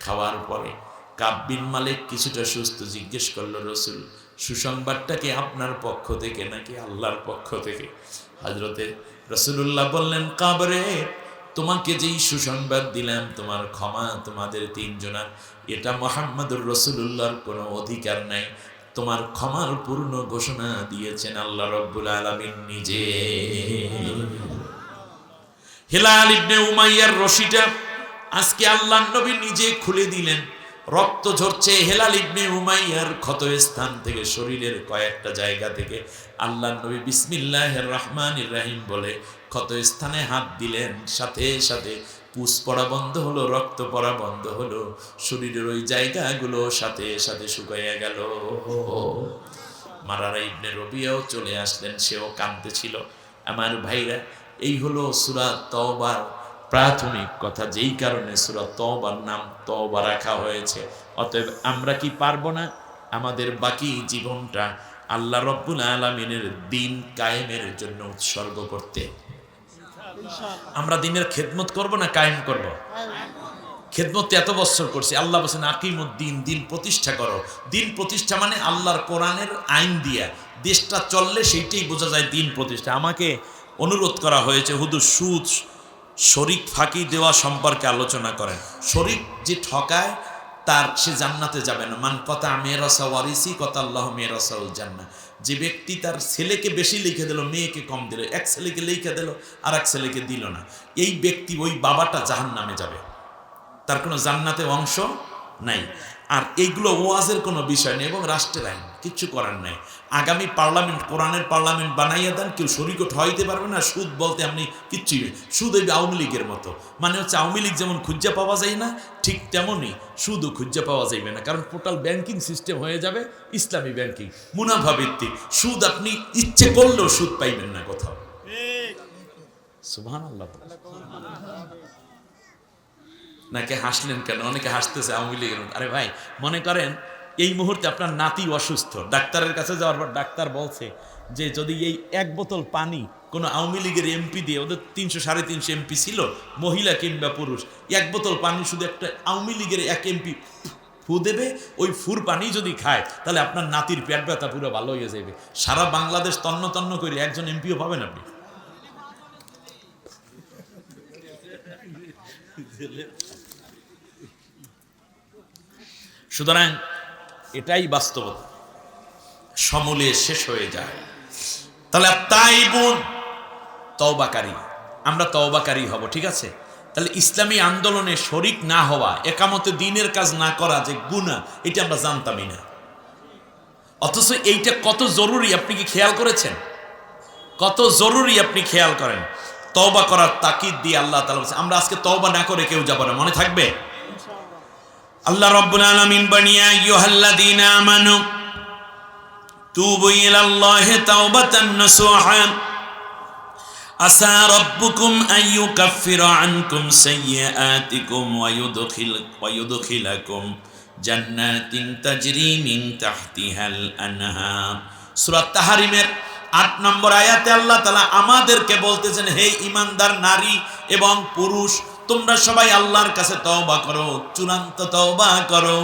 খাওয়ার পরে কাব বিন মালিক কিছুটা সুস্থ জিজ্ঞেস করলো, রসুল সুসংবাদটা কি আপনার পক্ষ থেকে নাকি আল্লাহর পক্ষ থেকে? হযরতে রাসূলুল্লাহ বললেন, কাব রে, তোমাকে যেই সুসংবাদ দিলাম তোমার ক্ষমা তোমাদের 3 জনার, এটা মুহাম্মদুর রাসূলুল্লাহর কোনো অধিকার নাই। তোমার ক্ষমার পূর্ণ ঘোষণা দিয়েছেন আল্লাহ রাব্বুল আলামিন নিজে। হিলাল ইবনে উমাইয়ার রশিটা আজকে আল্লাহর নবী নিজে খুলে দিলেন। রক্ত ঝরছে হেলাল ইবনে উমাইয়ার ক্ষত স্থান থেকে, শরীরের কয়েকটা জায়গা থেকে। আল্লাহর নবী বিসমিল্লাহির রহমানির রহিম বলে ক্ষত স্থানে হাত দিলেন, সাথে সাথে পুষ পড়া বন্ধ হলো, রক্ত পড়া বন্ধ হলো, শরীরের ওই জায়গাগুলো সাথে সাথে শুকাইয়া গেল। মারারা ইবনে রবিয়াও চলে আসলেন, সেও কাঁদতেছিল। আমার ভাইরা, এই হলো সূরা তওবার প্রাথমিক কথা, যেই কারণে সূরা তওবার নাম তওবা রাখা হয়েছে। অতএব আমরা কি পারবো না আমাদের বাকি জীবনটা আল্লাহ রব্বুল আলামিনের দ্বীন কায়েমের জন্য উৎসর্গ করতে? আমরা দ্বীনের খেদমত করব না কায়েম করব? খেদমত এত বছর করছি, আল্লাহ বলেছেন আকিমুদ্দিন, দিন প্রতিষ্ঠা করো। দিন প্রতিষ্ঠা মানে আল্লাহর কোরআনের আইন দিয়া দেশটা চললে সেইটাই বোঝা যায় দিন প্রতিষ্ঠা। আমাকে অনুরোধ করা হয়েছে হুজুর সুদ শরিক ফাঁকি দেওয়া সম্পর্কে আলোচনা করেন। শরিক যে ঠকায় তার সে জান্নাতে যাবে না। মান কথা মেরাসা ওয়ারিসি কথা আল্লাহ মেরাসাউল জান্নাহ। যে ব্যক্তি তার ছেলেকে বেশি লিখে দিল, মেয়েকে কম দিল, এক ছেলেকে লিখে দিল আর এক ছেলেকে দিল না, এই ব্যক্তি ওই বাবাটা জাহান্নামে যাবে, তার কোনো জান্নাতে অংশ নাই। আর এইগুলো ওয়াজের কোনো বিষয় নেই এবং রাষ্ট্রের আইন, কিচ্ছু করার নাই। আগামী পার্লামেন্ট, কোরআনের পার্লামেন্ট বানাইয়া দেন, কেউ শরিকও ঠকাইতে পারবে না। সুদ বলতে আপনি কিচ্ছুই নেই। সুদ ওই আওয়ামী লীগের মতো, মানে হচ্ছে আওয়ামী লীগ যেমন খুঁজা পাওয়া যায় না, ঠিক তেমনই সুদও খুঁজা পাওয়া যাবে না। কারণ টোটাল ব্যাংকিং সিস্টেম হয়ে যাবে ইসলামী ব্যাংকিং, মুনাফা ভিত্তিক। সুদ আপনি ইচ্ছে করলেও সুদ পাইবেন না কোথাও। সুবহানাল্লাহ। নাকি হাসলেন কেন? অনেকে হাসতেছে আওয়ামী লীগের। আরে ভাই, মনে করেন এই মুহূর্তে আপনার নাতি অসুস্থ, ডাক্তারের কাছে যাওয়ার পর ডাক্তার বলছে যে যদি এই এক বোতল পানি কোনো আওয়ামী লীগের এমপি দিয়ে, ওদের 300-350 এমপি ছিল, মহিলা কিংবা পুরুষ, এক বোতল পানি শুধু একটা আওয়ামী লীগের এক এমপি ফু দেবে, ওই ফুর পানি যদি খায় তাহলে আপনার নাতির পেট ব্যথা পুরো ভালো হয়ে যাবে। সারা বাংলাদেশ তন্ন তন্ন করে একজন এমপিও পাবেন আপনি। সুতরাং এটাই বাস্তবতা, সমূলে শেষ হয়ে যায়। তাহলে তাইবুন, তওবাকারী, আমরা তওবাকারী হব, ঠিক আছে? তাহলে ইসলামী আন্দোলনে শরিক না হওয়া, একামতে দ্বীনের কাজ না করা যে গুনাহ, এটা আমরা জানতামই না। অথচ এইটা কত জরুরি আপনি কি খেয়াল করেছেন? কত জরুরি আপনি খেয়াল করেন। তওবা করার তাকিদ দিয়ে আল্লাহ তাআলা বলেছেন, আমরা আজকে তওবা না করে কেউ যাব না, মনে থাকবে? আল্লাহ রাব্বুল আলামিন বানিয়া আইয়ুহাল্লাযীনা আমানু তুবু ইলাল্লাহি তাওবাতান নাসুহা আসা রাব্বুকুম আইয়ুকাফিরা আনকুম সাইয়্যাতিকুম ওয়া ইউদখিলাকুম জান্নাতিন তাজরি মিন তাহতিহাল আনহার। সূরা তাহরিমের 8 নম্বর আয়াতে আল্লাহ তাআলা আমাদেরকে বলতেছেন, হে ঈমানদার নারী এবং পুরুষ, তোমরা সবাই আল্লাহর কাছে তওবা করো, চূড়ান্ত তওবা করো।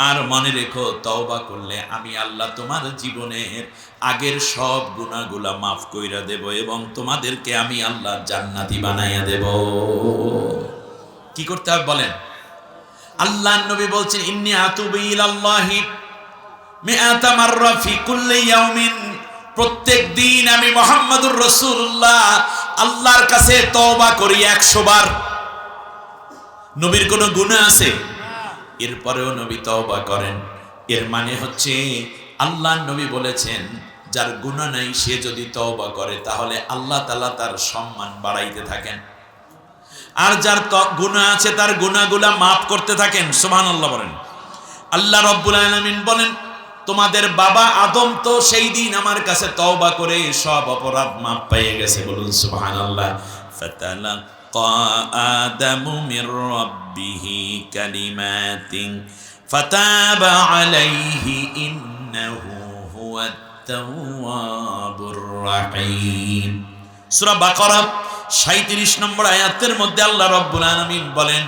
আর মনে রেখো, তওবা করলে আমি আল্লাহ তোমার জীবনের আগের সব গুনাহগুলা মাফ কইরা দেব এবং তোমাদেরকে আমি আল্লাহ জান্নাতি বানাইয়া দেব। কি করতে হবে বলেন? আল্লাহর নবী বলছেন, ইন্নী আতুবু ইলাল্লাহি মিআতা মাররা ফি কুল্লি ইয়াউমিন, প্রত্যেক দিন আমি মুহাম্মদুর রাসূলুল্লাহ আল্লাহর কাছে তওবা করি 100 বার। নবীর কোনো গুনাহ আছে? এরপরেও নবী তওবা করেন। এর মানে হচ্ছে আল্লাহর নবী বলেছেন, যার গুনাহ নাই সে যদি তওবা করে তাহলে আল্লাহ তাআলা তার সম্মান বাড়াইতে থাকেন, আর যার গুনাহ আছে তার গুনাহগুলা মাফ করতে থাকেন। সুবহানাল্লাহ বলেন। আল্লাহ রাব্বুল আলামিন বলেন, তোমাদের বাবা আদম তো সেই দিন আমার কাছে তওবা করে সব অপরাধ মাফ পেয়ে গেছে। বলুন সুবহানাল্লাহ। ফাতালাক্কা আদামু মির রাব্বিহি কালিমাতিন ফাতাবা আলাইহি ইন্নাহু হুয়াত তাওয়াবুর রাহিম। সূরা বাকারা 37 নম্বর আয়াতের মধ্যে আল্লাহ রাব্বুল আলামিন বলেন,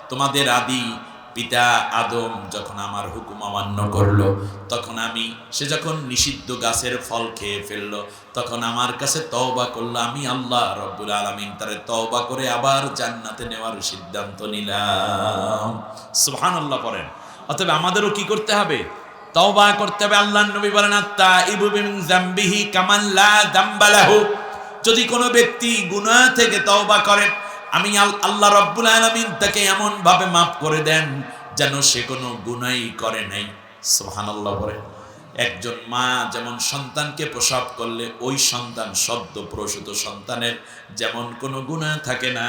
তোমাদের আদি পিতা আদম যখন আমার হুকুম অমান্য করলো, তখন সে যখন নিষিদ্ধ গাছের ফল খেয়ে ফেললো, তখন আমার কাছে তওবা করলো, আমি আল্লাহ রাব্বুল আলামিন তারে তওবা করে আবার জান্নাতে নেওয়ার সিদ্ধান্ত নিলাম। সুবহানাল্লাহ পড়েন। অতএব আমাদেরও কি করতে হবে? তওবা করতে হবে। আল্লাহর নবী বলেন, আত-তাইবু মিন যামবিহি কামান লা যামবা লাহু, যদি কোনো ব্যক্তি গুনাহ থেকে তওবা করে, আমি আল্লাহ রাব্বুল আলামিন তাকে এমন ভাবে মাফ করে দেন যেন সে কোনো গুনাহই করে নাই। সুবহানাল্লাহ বলেন। একজন মা যেমন সন্তানকে প্রসব করলে ওই সন্তান সদ্য প্রসূত সন্তানের যেমন কোনো গুনাহ থাকে না,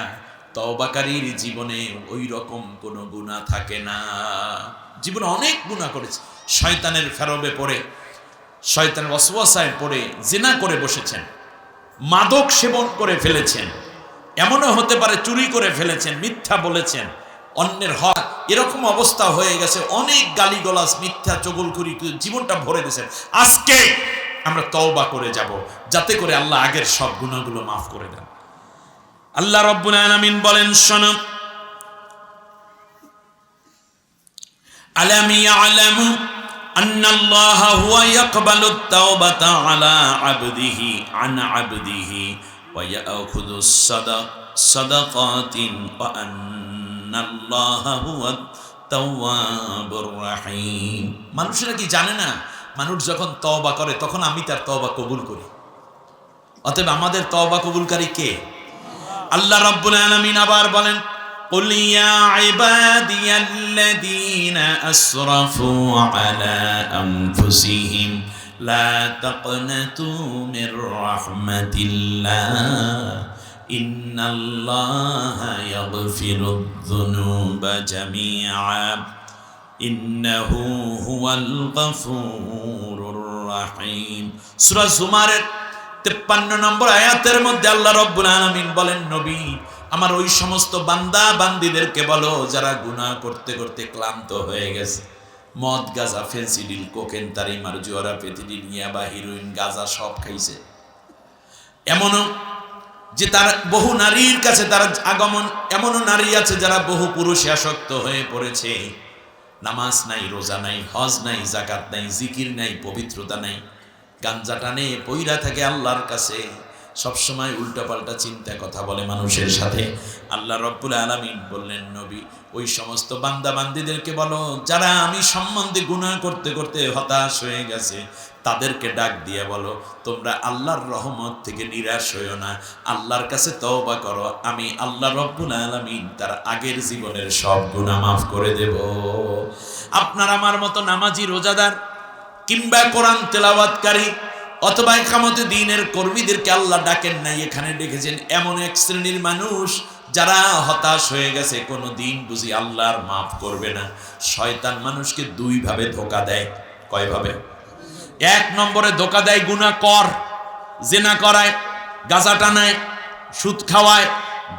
তওবাকারীর জীবনে ওই রকম কোনো গুনাহ থাকে না। জীবনে অনেক গুনাহ করেছে, শয়তানের ফেরবে পড়ে শয়তানের ওয়াসওয়াসায় পড়ে জিনা করে বসেছেন, মাদক সেবন করে ফেলেছেন, এমনও হতে পারে চুরি করে ফেলেছেন, মিথ্যা বলেছেন, অন্যের হক, এরকম অবস্থা হয়ে গেছে, অনেক গালিগালাজ, মিথ্যা চগলখড়ি জীবনটা ভরে দিয়েছেন। আজকে আমরা তওবা করে যাব, যাতে করে আল্লাহ আগের সব গুনাহগুলো মাফ করে দেন। আল্লাহ রাব্বুল আলামিন বলেন, শোনো, আলাম ইয়ালামু আন্নাল্লাহা হুয়া ইয়াকবালুত তাওবাতা আলা আবদিহি আন আবদিহি ওয়া ইয়াখুযুস সাদাকাতিন ওয়া আন্নাল্লাহা হুয়াত তাওয়াবুর রাহিম। মানুষেরা কি জানে না, মানুষ যখন তওবা করে তখন আমি তার তওবা কবুল করি। অতএব আমাদের তওবা কবুলকারী কে? আল্লাহ রাব্বুল আলামিন আবার বলেন, قل يا عبادي الذين أسرفوا على أنفسهم لا تقنطوا من رحمة الله إن الله يغفر الذنوب جميعا إنه هو الغفور الرحيم। সূরা জুমারের 53 নম্বর আয়াতের মধ্যে আল্লাহ রাব্বুল আলামিন বলেন, নবী আমার ওই সমস্ত বান্দা বান্দীদেরকে বলো যারা গুনাহ করতে করতে ক্লান্ত হয়ে গেছে, মদ, গাঁজা, ফেন্সিডিল, কোকেন, তারি, মারজুয়ারা, পেথিডিন, ইয়াবা, হিরোইন, গাঁজা সব খাইছে, এমনও যে তার বহু নারীর কাছে তার আগমন, এমনও নারী আছে যারা বহু পুরুষে আসক্ত হয়ে পড়েছে, নামাজ নাই, রোজা নাই, হজ নাই, যাকাত নাই, জিকির নাই, পবিত্রতা নাই, গাঞ্জা টানে পইরা থাকে আল্লাহর কাছে, সবসময় উল্টাপাল্টা চিন্তা কথা বলে মানুষের সাথে। আল্লাহ রাব্বুল আলামিন বললেন, নবী ওই সমস্ত বান্দা বান্দীদেরকে বলো যারা আমি সম্বন্ধে গুনাহ করতে করতে হতাশ হয়ে গেছে, তাদেরকে ডাক দিয়ে বলো তোমরা আল্লাহর রহমত থেকে নিরাশ হইও না, আল্লাহর কাছে তওবা করো, আমি আল্লাহ রাব্বুল আলামিন তার আগের জীবনের সব গুনাহ মাফ করে দেব। আপনার আমার মতো নামাজি, রোজাদার কিংবা কোরআন তেলাওয়াতকারী অথবা ইকামতে দ্বীনের কর্মীদেরকে আল্লাহ ডাকেন নাই, এখানে ডেকেছেন এমন এক শ্রেণীর মানুষ যারা হতাশ হয়ে গেছে, কোনো দিন বুঝি আল্লাহর মাফ করবে না। শয়তান মানুষকে দুই ভাবে ধোঁকা দেয়। কয়ভাবে? এক নম্বরে ধোঁকা দেয় গুনাহ কর, জিনা করায়, গাঁজা টানায়, সুদ খাওয়ায়,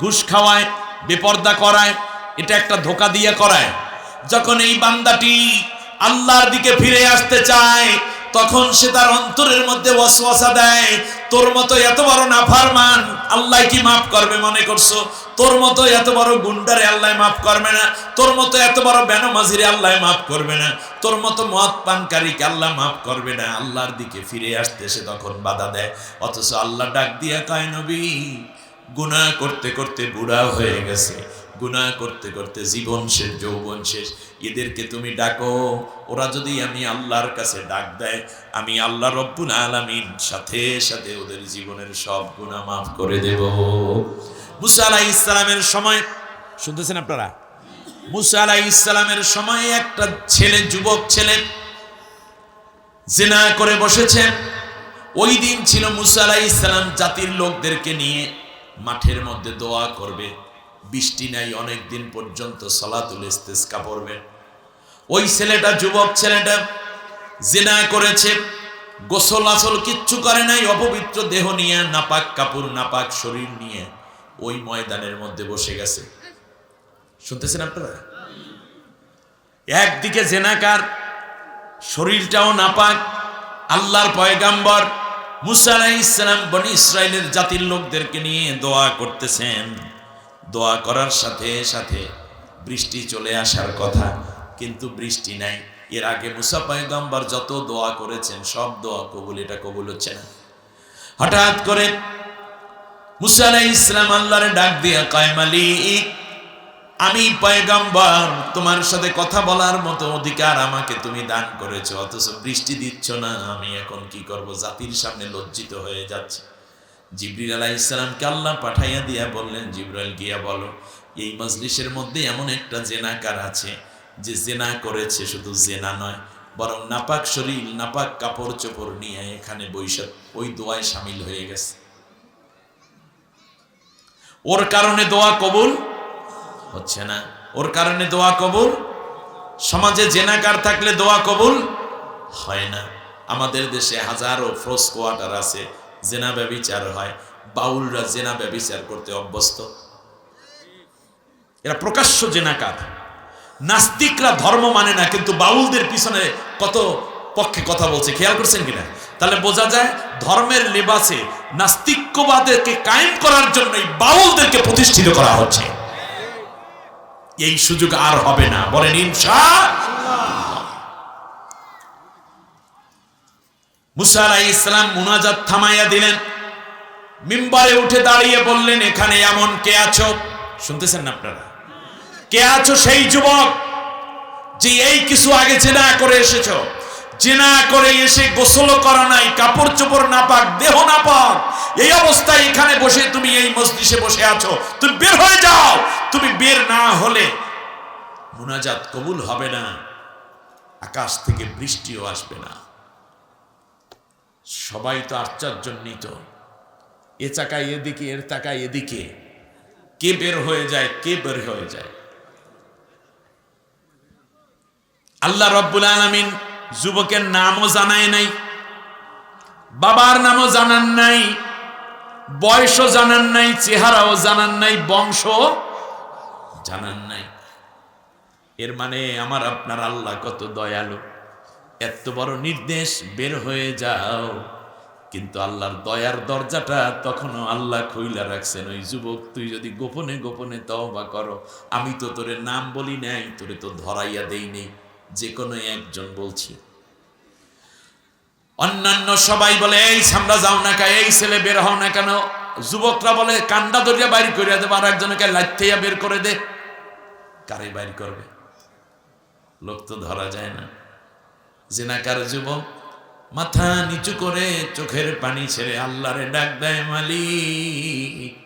ঘুষ খাওয়ায়, বেপরদা করায়, এটা একটা ধোঁকা দিয়ে করায়। যখন এই বান্দাটি আল্লাহর দিকে ফিরে আসতে চায় তখন সে তার অন্তরের মধ্যে ওয়াসওয়াসা দেয়, তোর মতো এত বড় নাফরমান আল্লাহ কি মাফ করবে মনে করছো? তোর মতো এত বড় গুন্ডারে আল্লাহ মাফ করবে না, তোর মতো এত বড় বেনমাজিরে আল্লাহ মাফ করবে না, তোর মতো মদ পানকারীকে আল্লাহ মাফ করবে না। আল্লাহর দিকে ফিরে আসতে সে তখন বাধা দেয়। অথচ আল্লাহ ডাক দিয়া কয়, নবী গুনাহ করতে করতে বুড়া হয়ে গেছে, গুনাহ করতে করতে জীবন শেষ, যৌবন শেষ, এদেরকে তুমি ডাকো, ওরা যদি আমি আল্লাহর কাছে ডাক দেয় আমি আল্লাহ রব্বুল আলামিন সাথে সাথে ওদের জীবনের সব গুনাহ মাফ করে দেব। মুসা আলাইহিস সালামের সময়, শুনতেছেন আপনারা? মুসা আলাইহিস সালামের সময় একটা ছেলে, যুবক ছেলে জিনা করে বসেছে। ওই দিন ছিল মুসা আলাইহিস সালাম জাতির লোকদেরকে নিয়ে মাঠের মধ্যে দোয়া করবে, বৃষ্টি নাই, অনেক দিন পর্যন্ত সালাতুল ইস্তিসকা পড়বে। ওই ছেলেটা, যুবক ছেলেটা জিনা করেছে, গোসল আসল কিচ্ছু করে নাই, অপবিত্র দেহ নিয়ে, নাপাক কাপড়, নাপাক শরীর নিয়ে ওই ময়দানের মধ্যে বসে গেছে। শুনতেছেন আপনারা? একদিকে জিনাকার, শরীরটাও নাপাক, আল্লাহর পয়গাম্বর মুসা আলাইহিস সালাম বনি ইসরাইলের জাতির লোকদেরকে নিয়ে দোয়া করতেছেন। দোয়া করার সাথে সাথে বৃষ্টি চলে আসার কথা, কিন্তু বৃষ্টি নাই। এর আগে মুসা পয়গম্বর যত দোয়া করেছেন সব দোয়া কবুল, এটা কবুল হচ্ছে না। হঠাৎ করে মুসা আলাইহিস সালাম আল্লাহরে ডাক দিয়ে কয়, মালিক আমি পয়গম্বর, তোমার সাথে কথা বলার মতো অধিকার আমাকে তুমি দান করেছো, অথচ বৃষ্টি দিচ্ছ না, আমি এখন কি করব? জাতির সামনে লজ্জিত হয়ে যাচ্ছে। জিবরিল আলাইহিস সালামকে আল্লাহ পাঠাইয়া দিয়া বললেন, জিবরাইল গিয়া বলো এই মজলিসের মধ্যে এমন একটা জেনাকার আছে যে জেনা করেছে, শুধু জেনা নয় বরং নাপাক শরীর, নাপাক কাপড় চোপড় নিয়ে এখানে বৈশাখ ওই দোয়ায় শামিল হয়ে গেছে। ওর কারণে দোয়া কবুল হচ্ছে না, ওর কারণে দোয়া কবুল। সমাজে জেনাকার থাকলে দোয়া কবুল হয় না। আমাদের দেশে হাজারো ফ্রোস কোয়ার্টার আছে, জেনা ব্যভিচার হয়, বাউলরা জেনা ব্যভিচার করতে অভ্যস্ত। এরা প্রকাশ্য জেনাকার। নাস্তিকরা ধর্ম মানে না, কিন্তু বাউলদের পিছনে কত পক্ষে কথা বলছে, খেয়াল করছেন কিনা? তাহলে বোঝা যায় ধর্মের লেবাসে নাস্তিক্যবাদকে কায়েম করার জন্যই বাউলদেরকে প্রতিষ্ঠিত করা হচ্ছে। এই সুযোগ আর হবে না, বলেন ইনশাআল্লাহ। মুসা আলাইহিস সালাম মুনাজাত থামাইয়া দিলেন, মিম্বারে উঠে দাঁড়িয়ে বললেন, এখানে এমন কে আছো? শুনতেছেন না আপনারা? কে আছো সেই যুবক যে এই কিছু আগে জেনা করে এসেছো, জেনা করে এসে গোসল করা নাই, কাপড় চোপড় নাপাক, দেহ নাপাক, এই অবস্থায় এখানে বসে তুমি এই মজলিসে বসে আছো, তুমি বের হয়ে যাও। তুমি বের না হলে মুনাজাত কবুল হবে না, আকাশ থেকে বৃষ্টিও আসবে না। সবাই তো আশ্চর্যান্বিত, এ চাকায় এদিকে, এর তাকায় এদিকে, কে বের হয়ে যায়, কে বের হয়ে যায়? আল্লাহ রাব্বুল আলামিন যুবকের নামও জানায় নাই, বাবার নামও জানান নাই, বয়সও জানান নাই, চেহারাও জানান নাই, বংশ জানান নাই। এর মানে আমার আপনার আল্লাহ কত দয়ালু। এত বড় নির্দেশ, বের হয়ে যাও, কিন্তু আল্লাহর দয়ার দরজাটা তখনও আল্লাহ খুইলা রাখছেন। ওই যুবক, তুই যদি গোপনে গোপনে তওবা করো, আমি তো তোরে নাম বলি নাই, তোরে তো ধরাইয়া দেই নেই, যে কোনো একজন বলছি। অন্যান্য সবাই বলে, এই সামরা যাও না কা, এই ছেলে বের হও না কেন? যুবকরা বলে, কান্ডা ধরিয়া বাইর করিয়া দেব, আর একজনকে লাইথেইয়া বের করে দে। কারে বাইর করবে? লোক তো ধরা যায় না। জিনাকার যুবক মাথা নিচু করে চোখের পানি ছেড়ে আল্লাহরে ডাক দেয়, মালিক,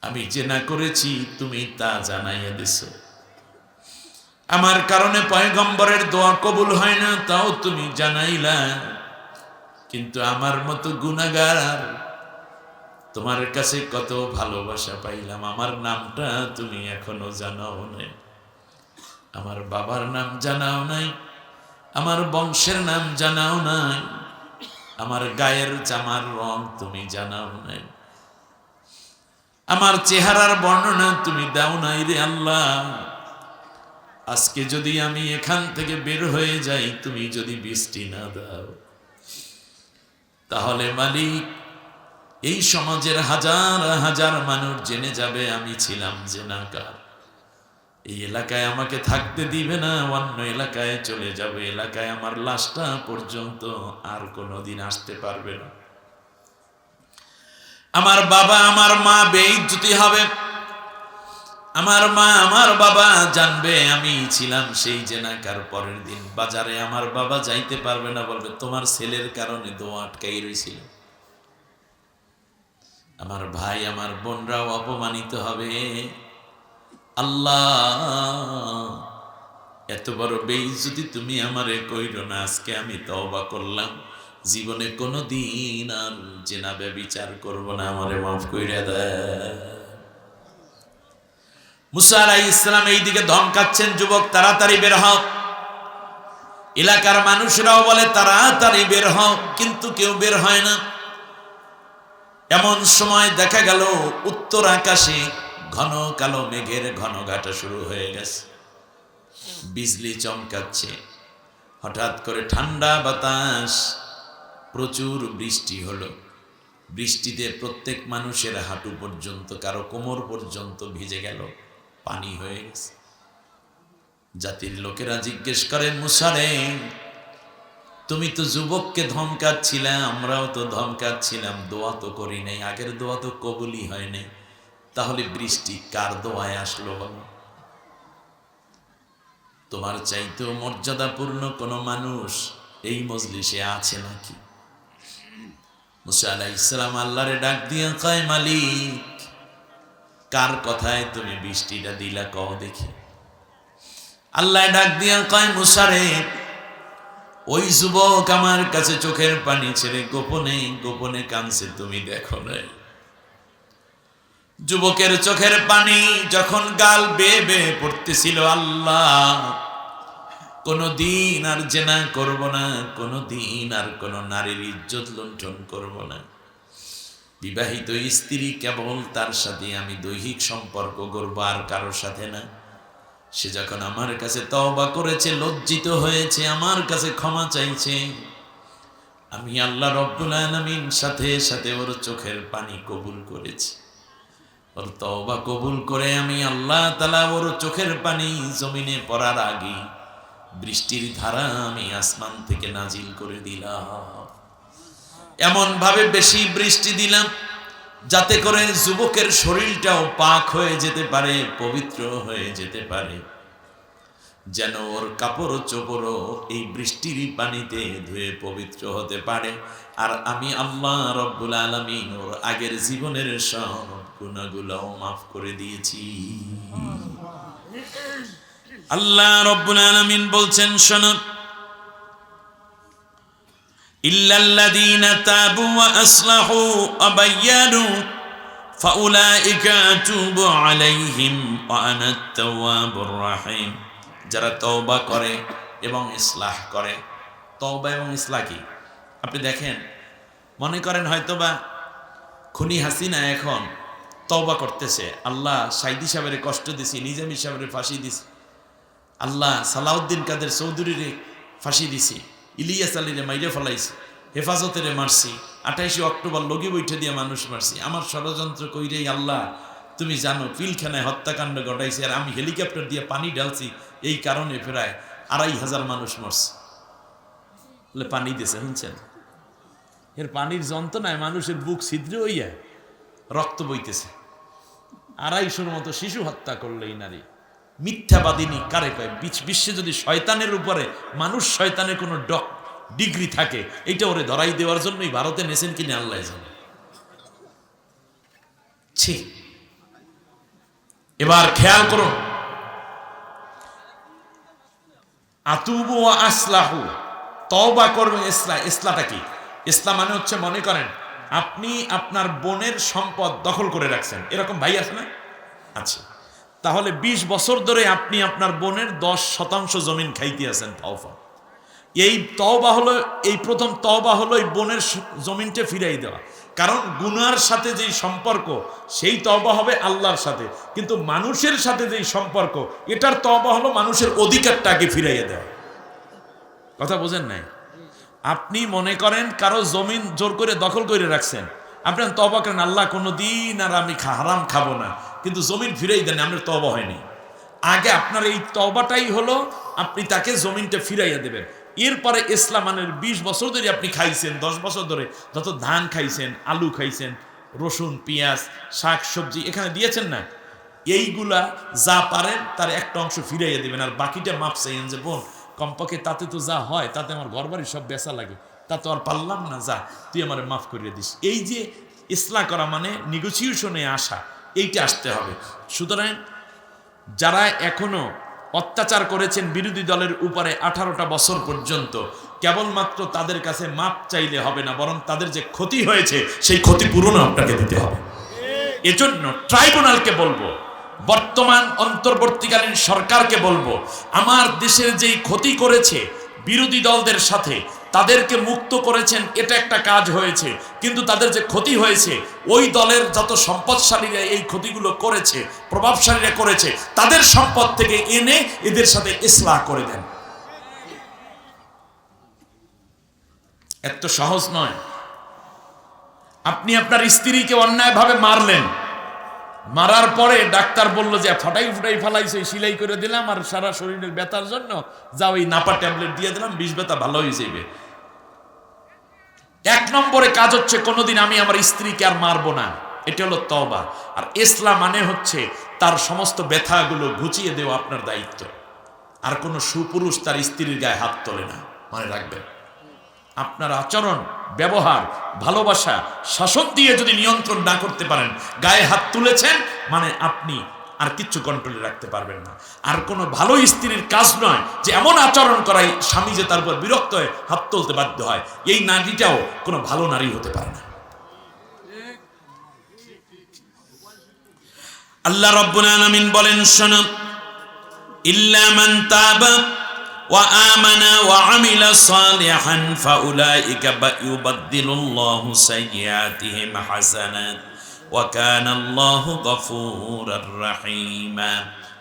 আমি জেনা করেছি, তুমি তা জানাইয়া দিছো। আমার কারণে পয়গম্বরের দোয়া কবুল হয় না, তাও তুমি জানাইলা। কিন্তু আমার মতো গুনাহগার তোমার কাছে কত ভালোবাসা পাইলাম, আমার নামটা তুমি এখনো জানাও নাই, আমার বাবার নাম জানাও নাই, আমার বংশের নাম জানাও নাই, আমার গায়ের জামার রং তুমি জানাও নাই, আমার চেহারার বর্ণনা তুমি দাও নাই রে আল্লাহ। আজকে যদি আমি এখান থেকে বের হয়ে যাই, তুমি যদি বৃষ্টি না দাও, তাহলে মালিক এই সমাজের হাজার হাজার মানুষ জেনে যাবে আমি ছিলাম জেনাকার। এই এলাকায় আমাকে থাকতে দিবে না, অন্য এলাকায় চলে যাবে, এলাকায় আমার লাশটা পর্যন্ত আর কোনোদিন আসতে পারবে না। আমার বাবা আমার মা বেইজ্জতি হবে, আমার মা আমার বাবা জানবে আমি ছিলাম সেই জেনাকার। পরের দিন বাজারে আমার বাবা যাইতে পারবে না, বলবে তোমার ছেলের কারণে দোয়া আটকাই রয়েছিল। আমার ভাই আমার বোনরাও অপমানিত হবে। আল্লাহ, এত বড় বেইজ্জতি তুমি আমারে কইরো না। আজকে আমি তওবা করলাম, জীবনে কোনোদিন আর জেনা ব্যভিচার করব না, আমারে মাফ কইরা দেয়। মুসা আলাইহিস সালাম এইদিকে ধমকাচ্ছেন, যুবক তাড়াতাড়ি বের হও। এলাকার মানুষরাও বলে তাড়াতাড়ি বের হও, কিন্তু কেউ বের হয় না। এমন সময় দেখা গেল উত্তর আকাশে ঘন কালো মেঘের ঘনঘাটা শুরু হয়ে গেছে, বিজলি চমকাচ্ছে, হঠাৎ করে ঠান্ডা বাতাস, প্রচুর বৃষ্টি হলো। বৃষ্টিতে প্রত্যেক মানুষের হাঁটু পর্যন্ত, কারো কোমর পর্যন্ত ভিজে গেল, পানি হয়ে গেছে। জাতির লোকেরা জিজ্ঞেস করে, মুসা রে, তুমি তো যুবককে ধমকাচ্ছিলে, আমরাও তো ধমকাচ্ছিলাম, দোয়া তো করি নাই, আগের দোয়া তো কবুলই হয় নাই, তাহলে বৃষ্টি কার দোয়ায় আসলো বলো? তোমার চাইতেও মর্যাদাপূর্ণ কোনো মানুষ এই মজলিসে আছে নাকি? মুসা আলাইহিস সালাম আল্লাহরে ডাক দিয়ে কয়, মালিক, কার কথায় তুমি বৃষ্টিটা দিলা কও দেখি। আল্লাহ ডাক দিয়ে কয়, মুসা রে, ওই যুবক আমার কাছে চোখের পানি ছেড়ে গোপনে গোপনে কাঁদছে, তুমি দেখো নাই? যুবকের চোখের পানি যখন গাল বেয়ে বেয়ে পড়তেছিল, আল্লাহ কোনোদিন আর জেনা করব না, কোনোদিন আর কোনো নারীর ইজ্জত লুণ্ঠন করব না। বিবাহিত স্ত্রী কেবল তার সাথে আমি দৈহিক সম্পর্ক গড়ব, আর কারোর সাথে না। সে যখন আমার কাছে তওবা করেছে, লজ্জিত হয়েছে, আমার কাছে ক্ষমা চাইছে, আমি আল্লাহ রব্বুল আলামিন সাথে সাথে ওর চোখের পানি কবুল করেছি। ওর তওবা কবুল করে আমি আল্লাহ তাআলা ওর চোখের পানি জমিনে পড়ার আগে বৃষ্টির ধারা আমি আসমান থেকে নাজিল করে দিলাম। এমন ভাবে বেশি বৃষ্টি দিলাম যাতে করে যুবকের শরীরটাও পাক হয়ে যেতে পারে, পবিত্র হয়ে যেতে পারে, যেন ওর কাপড় চোপড়ও এই বৃষ্টির পানিতে ধুয়ে পবিত্র হতে পারে। আর আমি আল্লাহ রব্বুল আলামিন ওর আগের জীবনের সব গুনাহগুলোও মাফ করে দিয়েছি। আল্লাহ রব্বুল আলামিন বলছেন, শোনো, ইল্লাল্লাযীনা তাবু ওয়া আসলাহু ওয়া বায়্যানু ফাউলাইকা আতুবু আলাইহিম ওয়া আনাত তাওয়াবুর রাহিম। যারা তওবা করে এবং ইসলাহ করে। তওবা এবং ইসলাহ কি? আপনি দেখেন, মনে করেন হয়তোবা খুনি হাসিনা এখন তওবা করতেছে, আল্লাহ সাইদি সাহেবের কষ্ট দিছি, নিজামী সাহেবের ফাঁসি দিছি, আল্লাহ সালাউদ্দিন কাদের চৌধুরীরে ফাঁসি দিছি, ইলিয়াস আলীরে মাইরে ফেলাইছি, হেফাজতেরে মারছি, 28 অক্টোবর লগি বৈঠে দিয়ে মানুষ মারছি, আমার ষড়যন্ত্র কইরেই আল্লাহ তুমি জানো পিলখানায় হত্যাকাণ্ড ঘটাইছি, আর আমি হেলিকপ্টার দিয়ে পানি ঢালছি, এই কারণে প্রায় 2500 মানুষ মরছে। বলে পানি দিয়েছে, শুনছেন? এর পানির যন্ত্রণায় মানুষের বুক ছিদ্র হইয়া রক্ত বইতেছে। 250 মতো শিশু হত্যা করলো এই নারী। মিথ্যাবাদিনী কারে কয়? বিশ্বে যদি শয়তানের উপরে মানুষ শয়তানের কোনো ডিগ্রি থাকে, এইটা ওরে ধরাই দেওয়ার জন্যই ভারতে নেছেন কিনা আল্লাহ জানে। ছি, এবার খেয়াল করুন, আতুবু ওয়া আসলাহু, তওবা করবেন। ইসলাহটা কি? ইসলাম মানে হচ্ছে, মনে করেন আপনি আপনার বোনের সম্পদ দখল করে রাখছেন, এরকম ভাই আছে না? আচ্ছা, তাহলে 20 বছর ধরে আপনি আপনার বোনের 10% জমিন খাইতে আছেন। তওবা, এই তওবা হলো, এই প্রথম তওবা হলো এই বোনের জমিনটা ফিরাই দেওয়া। কারণ গুনার সাথে যেই সম্পর্ক, সেই তওবা হবে আল্লাহর সাথে, কিন্তু মানুষের সাথে যেই সম্পর্ক, এটার তওবা হলো মানুষের অধিকারটাকে ফিরাইয়া দেওয়া। কথা বোঝেন নাই? আপনি মনে করেন কারো জমিন জোর করে দখল করে রাখছেন, আপনি তওবা করেন, আল্লাহ কোনোদিন আর আমি হারাম খাবো না, কিন্তু জমিন ফিরাই দেন, আপনার তওবা হয়নি। আগে আপনার এই তওবাটাই হলো আপনি তাকে জমিনটা ফিরাইয়া দেবেন। এরপরে ইসলামের 20 বছর ধরে আপনি খাইছেন, 10 বছর ধরে যত ধান খাইছেন, আলু খাইছেন, রসুন, পেঁয়াজ, শাক সবজি এখানে দিয়েছেন না, এইগুলা যা পারেন তার একটা অংশ ফিরাইয়া দিবেন, আর বাকিটা মাপ চাইছেন যে বোন কমপক্ষে তাতে তো যা হয়, তাতে আমার ঘরবাড়ি সব বেচা লাগে, তা তো আর পারলাম না, যা তুই আমার মাফ করিয়ে দিস। এই যে ইসলাহ করা মানে নেগোসিয়েশনে আসা, এইটা আসতে হবে। সুতরাং যারা এখনো অত্যাচার করেছেন বিরোধী দলের উপরে 18টা বছর পর্যন্ত, কেবলমাত্র তাদের কাছে মাপ চাইলে হবে না, বরং তাদের যে ক্ষতি হয়েছে সেই ক্ষতিপূরণ আপনাকে দিতে হবে। এজন্য ট্রাইব্যুনালকে বলবো, বর্তমান অন্তর্বর্তীকালীন সরকারকে বলবো, আমার দেশের যেই ক্ষতি করেছে বিরোধী দলদের সাথে, তাদেরকে মুক্ত করেছেন, এটা একটা কাজ হয়েছে, কিন্তু তাদের যে ক্ষতি হয়েছে, ওই দলের যত সম্পদশালীরা এই ক্ষতিগুলো করেছে, প্রভাবশালীরা করেছে, তাদের সম্পদ থেকে এনে এদের সাথে ইসলাহ করে দেন। এত সহজ নয়। আপনি আপনার স্ত্রীকে অন্যায়ভাবে মারলেন, মারার পরে ডাক্তার বলল যে ফাটাই ফেলাইছে, সিলাই করে দিলাম, আর সারা শরীরের ব্যথার জন্য যা ওই নাপা ট্যাবলেট দিয়ে দিলাম, 20 ব্যথা ভালো হয়ে যাবে। 1 নম্বরে কাজ হচ্ছে কোনোদিন আমি আমার স্ত্রীকে আর মারবো না, এটা হলো তওবা। আর ইসলাম মানে হচ্ছে তার সমস্ত ব্যথাগুলো ঘুচিয়ে দেওয়া আপনার দায়িত্ব। আর কোনো সুপুরুষ তার স্ত্রীর গায়ে হাত তোলে না, মনে রাখবেন। আপনার আচরণ, ব্যবহার, ভালোবাসা, শাসন দিয়ে যদি নিয়ন্ত্রণ না করতে পারেন, গায়ে হাত তুলেছেন মানে আপনি আর কিচ্ছু কন্ট্রোলে রাখতে পারবেন না। আর কোনো ভালো স্ত্রীর কাজ নয় যে এমন আচরণ করাই স্বামী যে তার উপর বিরক্ত হয়ে হাত তুলতে বাধ্য হয়। এই নারীটাও কোনো ভালো নারী হতে পারে না। আল্লাহ রাব্বুল আলামিন বলেন, শোনো, ইল্লা মান তাবা ওয়া আমানা ওয়া আমিলা সালিহান ফাউলাইকা ইউবাদদিলুল্লাহু সাইয়্যাতিহিম হাসানাত ওয়া কানা আল্লাহু গফুরার রাহিমা।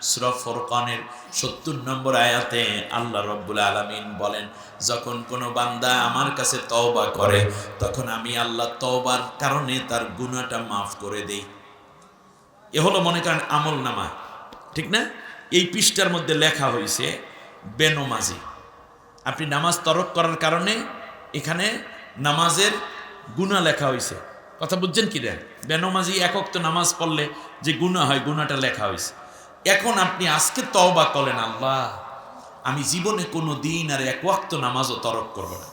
সূরা ফুরকানের ৭০ নম্বর আয়াতে আল্লাহ রাব্বুল আলামিন বলেন, যখন কোনো বান্দা আমার কাছে তওবা করে তখন আমি আল্লাহ তওবার কারণে তার গুনাহটা মাফ করে দেই। এ হলো মনে করেন আমল নামা, ঠিক না? এই পৃষ্ঠার মধ্যে লেখা হয়েছে বেনমাজি, আপনি নামাজ তরক করার কারণে এখানে নামাজের গুনাহ লেখা হয়েছে। কথা বুঝছেন কি রে? বেনমাজি এক ওয়াক্ত নামাজ পড়লে যে গুনাহ হয়, গুনাহটা লেখা হয়েছে। এখন আপনি আজকে তওবা করলেন, আল্লাহ আমি জীবনে কোনো দিন আর এক ওয়াক্ত নামাজও তরক করব না,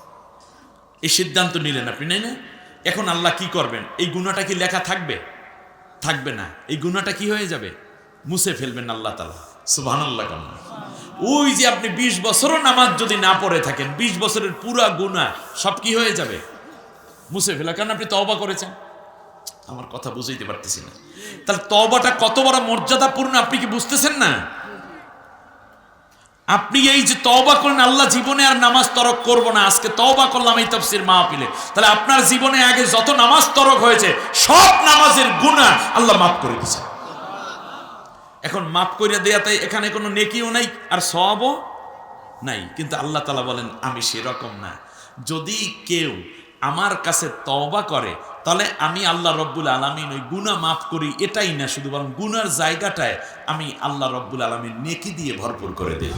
এই সিদ্ধান্ত নিলেন আপনি, নাই না? এখন আল্লাহ কি করবেন? এই গুনাহটা কি লেখা থাকবে? থাকবে না। এই গুনাহটা কি হয়ে যাবে? মুছে ফেলবেন আল্লাহ তাআলা। সুবহানাল্লাহ। ওই যে আপনি 20 বছরও নামাজ যদি না পড়ে থাকেন, 20 বছরের পুরা গুনাহ সব কি হয়ে যাবে? মুছে ফেলা, কারণ আপনি তওবা করেছেন। আমার কথা বুঝাইতে পারতেছি না। তাহলে তওবাটা কত বড় মর্যাদাপূর্ণ আপনি কি বুঝতেছেন না? আপনি এই যে তওবা করেন, আল্লাহ জীবনে আর নামাজ তরক করব না, আজকে তওবা করলাম এই তাফসীর মাহফিলে, তাহলে আপনার জীবনে আগে যত নামাজ তরক হয়েছে সব নামাজের গুনাহ আল্লাহ মাফ করে দিয়েছে। এখন মাফ করে দেয়া, তাই এখানে কোনো নেকিও নাই আর সওয়াবও নাই। কিন্তু আল্লাহ তাআলা বলেন আমি সেরকম না। যদি কেউ আমার কাছে তওবা করে তাহলে আমি আল্লাহ রব্বুল আলামিন ওই গুনাহ মাফ করি, এটাই না শুধু, বরং গুনার জায়গাটায় আমি আল্লাহ রব্বুল আলামিন নেকি দিয়ে ভরপুর করে দেই।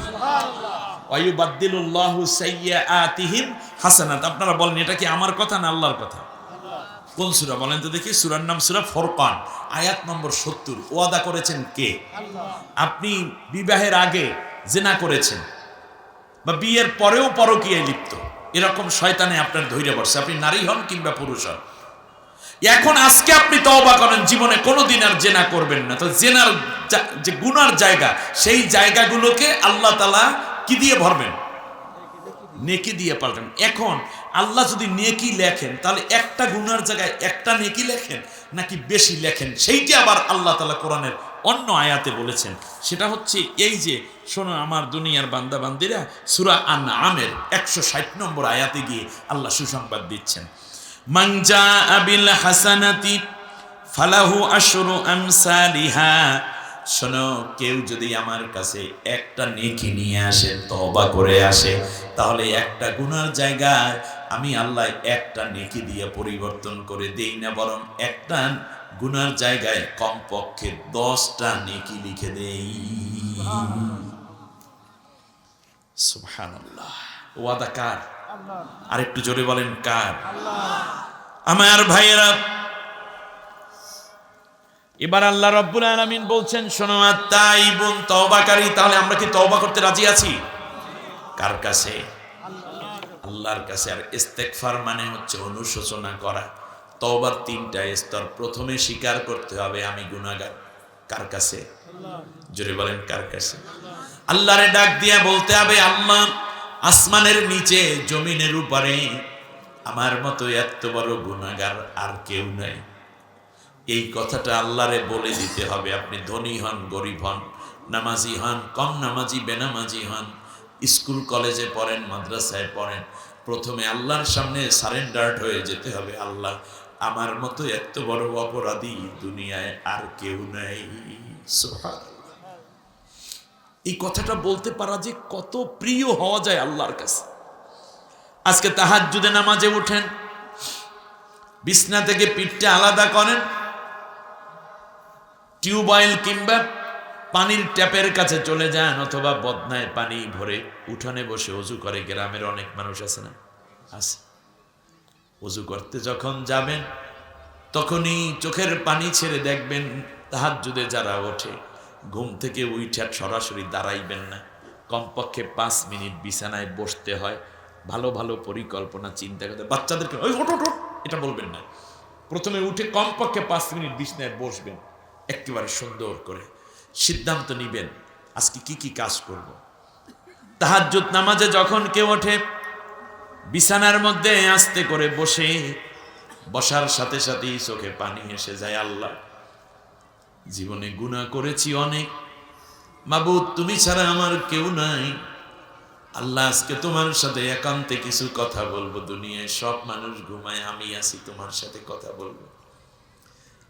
ওয়া ইউবাদদিলুল্লাহু সাইয়্যাতিহিম হাসানাত। আপনারা বলেন এটা কি আমার কথা না আল্লাহর কথা? কোন সূরা বলেন তো দেখি? সূরার নাম সূরা ফুরকান, আয়াত নম্বর ৭০। ওয়াদা করেছেন কে? আপনি বিবাহের আগে জিনা করেছেন বা বিয়ের পরেও পরকীয়ায় লিপ্ত, এরকম শয়তানে আপনার ধৈর্য বসছে, আপনি নারী হন কিংবা পুরুষ হন। এখন আজকে আপনি তওবা করেন জীবনে কোনোদিন আর জেনা করবেন না, তো জেনার যে গুনার জায়গা, সেই জায়গাগুলোকে আল্লাহ তাআলা কি দিয়ে ভরবেন? নেকি দিয়ে পাল্টান। এখন আল্লাহ যদি নেকি লেখেন তাহলে একটা গুনার জায়গায় একটা নেকি লেখেন নাকি বেশি লেখেন, সেইটা আবার আল্লাহ তাআলা কোরআনের অন্য আয়াতে বলেছেন। সেটা হচ্ছে এই যে, শোনো আমার দুনিয়ার বান্দা বান্দিরা, সূরা আনআমের 160 নম্বর আয়াতে গিয়ে আল্লাহ সুসংবাদ দিচ্ছেন, মান জাআ বিল হাসানাতি ফালাহু আশরু আমসালিহা। শোনো, কেউ যদি আমার কাছে একটা নেকি নিয়ে আসে, তওবা করে আসে, তাহলে একটা গুনার জায়গায় আমি আল্লাহ একটা নেকি দিয়ে পরিবর্তন করে দেই না, বরং একটা গুনার জায়গায় কমপক্ষে 10টা নেকি লিখে দেই। সুবহানাল্লাহ। ওয়াদা কার? আর একটু জোরে বলেন কার? আমার ভাইয়েরা, এবার আল্লাহ রাব্বুল আলামিন বলছেন, শোনো আত-তাইবুন, তওবাকারী, তাহলে আমরা কি তওবা করতে রাজি আছি? কার কাছে? আল্লাহর কাছে। আর ইস্তেগফার মানে হচ্ছে অনুশোচনা করা। তওবার 3টা স্তর। প্রথমে স্বীকার করতে হবে আমি গুনাহগার। কার কাছে? জোরে বলেন কার কাছে? আল্লাহরে ডাক দিয়া বলতে হবে, আল্লাহ আসমানের নিচে জমিনের উপরে আমার মতো এত বড় গুনাহগার আর কেউ নাই। এই কথাটা আল্লাহরে বলে দিতে হবে। আপনি ধনী হন, গরিব হন, নামাজি হন, কম নামাজি, বেনামাজি হন, স্কুল কলেজে পড়েন, মাদ্রাসায় পড়েন, প্রথমে আল্লাহর সামনে সারেন্ডার্ড হয়ে যেতে হবে। আল্লাহ আমার মতো এত বড় অপরাধী দুনিয়ায় আর কেউ নাই। সুবহানাল্লাহ। এই কথাটা বলতে পারা যে কত প্রিয় হওয়া যায় আল্লাহর কাছে। আজকে তাহাজ্জুদে নামাজে উঠেন, বিছনা থেকে পিঠটা আলাদা করেন, টিউবওয়েল কিংবা পানির ট্যাপের কাছে চলে যান, অথবা বদনায় পানি ভরে উঠানে বসে ওযু করে। গ্রামের অনেক মানুষ আছে না? আছে। ওযু করতে যখন যাবেন তখনই চোখের পানি ছেড়ে দেখবেন তাহাজ্জুদে যারা ওঠে, ঘুম থেকে উঠে সরাসরি দাঁড়াইবেন না, কমপক্ষে 5 মিনিট বিছানায় বসতে হয়। ভালো ভালো পরিকল্পনা চিন্তা করতে, বাচ্চাদেরকে ওই ওঠ ওঠ এটা বলবেন না, প্রথমে উঠে কমপক্ষে 5 মিনিট বিছানায় বসবেন, একেবারে সুন্দর করে সিদ্ধান্ত নিবেন আজকে কি কি কাজ করব। তাহাজ্জুদ নামাজে যখন কেউ ওঠে, বিছানার মধ্যে আস্তে করে বসে, বসার সাথে সাথেই চোখে পানি এসে যায়। আল্লাহ, জীবনে গুনাহ করেছি অনেক, মাবুদ তুমি ছাড়া আমার কেউ নাই, আল্লাহ আজকে তোমার সাথে একান্তে কিছু কথা বলবো। দুনিয়ায় সব মানুষ ঘুমায়, আমি আছি তোমার সাথে কথা বলবো।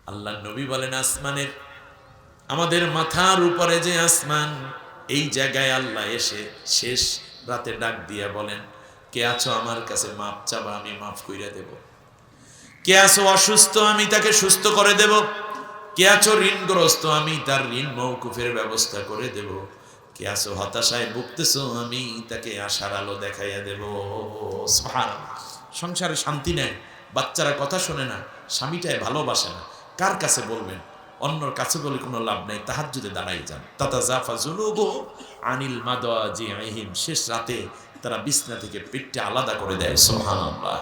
আল্লাহ নবী বলেন, আসমানের আমাদের মাথার উপরে যে আসমান, এই জায়গায় আল্লাহ এসে শেষ রাতে ডাক দিয়া বলেন, কে আছো আমার কাছে মাপ চাবা, আমি মাফ কইরা দেব। কে আছো অসুস্থ, আমি তাকে সুস্থ করে দেব। কে আছো ঋণগ্রস্ত, আমি তার ঋণ মওকুফের ব্যবস্থা করে দেব। কে আছো হতাশায় ভুগতেছো, আমি তাকে আশার আলো দেখাইয়া দেব। সুবহানাল্লাহ। সংসারে শান্তি নেই, বাচ্চারা কথা শোনে না, স্বামীটায় ভালোবাসে না, কার কাছে বলবেন? অন্যর কাছে বলে কোনো লাভ নাই, তাহাজ্জুদে দাঁড়াই যান। তাতাজাফা জুনুবুহুম আনিল মাদাজিহিম, শেষ রাতে তারা বিছনা থেকে পেটটা আলাদা করে দেয়। সুবহানাল্লাহ।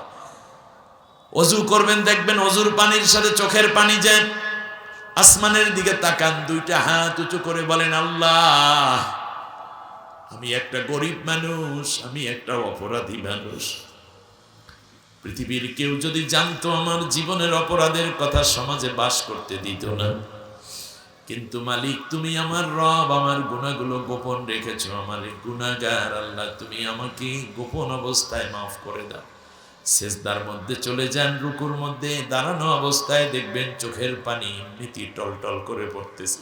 ওযু করবেন, দেখবেন ওযুর পানির সাথে চোখের পানি যায়। আসমানের দিকে তাকান, দুইটা হাত উঁচু করে বলেন, আল্লাহ আমি একটা গরিব মানুষ, আমি একটা অপরাধী মানুষ। পৃথিবীর কেউ যদি জানতো আমার জীবনের অপরাধের কথা, সমাজে বাস করতে দিত না। কিন্তু মালিক তুমি আমার রব, আমার গুনাহগুলো গোপন রেখেছো, আমার গুনাহগার আল্লাহ, তুমি আমাকে গোপন অবস্থায় মাফ করে দাও। সেজদার মধ্যে চলে যান, রুকুর মধ্যে দাঁড়ানো অবস্থায় দেখবেন চোখের পানি এমনিতে টলটল করে পড়তেছে।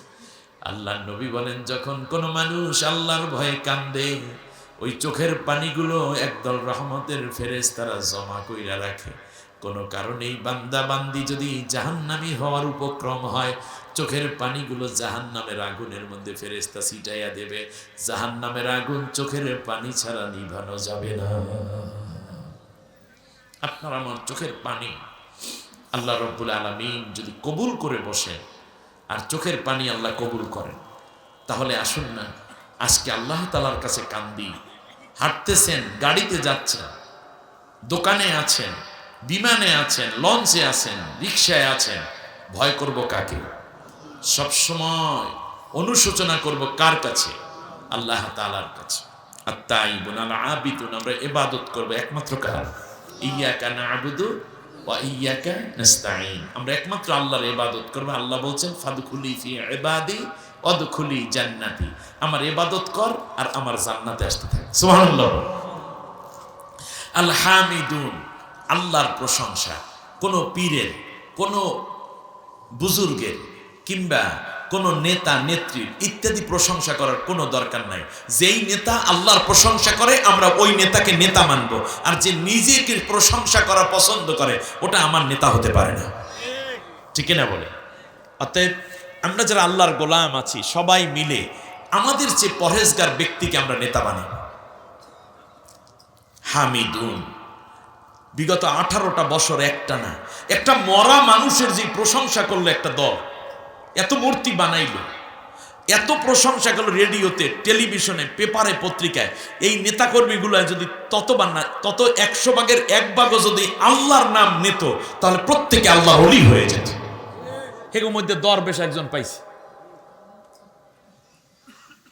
আল্লাহর নবী বলেন, যখন কোনো মানুষ আল্লাহর ভয়ে কান্দে, ওই চোখের পানিগুলো একদল রহমতের ফেরেশতারা জমা কইরা রাখে। কোনো কারণেই বান্দা বান্দি যদি জাহান্নামী হওয়ার উপক্রম হয়, চোখের পানিগুলো জাহান্নামের আগুনের মধ্যে ফেরেশতা ছিটাইয়া দেবে। জাহান্নামের আগুন চোখের পানি ছাড়া নিভানো যাবে না। আপনার আমার চোখের পানি আল্লাহ রব্বুল আলামিন যদি কবুল করে বসেন, আর চোখের পানি আল্লাহ কবুল করেন, তাহলে আসুন না আজকে আল্লাহ তাআলার কাছে কান্দি। হাঁটতেছেন, গাড়িতে যাচ্ছেন, দোকানে আছেন, বিমানে আছেন, লঞ্চে আছেন, রিকশায় আছেন, ভয় করব কাকে? সবসময় অনুশোচনা করব কার কাছে? আল্লাহ তাআলার কাছে। আত-তাইবুন আল-আবিদুন, আমরা ইবাদত করব একমাত্র কার? ইয়্যাকা না'বুদু ওয়া ইয়্যাকা নাস্তাঈন। আমরা একমাত্র আল্লাহর ইবাদত করব। আল্লাহ বলছেন, ফাদখুলি ফি ইবাদি ওয়াদখুলি জান্নাতি, আমার ইবাদত কর আর আমার জান্নাতে আসতে থাক। সুবহানাল্লাহ। আল হামিদুন, আল্লাহর প্রশংসা। কোনো পীরের, কোনো বুজুর্গের কিংবা কোনো নেতা নেত্রীর ইত্যাদি প্রশংসা করার কোনো দরকার নাই। যেই নেতা আল্লাহর প্রশংসা করে আমরা ওই নেতাকে নেতা মানব, আর যে নিজেকে প্রশংসা করা পছন্দ করে ওটা আমার নেতা হতে পারে না। ঠিক না বলে? অতএব আমরা যারা আল্লাহর গোলাম আছি, সবাই মিলে আমাদের চেয়ে পরহেজগার ব্যক্তিকে আমরা নেতা বানাই। হামিদুন, বিগত 18টা বছর একটানা একটা মরা মানুষের যে প্রশংসা করলো একটা দল, এত মূর্তি বানাইলো, এত প্রশংসা করলো রেডিওতে, টেলিভিশনে, পেপারে, পত্রিকায়, এই নেতাকর্মীগুলো যদি তত 100 ভাগের 1 ভাগও যদি আল্লাহর নাম নিত, তাহলে প্রত্যেকে আল্লাহর ওলি হয়ে যেত। এর মধ্যে দরবেশ একজন পাইছে,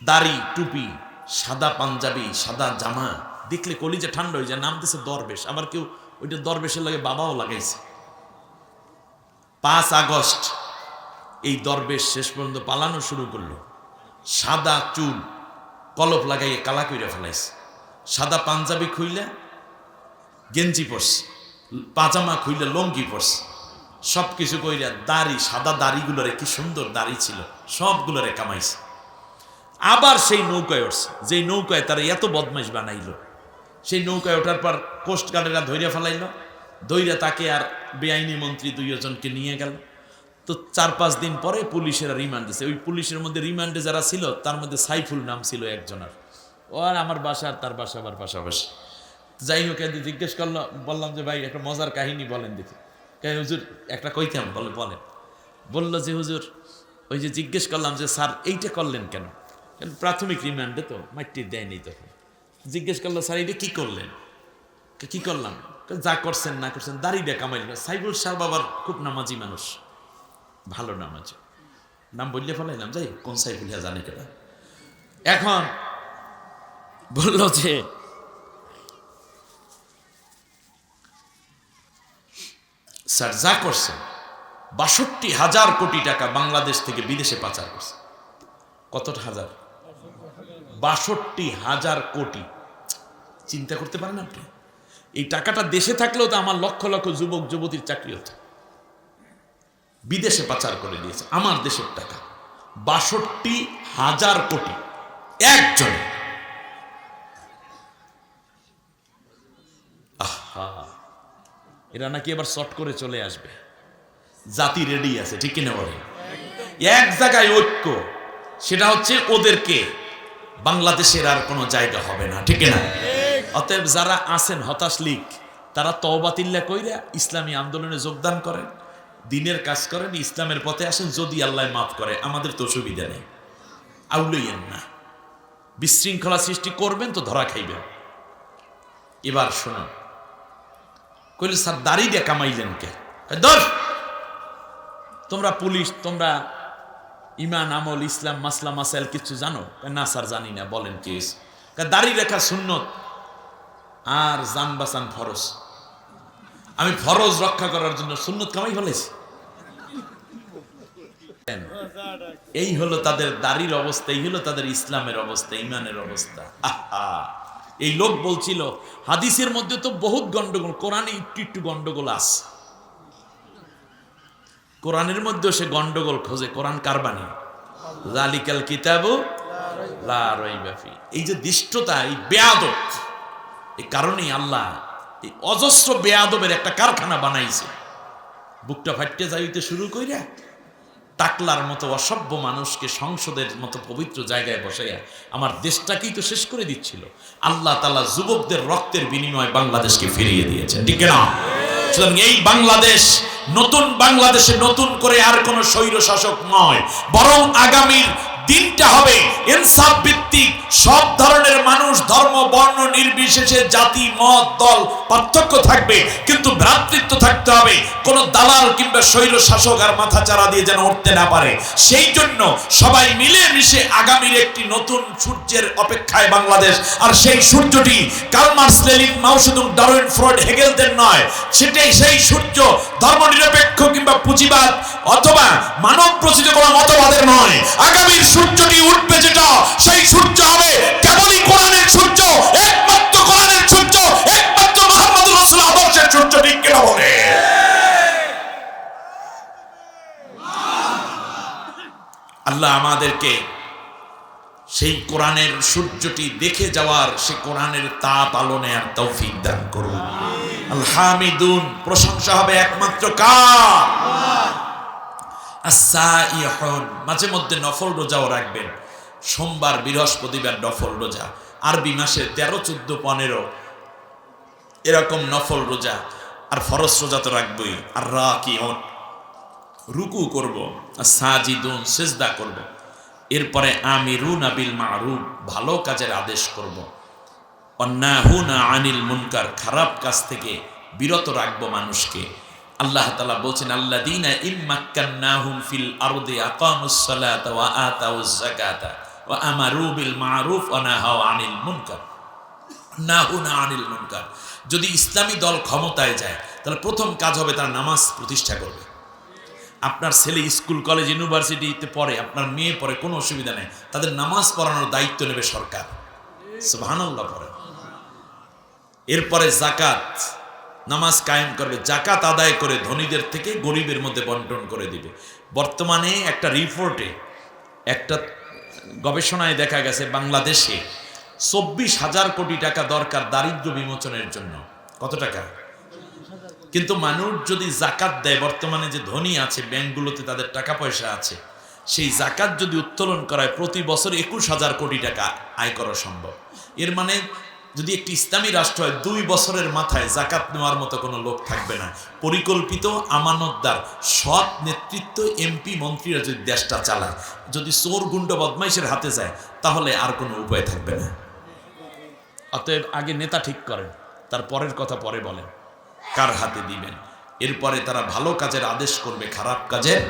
দাড়ি, টুপি, সাদা পাঞ্জাবি, সাদা জামা, দেখলে কলিজা ঠান্ডা হয়ে যায়, নাম দিছে দরবেশ। আবার কেউ ওইটা দরবেশের লাগে বাবাও লাগাইছে। 5 আগস্ট এই দরবেশ শেষ পর্যন্ত পালানো শুরু করলো। সাদা চুল কলপ লাগাইয়ে কালা কইরা ফেলাইছে, সাদা পাঞ্জাবি খুইলা গেঞ্জি পরছে, পাজামা খুইলা লঙ্গি পরছে, সব কিছু কইরা দাড়ি, সাদা দাড়িগুলোরে, কি সুন্দর দাড়ি ছিল, সবগুলোরে কামাইছে। আবার সেই নৌকায় উঠছে, যেই নৌকায় তারা এত বদমাইশ বানাইলো, সেই নৌকায় ওঠার পর কোস্টগার্ডেরা ধৈর্য ফেলাইলো, ধৈর্য তাকে আর বেআইনি মন্ত্রী 2 জনকে নিয়ে গেল। তো 4-5 দিন পরে পুলিশেরা রিমান্ড দিয়েছে। ওই পুলিশের মধ্যে রিমান্ডে যারা ছিল তার মধ্যে সাইফুল নাম ছিল একজনের। ও আর আমার বাসা আর তার বাসা আবার পাশাপাশি। যাই হোক, জিজ্ঞেস করলাম, বললাম যে ভাই একটা মজার কাহিনী বলেন দেখি। হুজুর একটা কইতাম, বলেন। বললো যে হুজুর, ওই যে জিজ্ঞেস করলাম যে স্যার এইটা করলেন কেন? প্রাথমিক রিমান্ডে তো মাইটি দেয়নি তখন। জিজ্ঞেস করলো, স্যার এটা কি করলেন? কি করলাম? যা করছেন না করছেন, দাড়িটা কামাইল। সাইফুল সাহেব আবার খুব নামাজি মানুষ, ভালো নামাজি, নাম বললে ফেলাইলাম, যাই কোন সাইফুল জানে কেনা। এখন বলল যে স্যার যা করছেন 62,000 কোটি টাকা বাংলাদেশ থেকে বিদেশে পাচার করছে। কত হাজার? 62,000 কোটি। চিন্তা করতে পারেন আপনি? এই টাকাটা দেশে থাকলেও তো আমার লক্ষ লক্ষ যুবক যুবতীর চাকরি হতো। বিদেশে পাচার করে দিয়েছে আমার দেশের টাকা ৬২,০০০ কোটি একজন। আহা, এরা নাকি এবার শর্ট করে চলে আসবে, জাতি রেডি আছে, ঠিক কিনা বলে? এক জায়গায় ঐক্য, সেটা হচ্ছে ওদেরকে বাংলাদেশের আর কোনো জায়গা হবে না, ঠিক না? অতএব যারা আছেন হতাশ লীগ, তারা তওবাতিল্লা কইরা ইসলামী আন্দোলনে যোগদান করেন, দিনের কাজ করেন, ইসলামের পথে আসেন, যদি আল্লাহ মাফ করে আমাদের তো সুবিধা নেই। আউলইয়েন না, বিশৃঙ্খলা সৃষ্টি করবেন তো ধরা খাইবেন। এবার শোনো, কইলে স্যার দাড়ি দিয়ে কামাইলেন কে? ধর, তোমরা পুলিশ, তোমরা ইমান আমল ইসলাম মাসলা মাসাইল কিছু জানো? না স্যার জানি না। বলেন কি? দাড়ি রেখা সুন্নত আর জান বাঁচান ফরজ। আমি ফরজ রক্ষা করার জন্য সুন্নত কামাই ফেলেছি। এই হলো তাদের দাড়ির অবস্থা, এই হলো তাদের ইসলামের অবস্থা, ইমানের অবস্থা। আহা, এই লোক বলছিল হাদিসের মধ্যে তো বহুত গন্ডগোল, কোরআনে একটু একটু গন্ডগোল আছে। কোরআনের মধ্যে সে গন্ডগোল খোঁজে। কোরআন কার বাণী? যালিকাল কিতাবু লা রাইবা ফি। এই যে দুষ্টতা, এই বেয়াদব, এই কারণেই আল্লাহ এই অজস্র বেয়াদবের একটা কারখানা বানাইছে। বুকটা ফাটতে যাইতে শুরু কইরা টাকলার মতো অসভ্য মানুষকে সংসদের মতো পবিত্র জায়গায় বসাইয়া আমার দেশটাকেই তো শেষ করে দিচ্ছিল। আল্লাহ তাআলা যুবকদের রক্তের বিনিময়ে বাংলাদেশকে ফিরিয়ে দিয়েছেন, ঠিক না? সুতরাং এই বাংলাদেশ নতুন বাংলাদেশে নতুন করে আর কোন স্বৈর শাসক নয়, বরং আগামীর দিনটা হবে ইনসাফ ভিত্তিক। সব ধরনের মানুষ, ধর্ম বর্ণ নির্বিশেষে, জাতি মত দল পার্থক্য থাকবে, কিন্তু ভ্রাতৃত্ব থাকতে হবে। কোন দালাল কিংবা স্বৈর শাসক আর মাথা চারা দিয়ে যেন উঠতে না পারে। সেই জন্য সবাই মিলে মিশে আগামীর একটি নতুন সূর্যের অপেক্ষায় বাংলাদেশ। আর সেই সূর্যটি কার্ল মার্কস, লেনিন, মাও সেতুং, ডারউইন, ফ্রয়েড, হেগেলদের নয়। সেটাই সেই সূর্য ধর্মনিরপেক্ষ কিংবা পুঁজিবাদ অথবা মানব প্রচিত কোনো মতবাদের নয়। আগামীর সূর্যটি উঠবে যেটা, সেই সূর্য হবে কেবলই কোরআনের সূর্য, একমাত্র কোরআনের সূর্য, একমাত্র মুহাম্মদুর রাসূল আদর্শের সূর্য, ঠিক কিনা বলে? আল্লাহ আমাদেরকে সেই কোরআনের সূর্যটি দেখে যাওয়ার, সে কোরআনের তাপ আলোনে আর তৌফিক দান করুন। আল হামিদুন, প্রশংসা হবে একমাত্র কার? আস-সাইহুন। মাঝে মধ্যে নফল রোজাও রাখবেন। সোমবার, বৃহস্পতিবার নফল রোজা, আরবি মাসে 13, 14, 15 এরকম নফল রোজা। আর ফরজ রোজা তো রাখবই। আর রাকিউন, রুকু করব, আর সাজিদুন, সিজদা করব। এরপরে আমিরুনা বিল মারুফ, ভালো কাজের আদেশ করব। অন্নাহুনা আনিল মুনকার, খারাপ কাজ থেকে বিরত রাখবো মানুষকে। আল্লাহ তাআলা বলছেন আল্লাযীনা ইম্মাক্কান্নাহুম ফিল আরদি আকামুস সালাতা ওয়া আতাউজ যাকাতা ওয়া আমারু বিল মারুফ ওয়া নাহাউ আনিল মুনকার। নাহুনা আনিল মুনকার। যদি ইসলামী দল ক্ষমতায় যায়, তাহলে প্রথম কাজ হবে তার নামাজ প্রতিষ্ঠা করবে। আপনার ছেলে স্কুল কলেজ ইউনিভার্সিটিতে পড়ে, আপনার মেয়ে পড়ে, কোনো অসুবিধা নেই, তাদের নামাজ পড়ানোর দায়িত্ব নেবে সরকার। সুবহানাল্লাহ পড়ে। এরপরে যাকাত, নামাজ কায়েম করবে, যাকাত আদায় করে ধনীদের থেকে গরিবের মধ্যে বন্টন করে দিবে। বর্তমানে একটা রিপোর্টে, একটা গবেষণায় দেখা গেছে বাংলাদেশে 24,000 কোটি টাকা দরকার দারিদ্র্য বিমোচনের জন্য। কত টাকা? কিন্তু মানুষ যদি যাকাত দেয়, বর্তমানে যে ধনী আছে ব্যাংকগুলোতে তাদের টাকা পয়সা আছে, সেই যাকাত যদি উত্তোলন করায় প্রতি বছর 21,000 কোটি টাকা আয় করা সম্ভব। এর মানে যদি একটি ইসলামী রাষ্ট্র হয়, 2 বছরের মাথায় যাকাত নেওয়ার মতো কোনো লোক থাকবে না। পরিকল্পিত, আমানতদার, সৎ নেতৃত্ব, এমপি মন্ত্রীরা যদি দেশটা চালায়, যদি চোর গুন্ড বদমাইশের হাতে যায়, তাহলে আর কোনো উপায় থাকবে না। অতএব আগে নেতা ঠিক করেন, তার পরের কথা পরে বলেন কার হাতে দিবেন। এরপরে তারা ভালো কাজের আদেশ করবে, খারাপ কাজের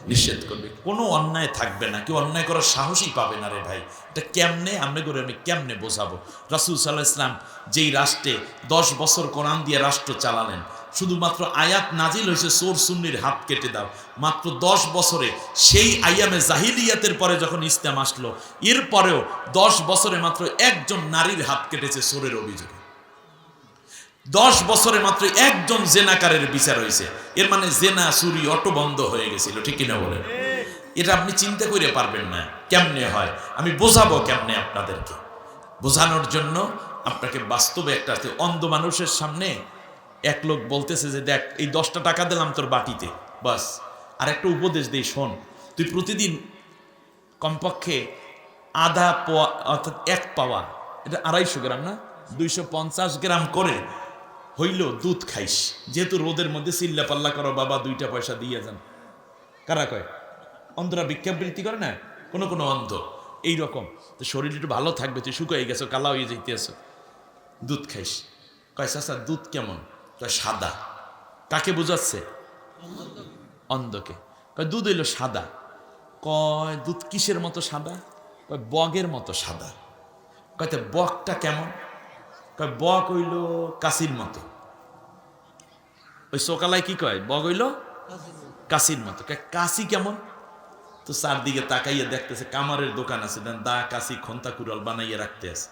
নিষেধ করবে। কোনো অন্যায় থাকবে না, কেউ অন্যায় করার সাহসই পাবে না। রে ভাই, এটা কেমনে আমি কেমনে বোঝাবো? রাসূল সাল্লাল্লাহু আলাইহি ওয়াসাল্লাম যেই রাষ্ট্রে 10 বছর কোরআন দিয়ে রাষ্ট্র চালালেন, শুধুমাত্র আয়াত নাজিল হয়েছে চোর সুন্নির হাত কেটে দাও, মাত্র 10 বছরে সেই আইয়ামে জাহিলিয়াতের পরে যখন ইসলাম আসলো, এরপরেও 10 বছরে মাত্র একজন নারীর হাত কেটেছে চোরের অভিযোগে। 10 বছরে মাত্র একজন জেনাকারের বিচার হয়েছে। এর মানে জেনা চুরি অটো বন্ধ হয়ে গেছিল, ঠিক কিনা বলেন? এটা আপনি চিন্তা করে পারবেন না কেমনে হয়। আমি বোঝাবো কেমনে আপনাদেরকে। বোঝানোর জন্য আপনাকে বাস্তবে একটা অন্ধ মানুষের সামনে এক লোক বলতেছে যে দেখ এই 10টা টাকা দিলাম তোর বাটিতে, বাস। আর একটা উপদেশ দেই, শোন, তুই প্রতিদিন কমপক্ষে আধা পোয়া অর্থাৎ 1 পাওয়া, এটা 250 গ্রাম না 250 গ্রাম করে হইল দুধ খাইস। যেহেতু রোদের মধ্যে চিল্লা পাল্লা করো, বাবা 2টা পয়সা দিয়ে যান। কারা কয়? অন্ধরা ভিক্ষাবৃত্তি করে না, কোনো কোনো অন্ধ এইরকম। তো শরীর একটু ভালো থাকবে, তুই শুকাই গেছো, কালা হয়ে যাইতেছ, দুধ খাইস। কয় চাচা দুধ কেমন? কয় সাদা। কাকে বোঝাচ্ছে? অন্ধকে। কয় দুধ হইল সাদা। কয় দুধ কিসের মতো সাদা? কয় বগের মতো সাদা। কয় তো বকটা কেমন? কয় বক হইল কাশির মতো। ওই সকালায় কি কয়? বক হইল কাশির মতো। কয় কাশি কেমন? তো চারদিকে তাকাইয়া দেখতেছে কামারের দোকান আছে, দা কাশি খন্তা কুড়াল বানাইয়া রাখতে আছে।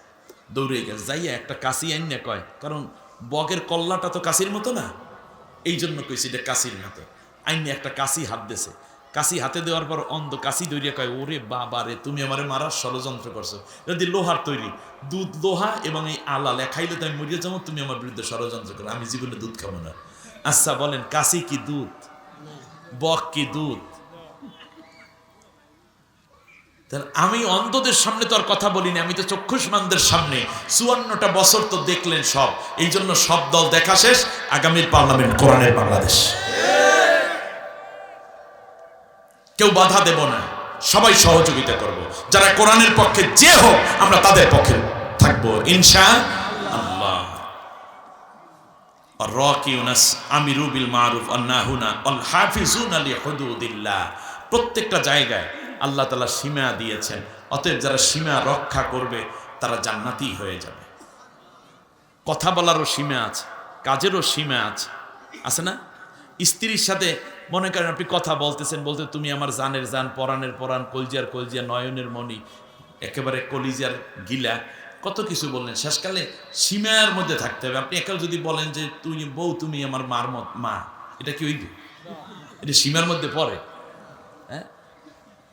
দৌড়ে গেছে, যাইয়া একটা কাশি আইন না, কয় কারণ বগের কল্লাটা তো কাশির মতো না, এই জন্য কইছি এটা কাশির মতো। আইনে একটা কাশি হাত দিয়েছে। কাশি হাতে দেওয়ার পর অন্ধ কাশি দৌড়িয়া কয় ওরে বাবা রে, তুমি আমারে মারার ষড়যন্ত্র করছো। যদি লোহার তৈরি, দুধ লোহা এবং এই আলা লেখাইলে তো আমি মরিয়া যাবো, তুমি আমার বিরুদ্ধে ষড়যন্ত্র করো, আমি জীবনে দুধ খাবো না। আচ্ছা বলেন, কাশি কি দুধ? বক কি দুধ? আমি অন্ধদের সামনে তো আর কথা বলিনি, আমি তো চক্ষুষ্মানদের সামনে। 54টা বছর তো দেখলেন সব, এই জন্য সব দল দেখা শেষ। আগামীর পার্লামেন্ট কোরআনের বাংলাদেশ, কেউ বাধা দেব না, সবাই সহযোগিতা করব। যারা কোরআনের পক্ষে যে হোক, আমরা তাদের পক্ষে থাকবো ইনশাআল্লাহ। আর-রাকিউনাস আমিরু বিল মারুফ আন-নাহুনা ওয়াল হাফিজুনা লিহুদুদিল্লাহ। প্রত্যেকটা জায়গায় আল্লাহ তাআলা সীমা দিয়েছেন, অতএব যারা সীমা রক্ষা করবে তারা জান্নাতি হয়ে যাবে। কথা বলারও সীমা আছে, কাজেরও সীমা আছে, আছে না? স্ত্রীর সাথে মনে করেন আপনি কথা বলতেছেন, বলতে তুমি আমার জানের জান, পরাণের পরাণ, কলজিয়ার কলজিয়া, নয়নের মণি, একেবারে কলিজার গিলা, কত কিছু বললেন। শেষকালে সীমার মধ্যে থাকতে হবে। আপনি একাল যদি বলেন যে তুই বউ, তুমি আমার মার মা, এটা কি হইবে? এটা সীমার মধ্যে পড়ে? হ্যাঁ,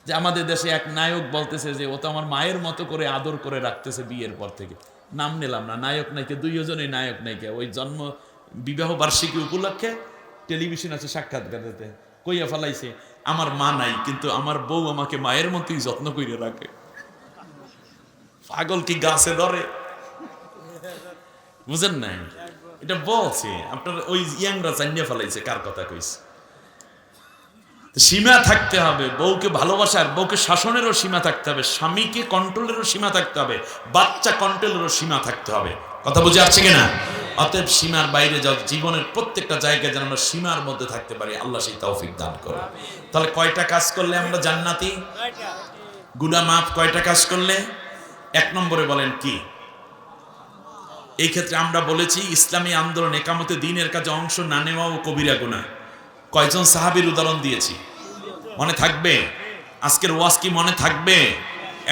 যে আমাদের দেশে এক নায়ক বলতেছে যে ও তো আমার মায়ের মতো করে আদর করে রাখতেছে বিয়ের পর থেকে। নাম নিলাম না, নায়ক নায়িকা দুইজনই নায়ক নায়িকা। ওই জন্ম বিবাহ বার্ষিকী উপলক্ষে টেলিভিশন আছে, সাক্ষাৎকারেতে কইয়া ফেলাইছে আমার মা নাই, কিন্তু আমার বউ আমাকে মায়ের মতোই যত্ন করে রাখে। পাগল কি গাছে ধরে? বুঝেন নাই? এটা বলছে আপনার ওই ইয়াংরা জানিয়ে ফেলাইছে কার কথা কইছে। সীমা থাকতে হবে, বউকে ভালোবাসার, বউকে শাসনেরও সীমা থাকতে হবে, স্বামীকে কন্ট্রোলেরও সীমা থাকতে হবে, বাচ্চা কন্ট্রোলেরও সীমা থাকতে হবে। কথা বুঝে আসছে কিনা? অতএব সীমার বাইরে যাও, জীবনের প্রত্যেকটা জায়গায় যেন আমরা সীমার মধ্যে থাকতে পারি, আল্লাহ সেই তৌফিক দান করে। তাহলে কয়টা কাজ করলে আমরা জান্নাতি? গুনাহ মাফ কয়টা কাজ করলে? 1 নম্বরে বলেন কি? এই ক্ষেত্রে আমরা বলেছি ইসলামী আন্দোলন একামতে দ্বীনের কাজে অংশ না নেওয়া ও কবিরা গুনাহ। কয়জন সাহাবীর উদাহরণ দিয়েছি, মনে থাকবে? আজকের ওয়াজ কি মনে থাকবে?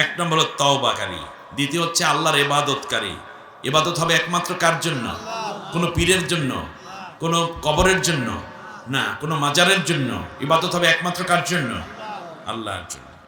1 নম্বর হলো তওবাকারী, দ্বিতীয় হচ্ছে আল্লাহর ইবাদতকারী। ইবাদত হবে একমাত্র কার জন্য? কোনো পীরের জন্য, কোনো কবরের জন্য না, কোনো মাজারের জন্য। ইবাদত হবে একমাত্র কার জন্য? আল্লাহর জন্য।